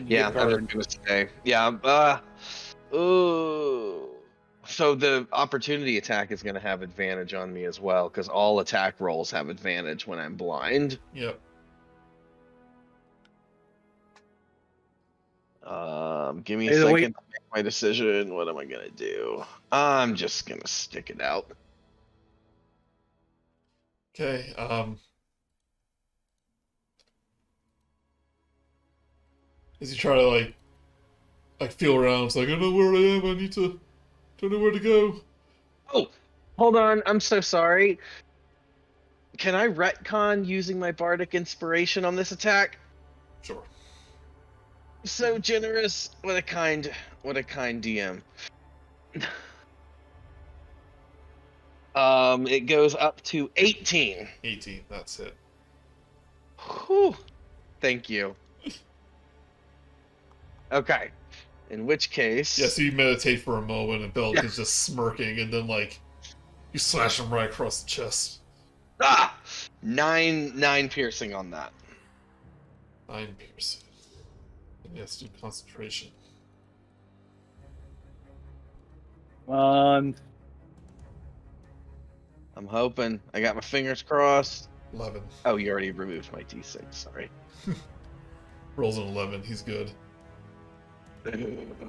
Yeah, I'm just gonna stay. Yeah. Ooh. So the opportunity attack is gonna have advantage on me as well, because all attack rolls have advantage when I'm blind. Yep. Give me a Either way- second to make my decision. What am I gonna do? I'm just gonna stick it out. Okay. As you try to like feel around, it's like I don't know where I am. Don't know where to go. Oh, hold on. I'm so sorry. Can I retcon using my Bardic Inspiration on this attack? Sure. So generous. What a kind DM. It goes up to 18. 18. That's it. Whew. Thank you. Okay. In which case... Yeah, so you meditate for a moment, and Belk Yeah. is just smirking, and then, you slash him right across the chest. Ah! 9 piercing on that. 9 piercing. And he has to do concentration. On I'm hoping. I got my fingers crossed. 11. Oh, you already removed my D6. Sorry. Rolls an 11. He's good.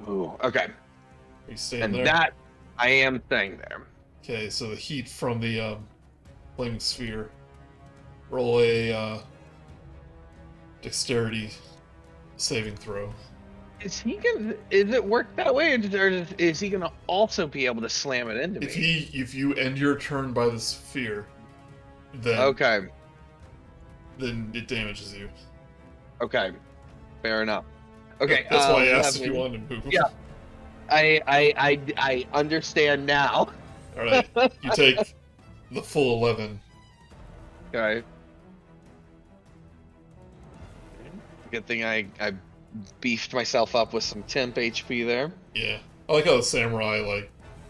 Ooh, okay. Are you staying And there? that, I am staying there. Okay, so the heat from the flaming sphere. Roll a dexterity saving throw. Is it work that way, or is he gonna also be able to slam it into me? If you end your turn by the sphere, then Okay. then it damages you. Okay. Fair enough. Okay. That's why I asked if Evan, you wanted to move. Yeah. I understand now. All right, you take the full 11. Okay. Good thing I beefed myself up with some temp HP there. Yeah, I like how the samurai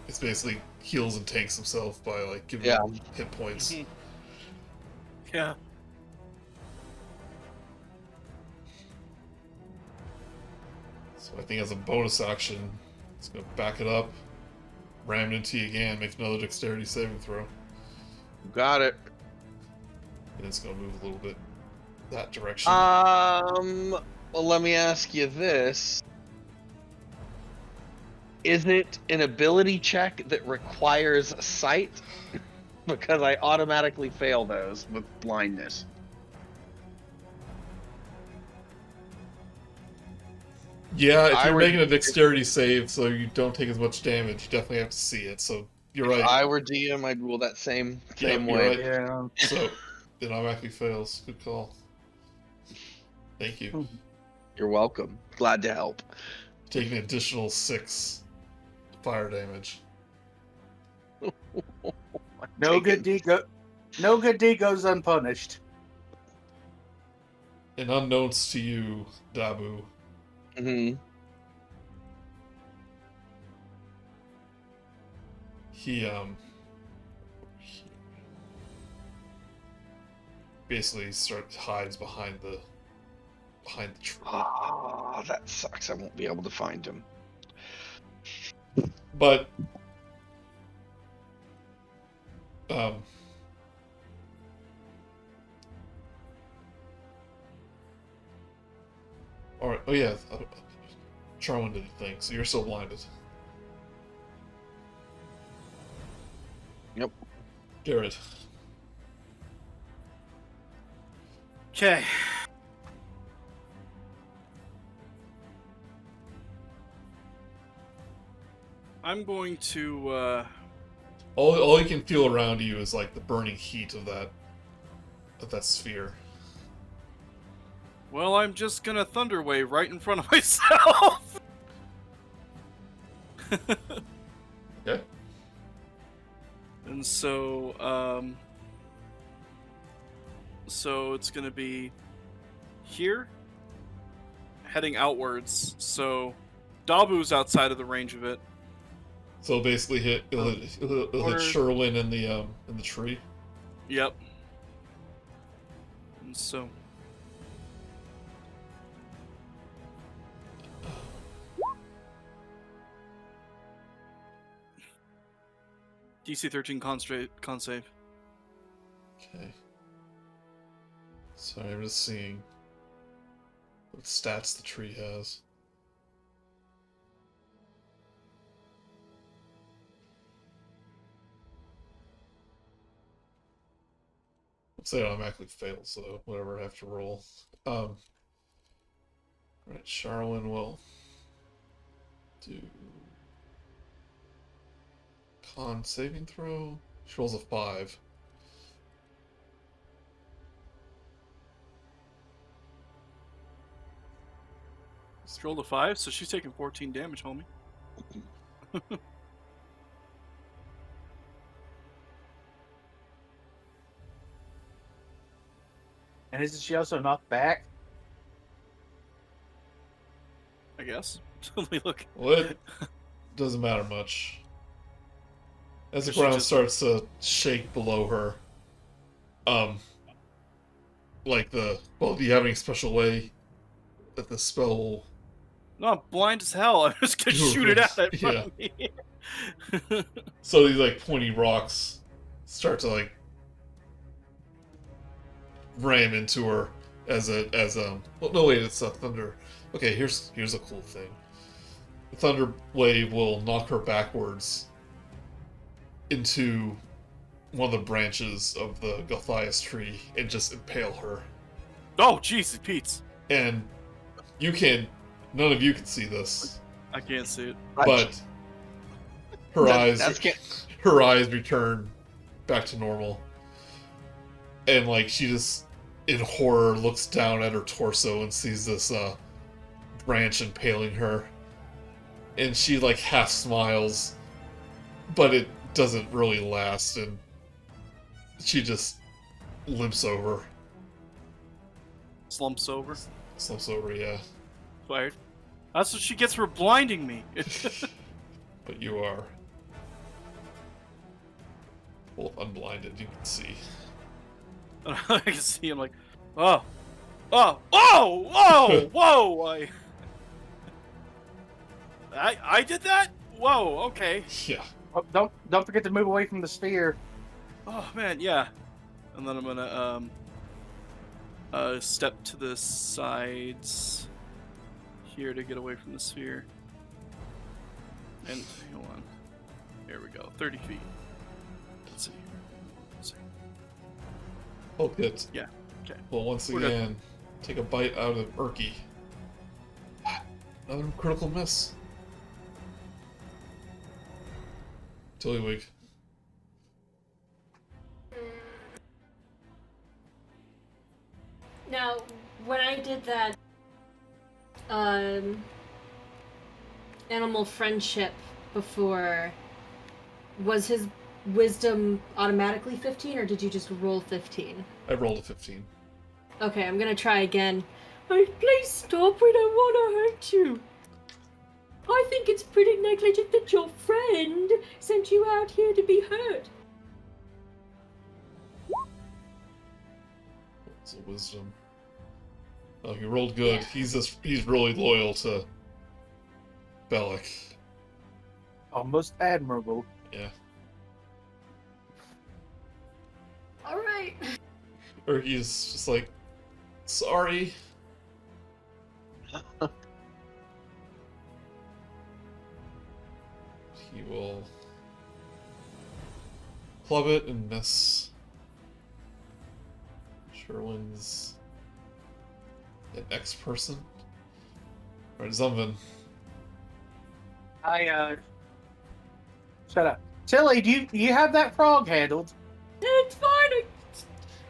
it's basically heals and tanks himself by giving Yeah. him hit points. Yeah. So I think as a bonus action, it's gonna back it up, ram it into you again, make another dexterity saving throw, Got it. and it's gonna move a little bit that direction. Well, let me ask you this. Is it an ability check that requires sight? Because I automatically fail those with blindness. Yeah, if I you're were- making a dexterity save, so you don't take as much damage, you definitely have to see it. So you're right. If I were DM, I'd rule that same Yeah, you're way. right. yeah. So it automatically fails. Good call. Thank you. You're welcome. Glad to help. Taking an additional 6 fire damage. No good deed goes unpunished. And unknowns to you, Dabu, Hmm. he basically hides behind the tree. Oh, that sucks. I won't be able to find him. But Alright, oh yeah. Charwin did a thing, so you're still blinded. Yep. Gared. Okay. I'm going to, All you can feel around you is like the burning heat of that sphere. well, I'm just gonna Thunder Wave right in front of myself. Okay. And so it's gonna be here, heading outwards. So Dabu's outside of the range of it. So basically it'll hit Sherwin in the tree. Yep. And so DC 13 con save. Okay. Sorry, I'm just seeing what stats the tree has. Let's say it automatically fails, so whatever I have to roll. Right, Charwin will do con saving throw. She rolls a 5. She rolled a 5, so she's taking 14 damage, homie. And isn't she also knocked back? I guess. Let me look. Well, it doesn't matter much. As the She ground just- starts to shake below her, do you have any special way that the spell will... No, I'm blind as hell. I'm just gonna shoot it out in front of me. So these like pointy rocks start to like ram into her well, no wait, it's a thunder. Okay, here's a cool thing. The thunder wave will knock her backwards into one of the branches of the Gulthias tree and just impale her. Oh, Jesus, Pete. And none of you can see this, I can't see it. but her That's her eyes return back to normal, and like she just in horror looks down at her torso and sees this branch impaling her, and she like half smiles, but it doesn't really last, and she just limps over. Slumps over. Yeah. Fired. That's what she gets for blinding me. But you are both unblinded, you can see. I can see him like, oh, whoa! I did that? Whoa, okay. Yeah. Oh, don't forget to move away from the sphere. Oh man, yeah. And then I'm gonna step to the sides here to get away from the sphere. And hold on. Here we go. 30 feet. Let's see. Oh, good. Yeah. Okay. Well, once We're good. again, take a bite out of Urky. Another critical miss. Tillywig. Now, when I did that animal friendship before, was his wisdom automatically 15, or did you just roll 15? I rolled a 15. Okay, I'm gonna try again. Oh, please stop, we don't want to hurt you. I think it's pretty negligent that your friend sent you out here to be hurt. It's a wisdom. Oh, he rolled good. Yeah. He's really loyal to Bellic. Almost admirable. Yeah. Alright. Urky's just like, sorry. He will club it and miss. Sherwin's an X person. Alright, Zumven. Shut up. Tilly, do you have that frog handled? It's fine.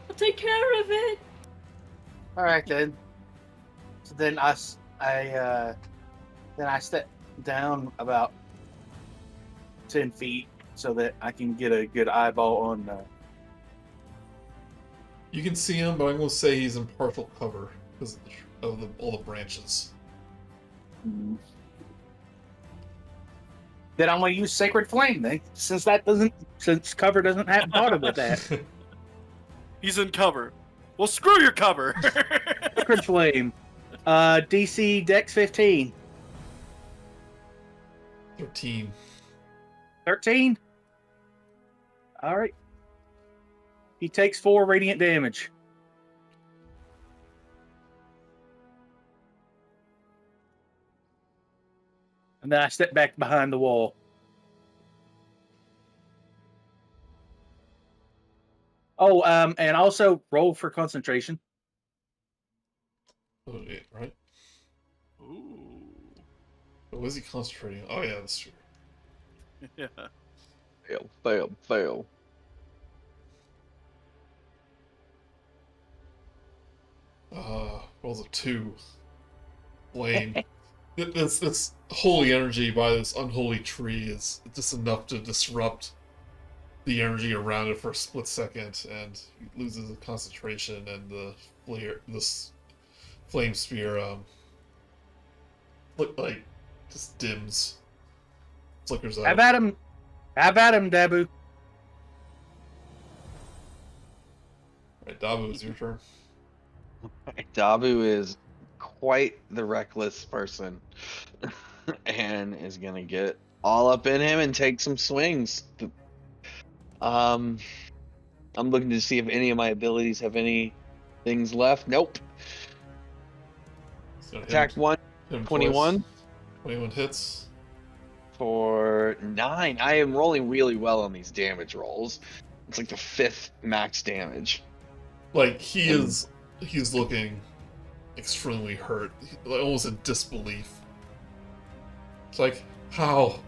I'll take care of it. All right then. So then I step down about 10 feet so that I can get a good eyeball on. You can see him, but I'm going to say he's in partial cover because of all the branches. Then I'm going to use Sacred Flame then, since cover doesn't have part of it. That He's in cover. Well, screw your cover. Sacred Flame, DC Dex 15, 13. 13. All right. He takes 4 radiant damage. And then I step back behind the wall. Oh, and also roll for concentration. Oh, yeah, right? Ooh. What was he concentrating on? Oh, yeah, that's true. Yeah. Fail. Rolls a 2. Flame. This holy energy by this unholy tree is just enough to disrupt the energy around it for a split second, and he loses the concentration, and this flame spear just dims, flickers out. Have at him, Dabu. Right, Dabu, it's your turn. Dabu is quite the reckless person and is gonna get all up in him and take some swings. I'm looking to see if any of my abilities have any things left. Nope. So Attack 1, hit him 21 twice. 21 hits. for 9. I am rolling really well on these damage rolls. It's like the 5th max damage. Like, he's looking extremely hurt, like, almost in disbelief. It's like, how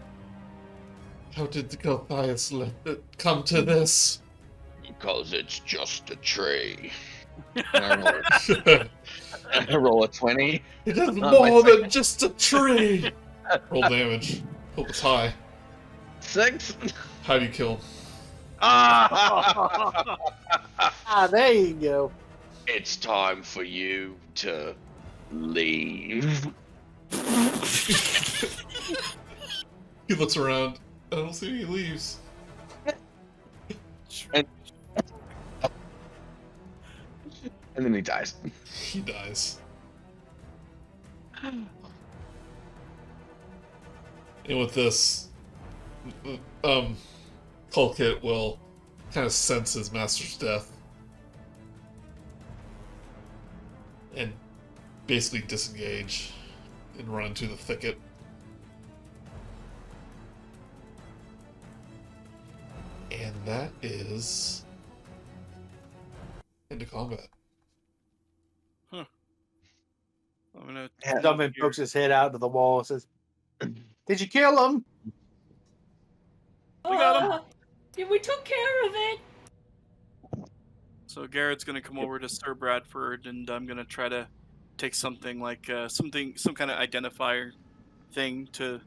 did the Gulthias let it come to this? Because it's just a tree. I roll a 20. It is On my more than second. just a tree! Roll damage. Hope it's high. 6. How do you kill him? Ah, there you go. It's time for you to leave. He looks around. I don't see any leaves. And then he dies. He dies. And with this, Kulkit will kind of sense his master's death and basically disengage and run into the thicket. And that is into combat. I'm gonna. Zumven pokes his head out to the wall and says, "Did you kill him?" We got him. Yeah, we took care of it. So Gared's gonna come over to Sir Bradford, and I'm gonna try to take something like some kind of identifier thing to,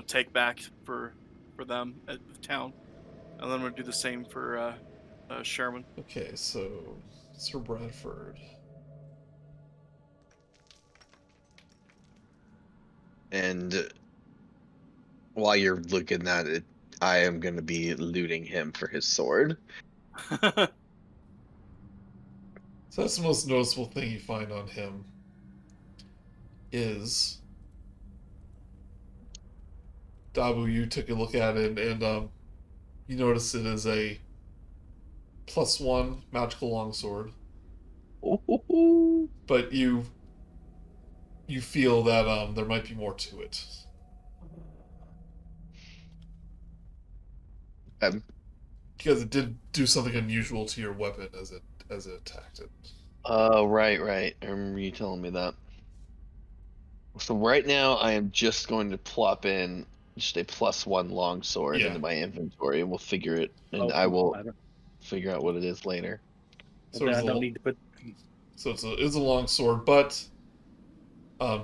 take back for them at the town, and then I'm gonna do the same for Sherman. Okay, so Sir Bradford. And while you're looking at it, I am going to be looting him for his sword. So that's the most noticeable thing you find on him is Dabu, you took a look at it and you notice it is a +1 magical longsword. Ooh. But you you feel that there might be more to it. Because it did do something unusual to your weapon as it attacked it. Oh, right. I remember you telling me that. So right now, I am just going to plop in just a +1 longsword Yeah. into my inventory, and we'll figure it, and Oh, I will I don't, figure out what it is later. So I it's don't need to put. So it's a long sword, but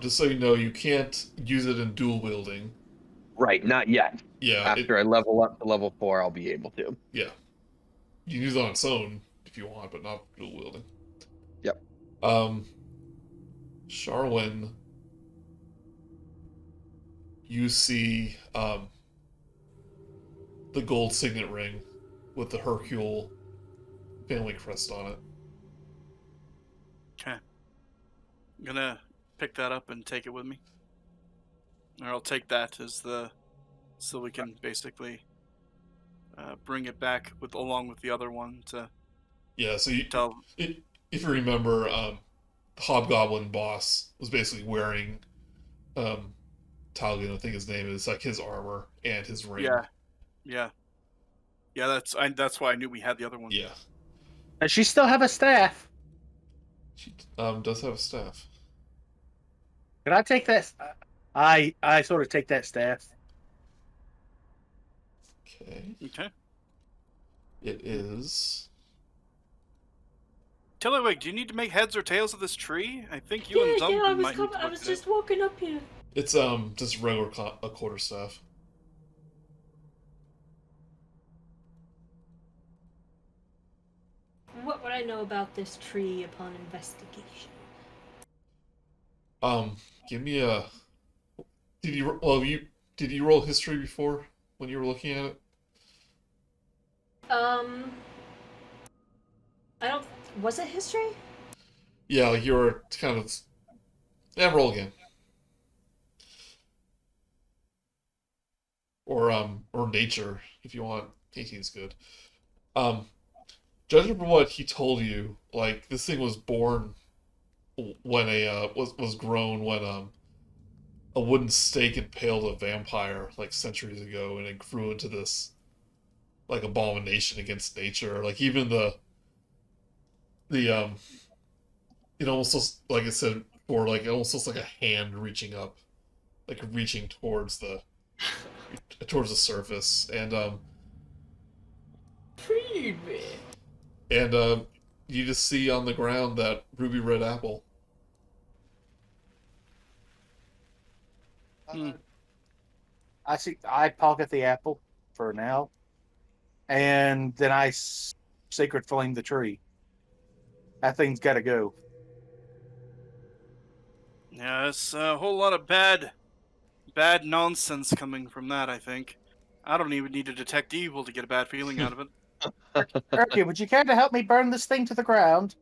just so you know, you can't use it in dual wielding. Right, not yet. Yeah, After I level up to level 4, I'll be able to. yeah, you can use it on its own if you want, but not dual wielding. Yep. Sharwin, you see the gold signet ring with the Hercule family crest on it. Okay. I'm gonna pick that up and take it with me. Or I'll take that as so we can basically bring it back along with the other one to Yeah, so tell. if you remember, the Hobgoblin boss was basically wearing Talion, I think his name is, like his armor and his ring. Yeah. That's why I knew we had the other one. Yeah. Does she still have a staff? She does have a staff. Can I take that? I sort of take that staff. Okay. Okay. It is. Tillywig, do you need to make heads or tails of this tree? I think you and Zumven might need to I look was at just it. walking up here. It's just regular a quarterstaff. What would I know about this tree upon investigation? Give me a. Did you roll history before when you were looking at it? I don't. Was it history? Yeah, like you were kind of. Yeah, roll again. Or nature if you want. 18's good. Judging from what he told you, like this thing was born when was grown when a wooden stake impaled a vampire like centuries ago, and it grew into this like abomination against nature. Like even the it almost looks, like I said before, like it almost looks like a hand reaching up, like reaching towards the surface, and Feed me. and you just see on the ground that ruby red apple. I pocket the apple for now, and then I sacred flame the tree. That thing's got to go. Yeah, it's a whole lot of bad nonsense coming from that, I think. I don't even need to detect evil to get a bad feeling out of it. Erky, would you care to help me burn this thing to the ground?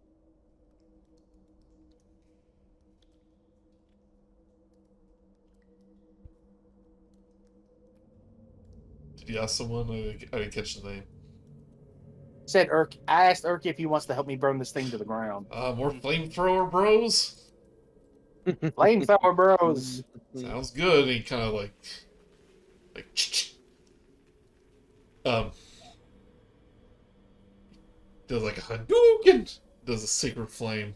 Did you ask someone? I didn't catch the name. Said Erky. I asked Erky if he wants to help me burn this thing to the ground. More flamethrower bros? Flamethrower bros. Sounds good. And he kind of like does like a Hadouken, does a sacred flame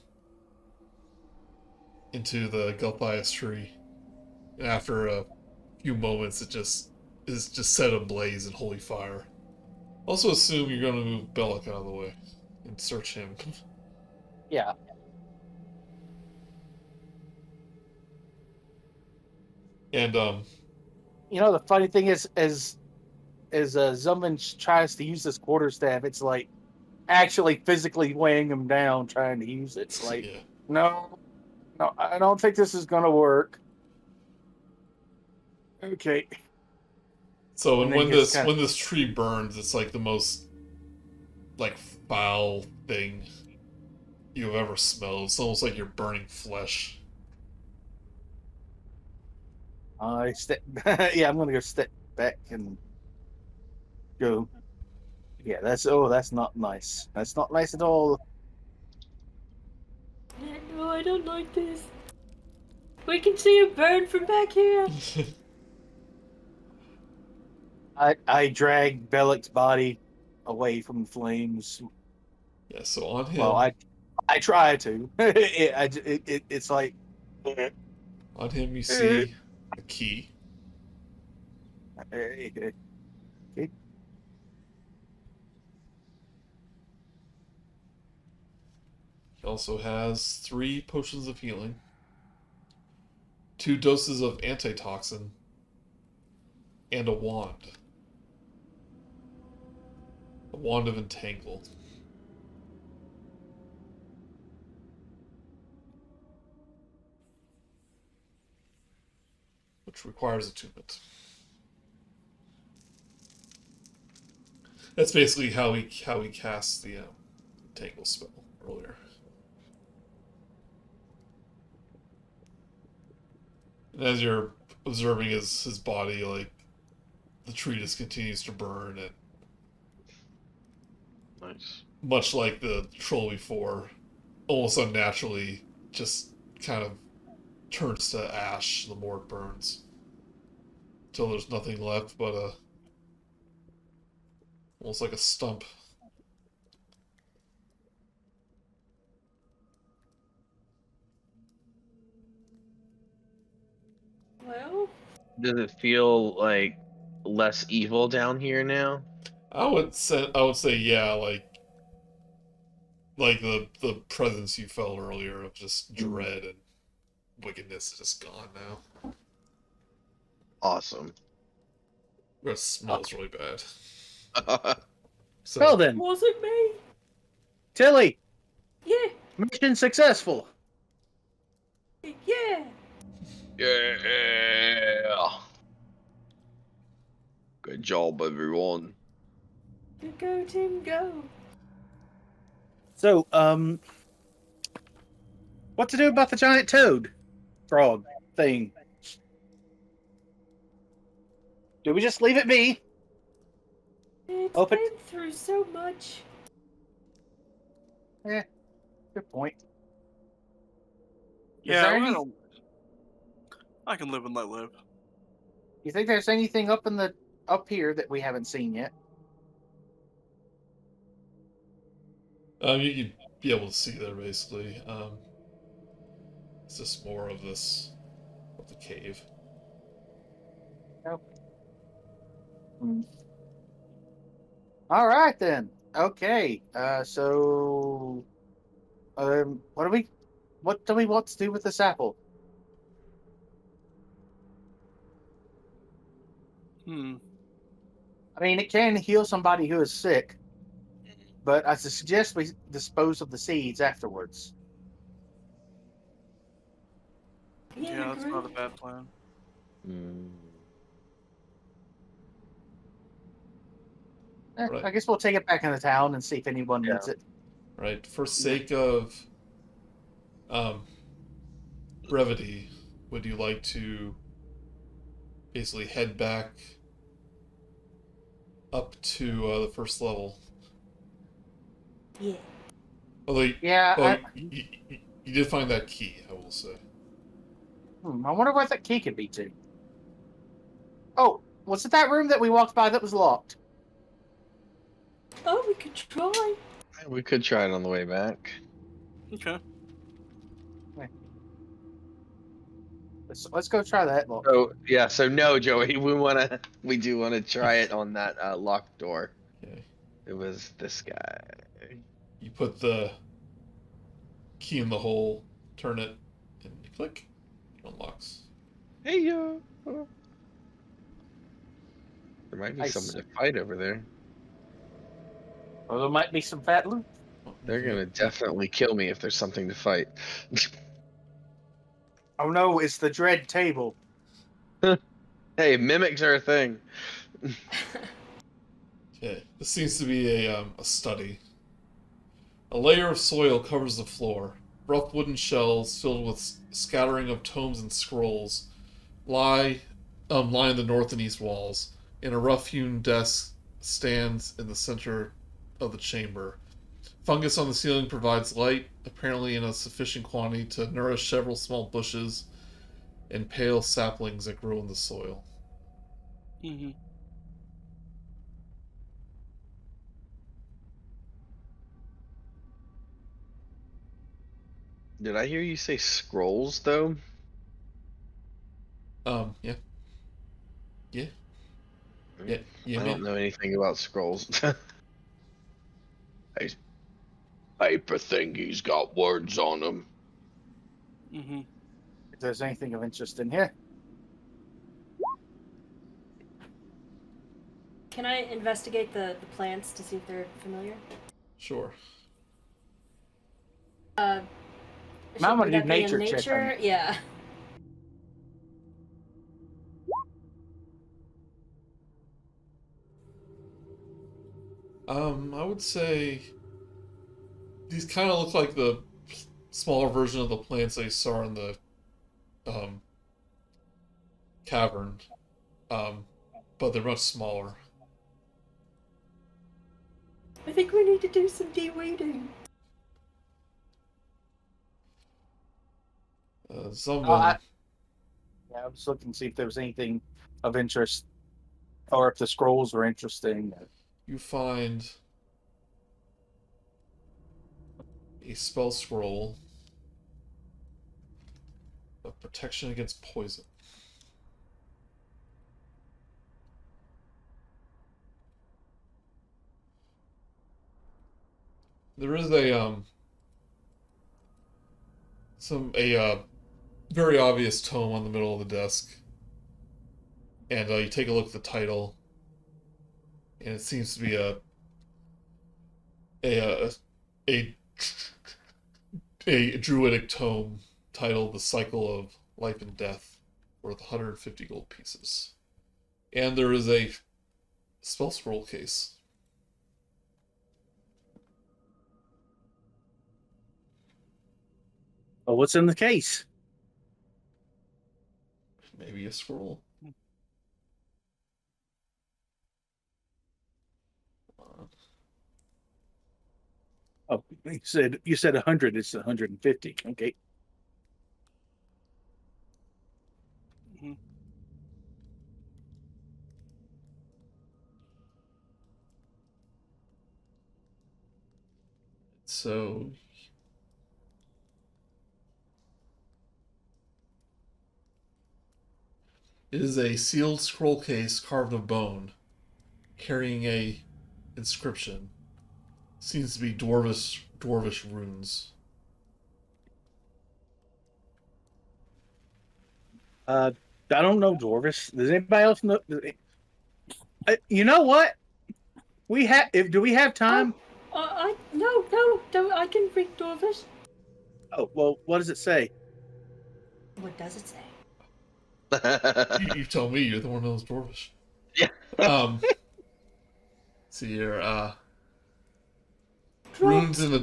into the Gulthias tree, and after a few moments, it just is just set ablaze in holy fire. Also, assume you're going to move Belloc out of the way and search him. Yeah. And You know, the funny thing is Zumven tries to use this quarterstaff, it's like actually physically weighing him down trying to use it. It's like, yeah. no, I don't think this is going to work. Okay. So And when then gets when this tree burns, it's like the most like foul thing you've ever smelled. It's almost like you're burning flesh. I step. Yeah, I'm gonna go step back and go. Yeah, that's not nice. That's not nice at all. No, I don't like this. We can see it burn from back here. I drag Bellic's body away from the flames. Yeah, so on him, Well, I try to. It's like on him you see a key. He also has 3 potions of healing, 2 doses of antitoxin, and a wand. A wand of entangle. Which requires attunement. That's basically how he casts the entangle spell earlier. And as you're observing his body, like, the tree just continues to burn, and Nice. much like the troll before, almost unnaturally just kind of turns to ash the more it burns. Until there's nothing left but almost like a stump. Well, Does it feel like less evil down here now? I would say yeah, like the presence you felt earlier of just dread and wickedness is just gone now. Awesome. It smells really bad. So Well then, was it me? Tilly, Yeah, mission successful. yeah. Yeah. Good job, everyone. Go, Tim, go. So, what to do about the giant toad frog thing? Do we just leave it be? It's Open- been through so much. good point. Yeah, there I any- don't. I can live and let live. You think there's anything up here that we haven't seen yet? you'd be able to see there basically. It's just more of this of the cave. All right then. Okay. So, what do we want to do with this apple? I mean, it can heal somebody who is sick, but I suggest we dispose of the seeds afterwards. Yeah, that's agree. not a bad plan. Right. I guess we'll take it back into town and see if anyone needs it. Right. For sake of brevity, would you like to basically head back up to the first level? Yeah. Although, Yeah. you did find that key, I will say. I wonder what that key could be to. Oh, was it that room that we walked by that was locked? Oh, we could try. We could try it on the way back. Okay. Let's go try that. Look. So yeah, so no, Joey, we do wanna try it on that locked door. Okay. It was this guy. You put the key in the hole, turn it, and you click. It unlocks. Hey yo. There might be Nice. someone to fight over there. Or there might be some fat loot. They're gonna definitely kill me if there's something to fight. Oh no, it's the dread table. Hey, mimics are a thing. Okay. This seems to be a study. A layer of soil covers the floor. Rough wooden shells filled with scattering of tomes and scrolls line the north and east walls, and a rough-hewn desk stands in the center of the chamber. Fungus on the ceiling provides light, apparently in a sufficient quantity to nourish several small bushes and pale saplings that grow in the soil. Mm-hmm. Did I hear you say scrolls though? Yeah. Yeah. Mm, Yeah. Yeah, I man. don't know anything about scrolls. Hey, paper thingy's got words on them. Mm-hmm. If there's anything of interest in here. Can I investigate the plants to see if they're familiar? Sure. Uh, I'm would gonna that do be in nature check on nature? Yeah. I would say these kind of look like the smaller version of the plants I saw in the um, cavern, but they're much smaller. I think we need to do some de-weeding. Zumven, Yeah, I was looking to see if there was anything of interest, or if the scrolls were interesting. you find a spell scroll of protection against poison. There is a very obvious tome on the middle of the desk, and you take a look at the title, and it seems to be a a a druidic tome titled "The Cycle of Life and Death," worth 150 gold pieces, and there is a spell scroll case. Oh, what's in the case? Maybe a scroll. Oh, you said 100. It's 150. Okay. Mm-hmm. So it is a sealed scroll case carved of bone, carrying a inscription. Seems to be dwarvish runes. I don't know Dwarvis. Does anybody else know? You know what? Do we have time? No, I can read Dwarvish. Oh, well, what does it say? What does it say? You tell me. You're the one who knows dwarvish. Yeah. See here. Drops, Runes in the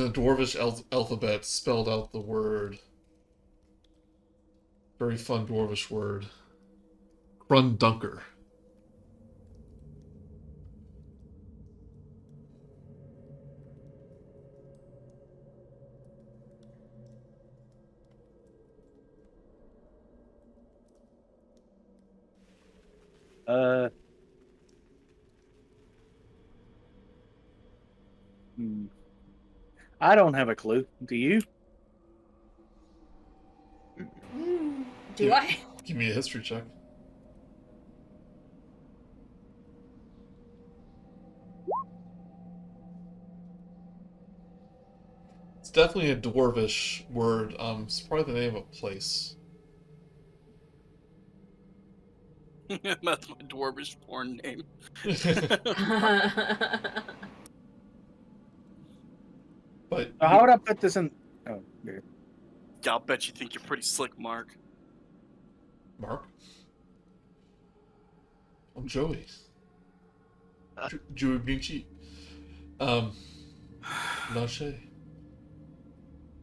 dwarvish alphabet spelled out the word. Very fun dwarvish word. Grundunker. Uh, I don't have a clue. Do you? Do Yeah. I? Give me a history check. It's definitely a dwarvish word. It's probably the name of a place. That's my dwarvish porn name. But How would I put this in? Oh, here. I'll bet you think you're pretty slick, Mark. Mark? I'm Joey. Joey Vinci. Not Shay.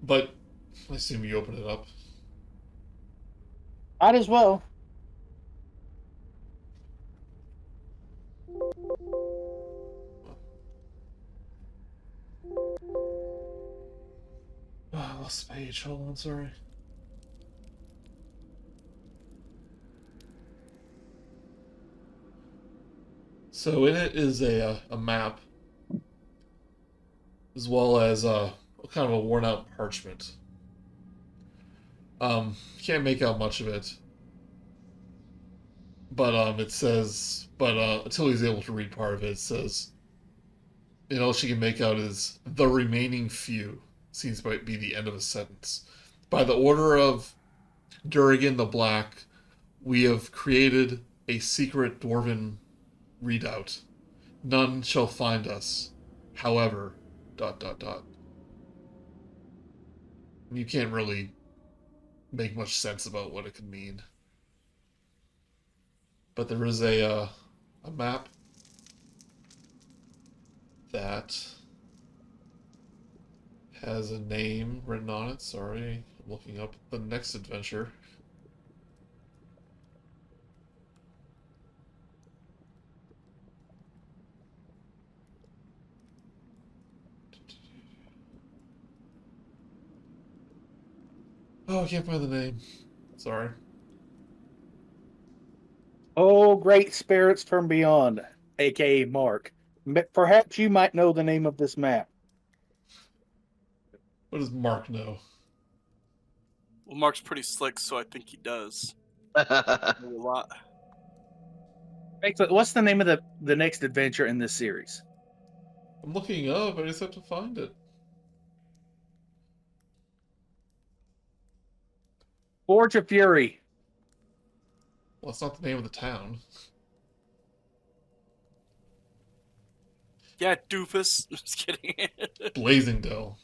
But I assume you open it up. Might as well. Oh, I lost the page. Hold on, sorry. So in it is a map, as well as kind of a worn out parchment. Can't make out much of it, but it says, but until he's able to read part of it, it says, and all she can make out is the remaining few. Seems to be the end of a sentence. By the order of Durrigan the Black, we have created a secret dwarven redoubt. None shall find us. However, ... You can't really make much sense about what it could mean. But there is a map that has a name written on it. Sorry, I'm looking up the next adventure. Oh, I can't find the name. Sorry. Oh, great spirits from beyond, aka Mark. Perhaps you might know the name of this map. What does Mark know? Well, Mark's pretty slick, so I think he does. A lot. What's the name of the next adventure in this series? I'm looking up, I just have to find it. Forge of Fury. Well, it's not the name of the town. Yeah, doofus. Just kidding. Blazingdale.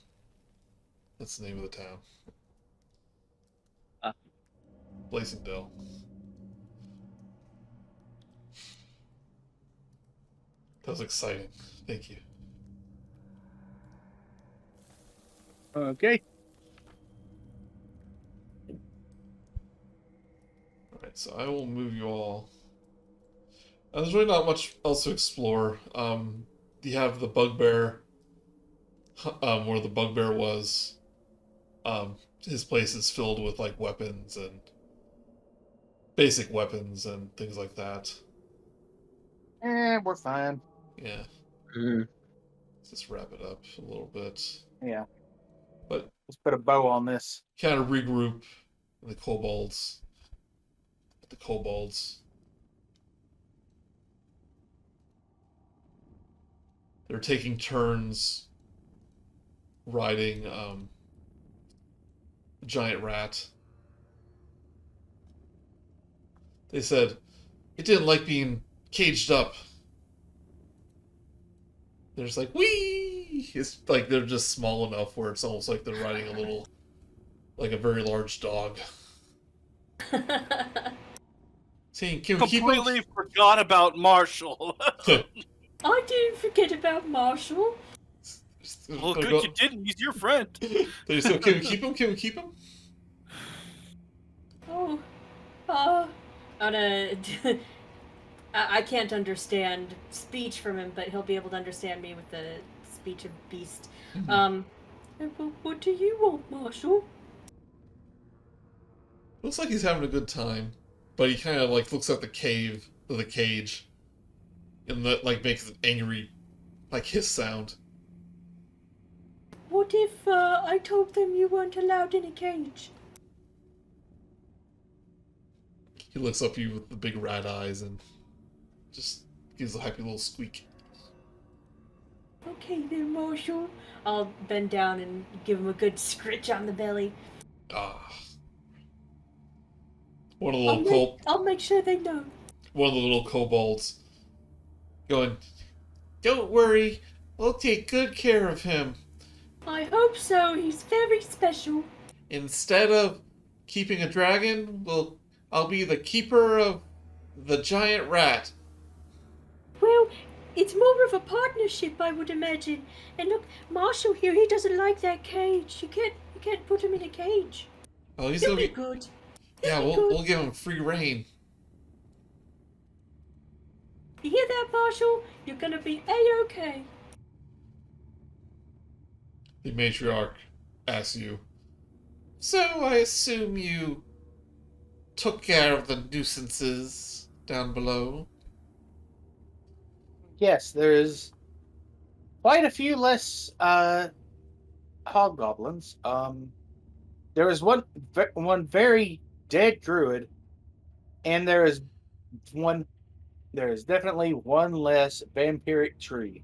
That's the name of the town. Blazingdale. That was exciting. Thank you. Okay. Alright, so I will move you all. There's really not much else to explore. You have the bugbear, where the bugbear was. His place is filled with like weapons and basic weapons and things like that. We're fine. Yeah. Mhm. Let's just wrap it up a little bit. Yeah. But Let's put a bow on this. kind of regroup the kobolds. The kobolds. They're taking turns riding a giant rat. They said it didn't like being caged up. They're just like, wee! It's like they're just small enough where it's almost like they're riding a little, like a very large dog. Saying, can we keep Completely forgot about Marshall. him? I didn't forget about Marshall. Well, good you didn't. He's your friend. They said, can we keep him? Can we keep him? Oh, I can't understand speech from him, but he'll be able to understand me with the speech of beast. What do you want, Marshall? Looks like he's having a good time, but he kind of like looks at the cage, and that like makes an angry, like hiss sound. What if I told them you weren't allowed in a cage? He looks up at you with the big rat eyes and just gives a happy little squeak. Okay then, Marshall. I'll bend down and give him a good scritch on the belly. Ah. One of the little I'll make sure they know. one of the little kobolds going, "Don't worry, we'll take good care of him. I hope so. He's very special. Instead of keeping a dragon, I'll be the keeper of the giant rat." Well, it's more of a partnership, I would imagine. And look, Marshall here, he doesn't like that cage. You can't put him in a cage. Oh, he's He'll gonna be be good. yeah. He'll be We'll good. give him free reign. You hear that, Marshall? You're gonna be A-okay. The matriarch asks you, "So I assume you took care of the nuisances down below?" yes, there's quite a few less hobgoblins. There is one very dead druid, and there is one. There is definitely one less vampiric tree.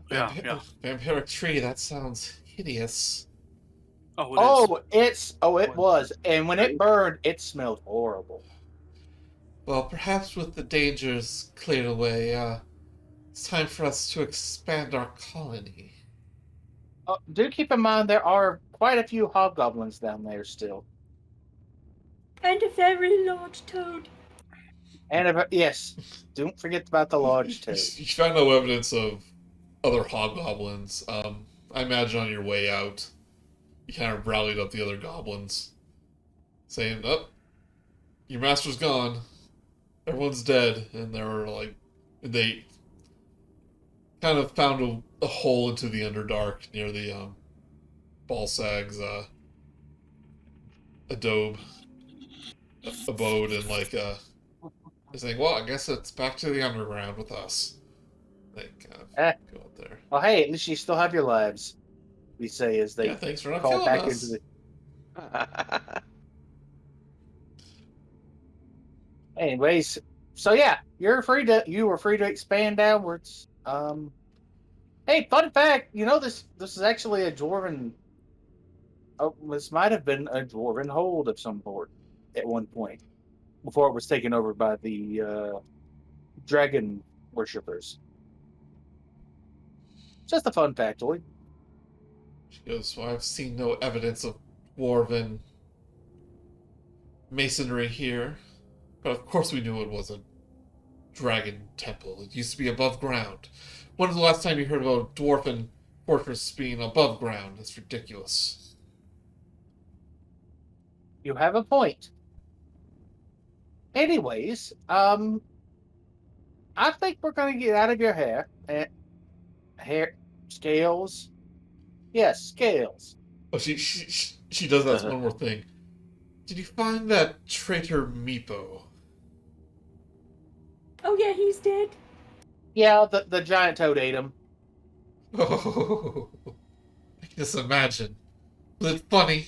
Yeah, yeah. Vampiric tree, that sounds hideous. Oh, it is. It was, and when it burned, it smelled horrible. Well, perhaps with the dangers cleared away, it's time for us to expand our colony. Do keep in mind there are quite a few hobgoblins down there still. And a very large toad. And yes, don't forget about the large toad. You found no evidence of other hobgoblins. I imagine on your way out, you kind of rallied up the other goblins, saying, "Oh, your master's gone. Everyone's dead." And they kind of found a hole into the Underdark near the Balsag's abode, and they're saying, "Well, I guess it's back to the underground with us." They kind of go out there. Well, hey, at least you still have your lives. We say as they Thanks for not call killing back us. into the. Anyways, so yeah, you were free to expand downwards. Hey, fun fact, this is actually a dwarven. Oh, this might have been a dwarven hold of some sort at one point before it was taken over by the dragon worshippers. Just a fun factoid. She goes, "Well, I've seen no evidence of dwarven masonry here, but of course we knew it was a dragon temple. It used to be above ground. When was the last time you heard about a dwarven fortress being above ground? It's ridiculous." You have a point. Anyways, I think we're gonna get out of your hair. Hair scales. Yes, scales. Oh, she does that one more thing. "Did you find that traitor Meepo?" Oh yeah, he's dead. Yeah, the giant toad ate him. Oh, I can just imagine. Was it funny?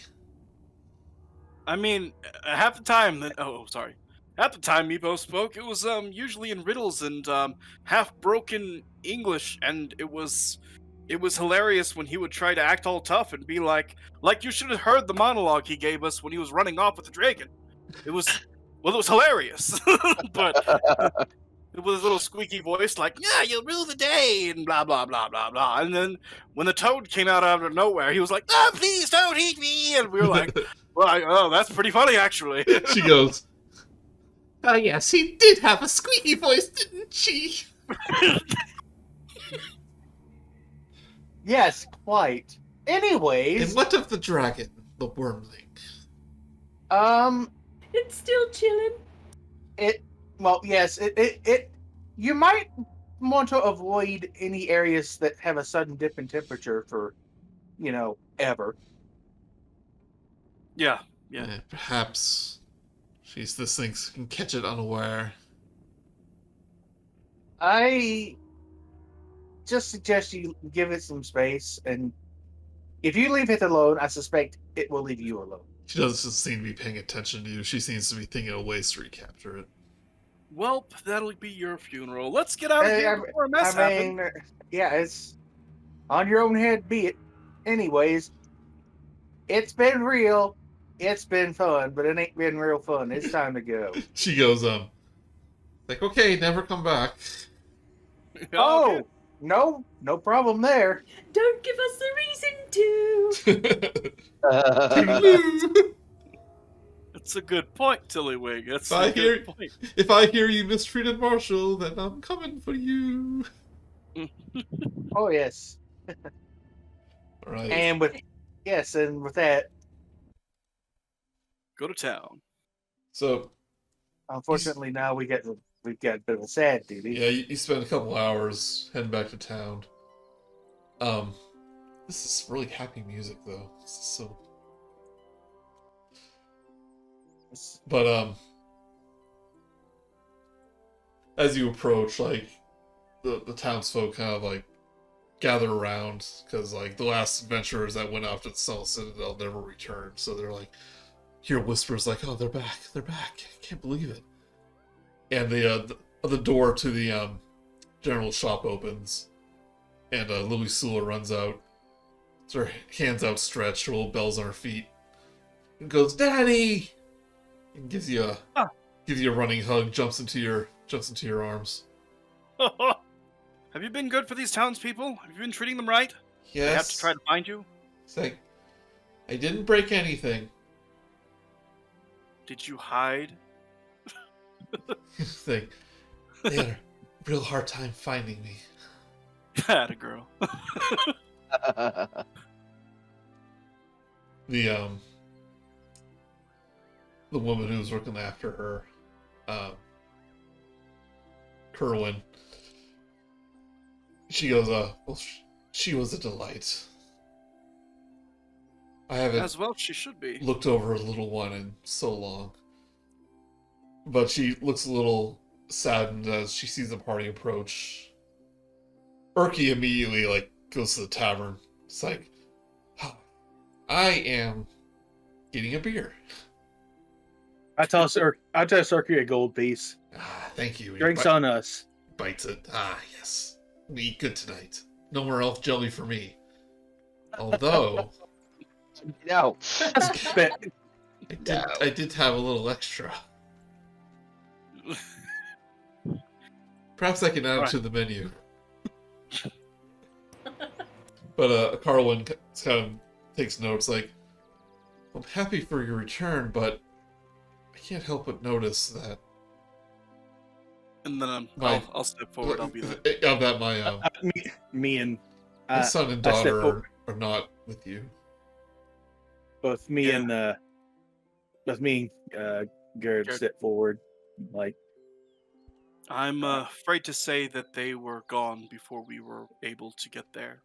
I mean, half the time that half the time Meepo spoke, it was usually in riddles and half broken English, and it was hilarious when he would try to act all tough and be like you should have heard the monologue he gave us when he was running off with the dragon. It was hilarious, but with his little squeaky voice, like, "Yeah, you'll rule the day," and blah blah blah blah blah. And then when the toad came out of nowhere, he was like, "Oh, please don't eat me!" And we were like, "Well, oh, that's pretty funny, actually." She goes, "Oh yes, he did have a squeaky voice, didn't she?" Yes, quite. Anyways, And what of the dragon, the wormling? It's still chilling. Yes, you might want to avoid any areas that have a sudden dip in temperature for, ever. Yeah. Perhaps this thing can catch it unaware. I just suggest you give it some space, and if you leave it alone, I suspect it will leave you alone. She doesn't seem to be paying attention to you. She seems to be thinking of ways to recapture it. Well, that'll be your funeral. Let's get out of here before a mess happens. Yeah, it's on your own head, be it. Anyways, it's been real. It's been fun, but it ain't been real fun. It's time to go. She goes, okay, never come back. Oh, no problem there. Don't give us a reason to. That's a good point, Tillywig. That's a good point. If I hear you mistreated Marshall, then I'm coming for you. Oh, yes. All right. And with that, go to town. So, unfortunately, now we've got a bit of a sad duty. Yeah, you spend a couple hours heading back to town. This is really happy music, though. This is so. But as you approach, like the townsfolk kind of like gather around because like the last adventurers that went out to the Sunless Citadel never returned. So they're like, hear whispers like, "Oh, they're back! They're back! I can't believe it!" And the door to the general shop opens, and Louis Sula runs out, her hands outstretched, her little bells on her feet, and goes, "Daddy!" and gives you a running hug, jumps into your arms. Have you been good for these townspeople? Have you been treating them right? Yes. They have to try to find you? It's like, I didn't break anything. Did you hide? It's like, they had a real hard time finding me. Had a girl. The woman who was looking after her, Kerwin, she goes, well, she was a delight. I haven't As well she should be. looked over a little one in so long. But she looks a little saddened as she sees the party approach. Erky immediately, like, goes to the tavern. It's like, oh, I am getting a beer. I toss Erky a gold piece. Ah, thank you. Drinks on us. Bites it. Ah, yes. We eat good tonight. No more elf jelly for me. Although, No. I did have a little extra. Perhaps I can add it to the menu. But Carlin kind of takes notes like, I'm happy for your return, but I can't help but notice that And then My- I'll step forward. I'll be there. that Me and my son and I step daughter forward. are not with you. both me Yeah. and Gared step forward. Like, I'm afraid to say that they were gone before we were able to get there.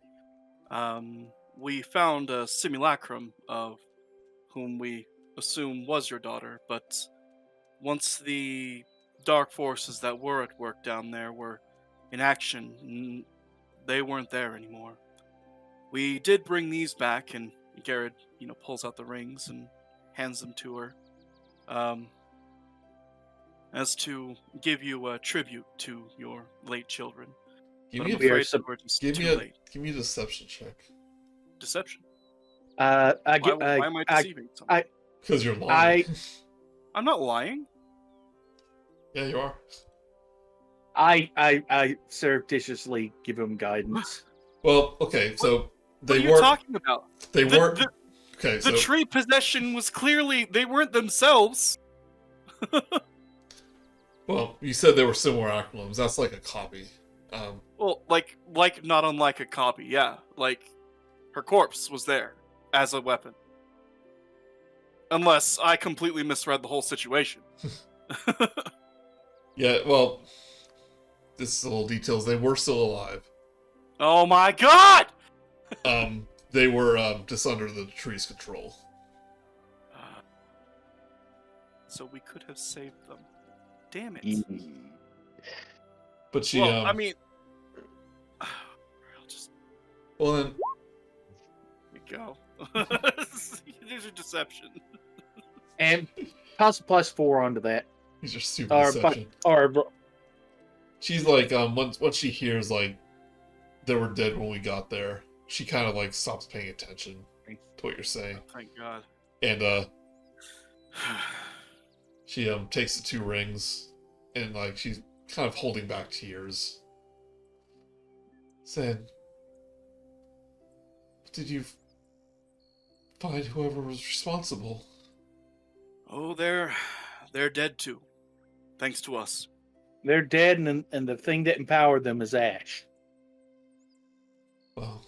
We found a simulacrum of whom we assume was your daughter, but once the dark forces that were at work down there were in action, they weren't there anymore. We did bring these back, and Gared, pulls out the rings and hands them to her. As to give you a tribute to your late children. Give But me, I'm a, afraid that we're just give, too me a, late. give me a deception check. Deception. I Why get, am I deceiving someone? Because you're lying. I'm not lying. Yeah, you are. I surreptitiously give him guidance. Well, okay, so What are they you weren't. talking about? They The- weren't. the- Okay, The so tree possession was clearly they weren't themselves. well, you said they were similar acronyms. That's like a copy. Well, like not unlike a copy, yeah. Like her corpse was there as a weapon. Unless I completely misread the whole situation. Yeah, well, this is little details. They were still alive. Oh my god! They were just under the tree's control. So we could have saved them. Damn it. But she, Well, I mean, I'll just well then, let me go. There's a deception. And toss a +4 onto that. these are super Or, deception. or She's like, once she hears like they were dead when we got there, she kind of like stops paying attention to what you're saying, Thank God. and she takes the 2 rings, and like she's kind of holding back tears. Said, "Did you find whoever was responsible?" Oh, they're dead too. Thanks to us. they're dead, and the thing that empowered them is ash. Well,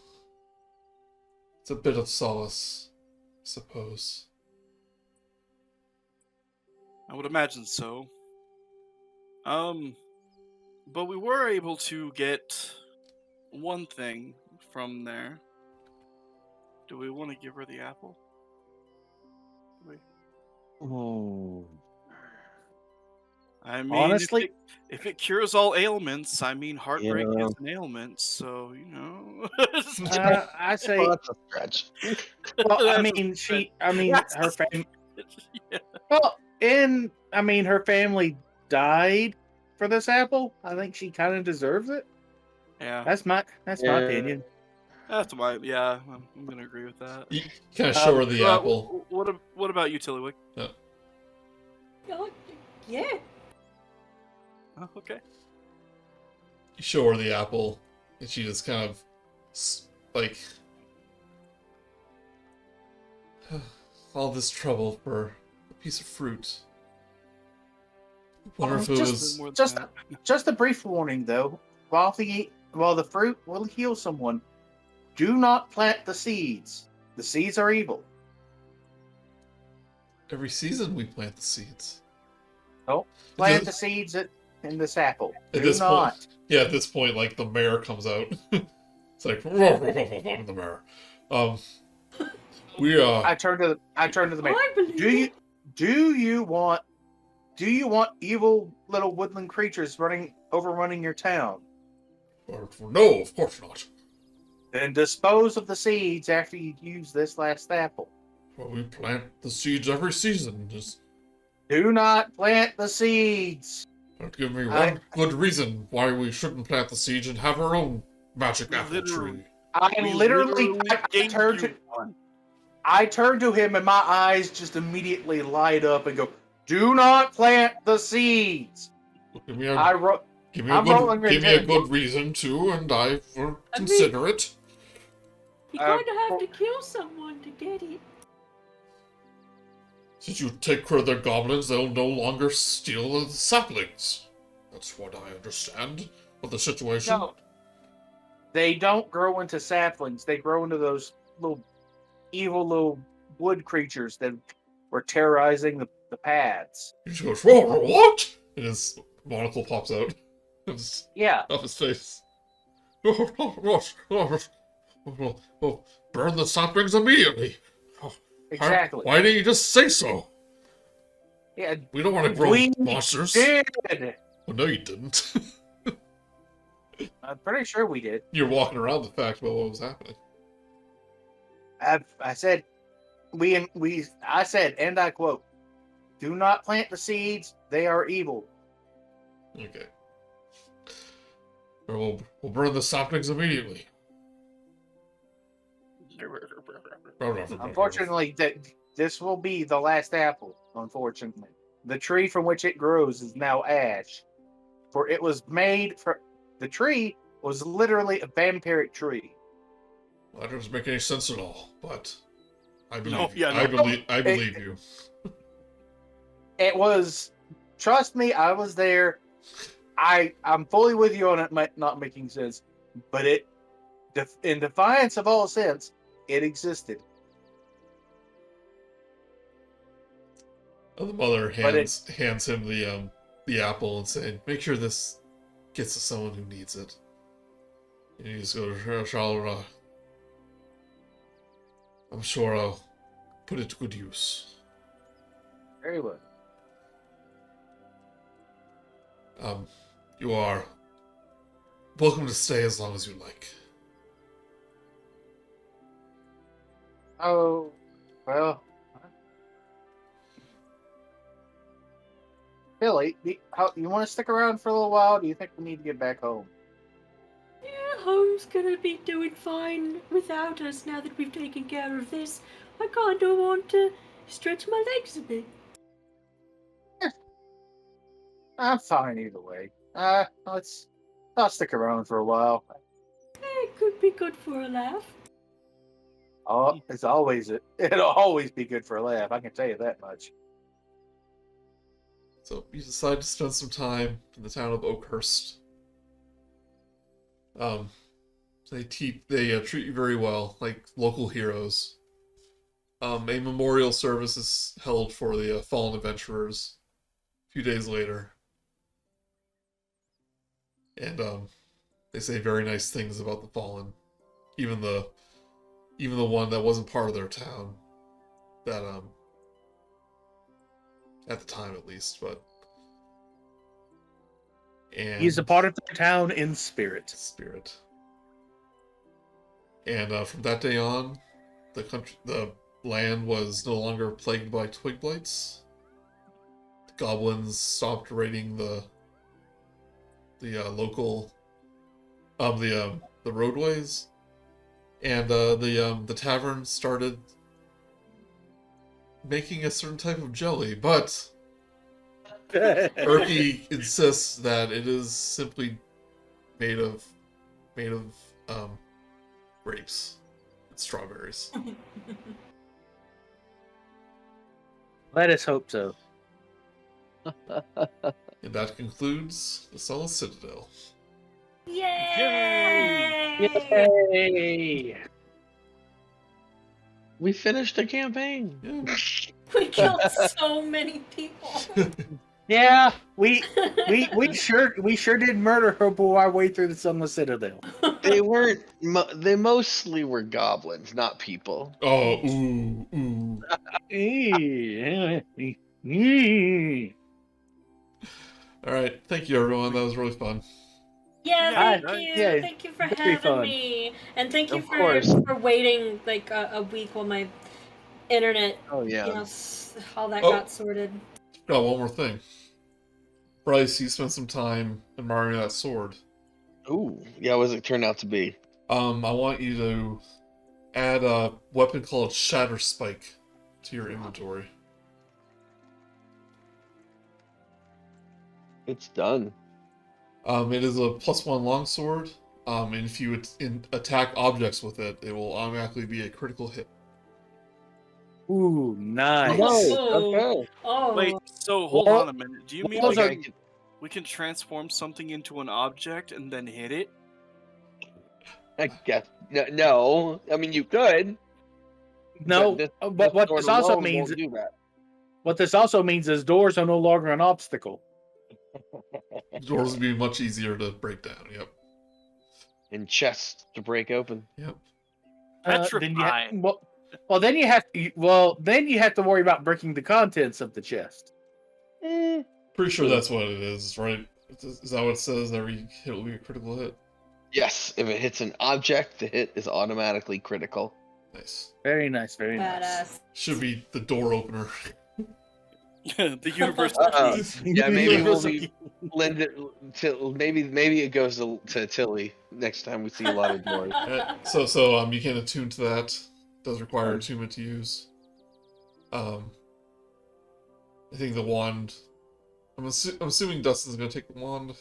it's a bit of solace, I suppose. I would imagine so. But we were able to get one thing from there. Do we want to give her the apple? Oh. I mean, Honestly, if it cures all ailments, I mean, heartbreak Yeah. is an ailment, so you know. I say, Well, that's a stretch. well, I That's a mean, stretch. her That's a family. stretch. Yeah. Well, and I mean, her family died for this apple. I think she kind of deserves it. Yeah, That's my Yeah. opinion. that's my. Yeah, I'm gonna agree with that. You kind of show her the Well, apple. What about you, Tillywig? Oh, yeah. Oh, okay. You show her the apple, and she just kind of like all this trouble for a piece of fruit. Wonder if it was. More than Just that. just a brief warning though. While the fruit will heal someone, do not plant the seeds. The seeds are evil. Every season we plant the seeds. Plant At the seeds in this apple. At Do this not. point, yeah, at this point, like the mayor comes out. It's like the mayor. We I turn to the man. I believe Do you it. do you want evil little woodland creatures overrunning your town? no, of course not. Then dispose of the seeds after you use this last apple. Well, we plant the seeds every season. Just Do not plant the seeds. don't give me I- one good reason why we shouldn't plant the seeds and have our own magic apple Literally. tree. I literally I turn to him and my eyes just immediately light up and go, "Do not plant the seeds." Give me a, I wrote. give I'm rolling give me a with good reason to, and I will consider it. You're going to have to kill someone to get it. Since you take care of their goblins, they'll no longer steal the saplings. That's what I understand of the situation. No, they don't grow into saplings. They grow into those evil little wood creatures that were terrorizing the paths. He just goes, "Whoa, what?" And his monocle pops out of his, Yeah, off his face. Oh, burn the saplings immediately. exactly. Why didn't you just say so? Yeah, We don't want to grow we monsters. did. Well, no, you didn't. I'm pretty sure we did. You're walking around the fact about what was happening. I said, I said, and I quote, "Do not plant the seeds; they are evil." Okay. Or we'll burn the saplings immediately. Unfortunately, this will be the last apple. Unfortunately, the tree from which it grows is now ash, for it was made for. The tree was literally a vampiric tree. That doesn't make any sense at all, but I believe No, you. yeah, no. I believe you. It was. Trust me, I was there. I'm fully with you on it not making sense, but in defiance of all sense, it existed. And the mother But hands him the apple and saying, "Make sure this gets to someone who needs it." And he just goes, I'm sure I'll put it to good use. Very well. You are welcome to stay as long as you like. Oh, well. Billy, you want to stick around for a little while? Or do you think we need to get back home? Yeah, home's gonna be doing fine without us now that we've taken care of this. I kinda want to stretch my legs a bit. I'm fine either way. I'll stick around for a while. It could be good for a laugh. Oh, it'll always be good for a laugh. I can tell you that much. So you decide to spend some time in the town of Oakhurst. They treat you very well, like local heroes. A memorial service is held for the fallen adventurers a few days later. And they say very nice things about the fallen. Even the one that wasn't part of their town. That at the time at least, but And He's a part of the town in spirit. spirit. And from that day on, the land was no longer plagued by twig blights. The goblins stopped raiding the local the roadways, and the tavern started making a certain type of jelly, but Erky insists that it is simply made of grapes and strawberries. Let us hope so. And that concludes the Sunless Citadel. Yay! Yay! We finished the campaign. Yeah. We killed so many people. Yeah, we sure did murder our way through the Sunless Citadel. They weren't. They mostly were goblins, not people. Oh, ooh. All right, thank you everyone. That was really fun. Yeah, Yeah, thank you. yeah, Thank you for very having fun. me. And thank you Of course. for waiting like a week while my internet, Oh yeah. you know, all that Oh. got sorted. Got one more thing. Brice, you spent some time admiring that sword. Ooh, yeah. What does it turn out to be? I want you to add a weapon called Shatter Spike to your inventory. It's done. It is a +1 longsword. And if you attack objects with it, it will automatically be a critical hit. Ooh, nice. Oh. Okay. Oh, Wait, so hold Well, on a minute. Do you mean those like are- we can transform something into an object and then hit it? I guess no. I mean, you could. No, this but what sword this also alone means, won't do that. what this also means is doors are no longer an obstacle. Doors would be much easier to break down. Yep. And chests to break open. Yep. Then you Petrify. then you have to worry about breaking the contents of the chest. Pretty sure that's what it is, right? Is that what it says? Every hit will be a critical hit. Yes, if it hits an object, the hit is automatically critical. Nice. Very nice, very nice. badass. Should be the door opener. The universal Uh-oh. key. Yeah, maybe we'll Universal be lend it to maybe it goes to Tilly next time we see a lot of doors. So you can attune to that. Does require attunement to use. I think the wand. I'm assuming Dustin's gonna take the wand.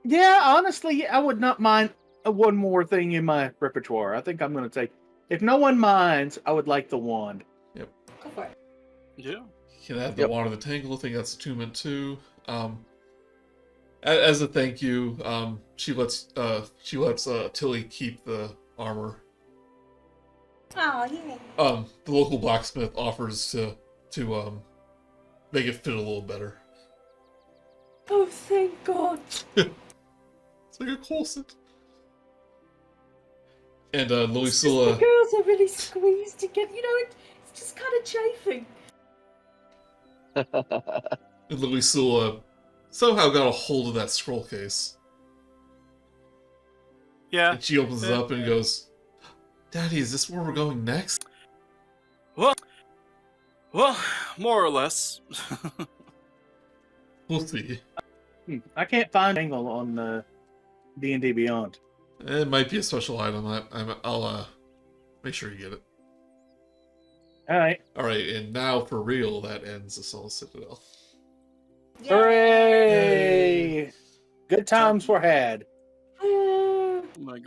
Yeah, honestly, I would not mind one more thing in my repertoire. I think I'm going to take. If no one minds, I would like the wand. Go for it. Yeah. You can add the wand of the tangle. I think that's attunement too. As a thank you, she lets Tilly keep the armor. Oh, yeah. The local blacksmith offers to make it fit a little better. Oh, thank God. It's like a corset. And The Luisilla, girls are really squeezed together. You know, it's just kind of chafing. somehow got a hold of that scroll case. Yeah. And she opens it up and goes, "Daddy, is this where we're going next?" Well, more or less. We'll see. I can't find angle on D&D Beyond. It might be a special item. I'll make sure you get it. All right. All right, and now for real, that ends the Sunless Citadel. Hooray! Good times were had. Yay. Oh my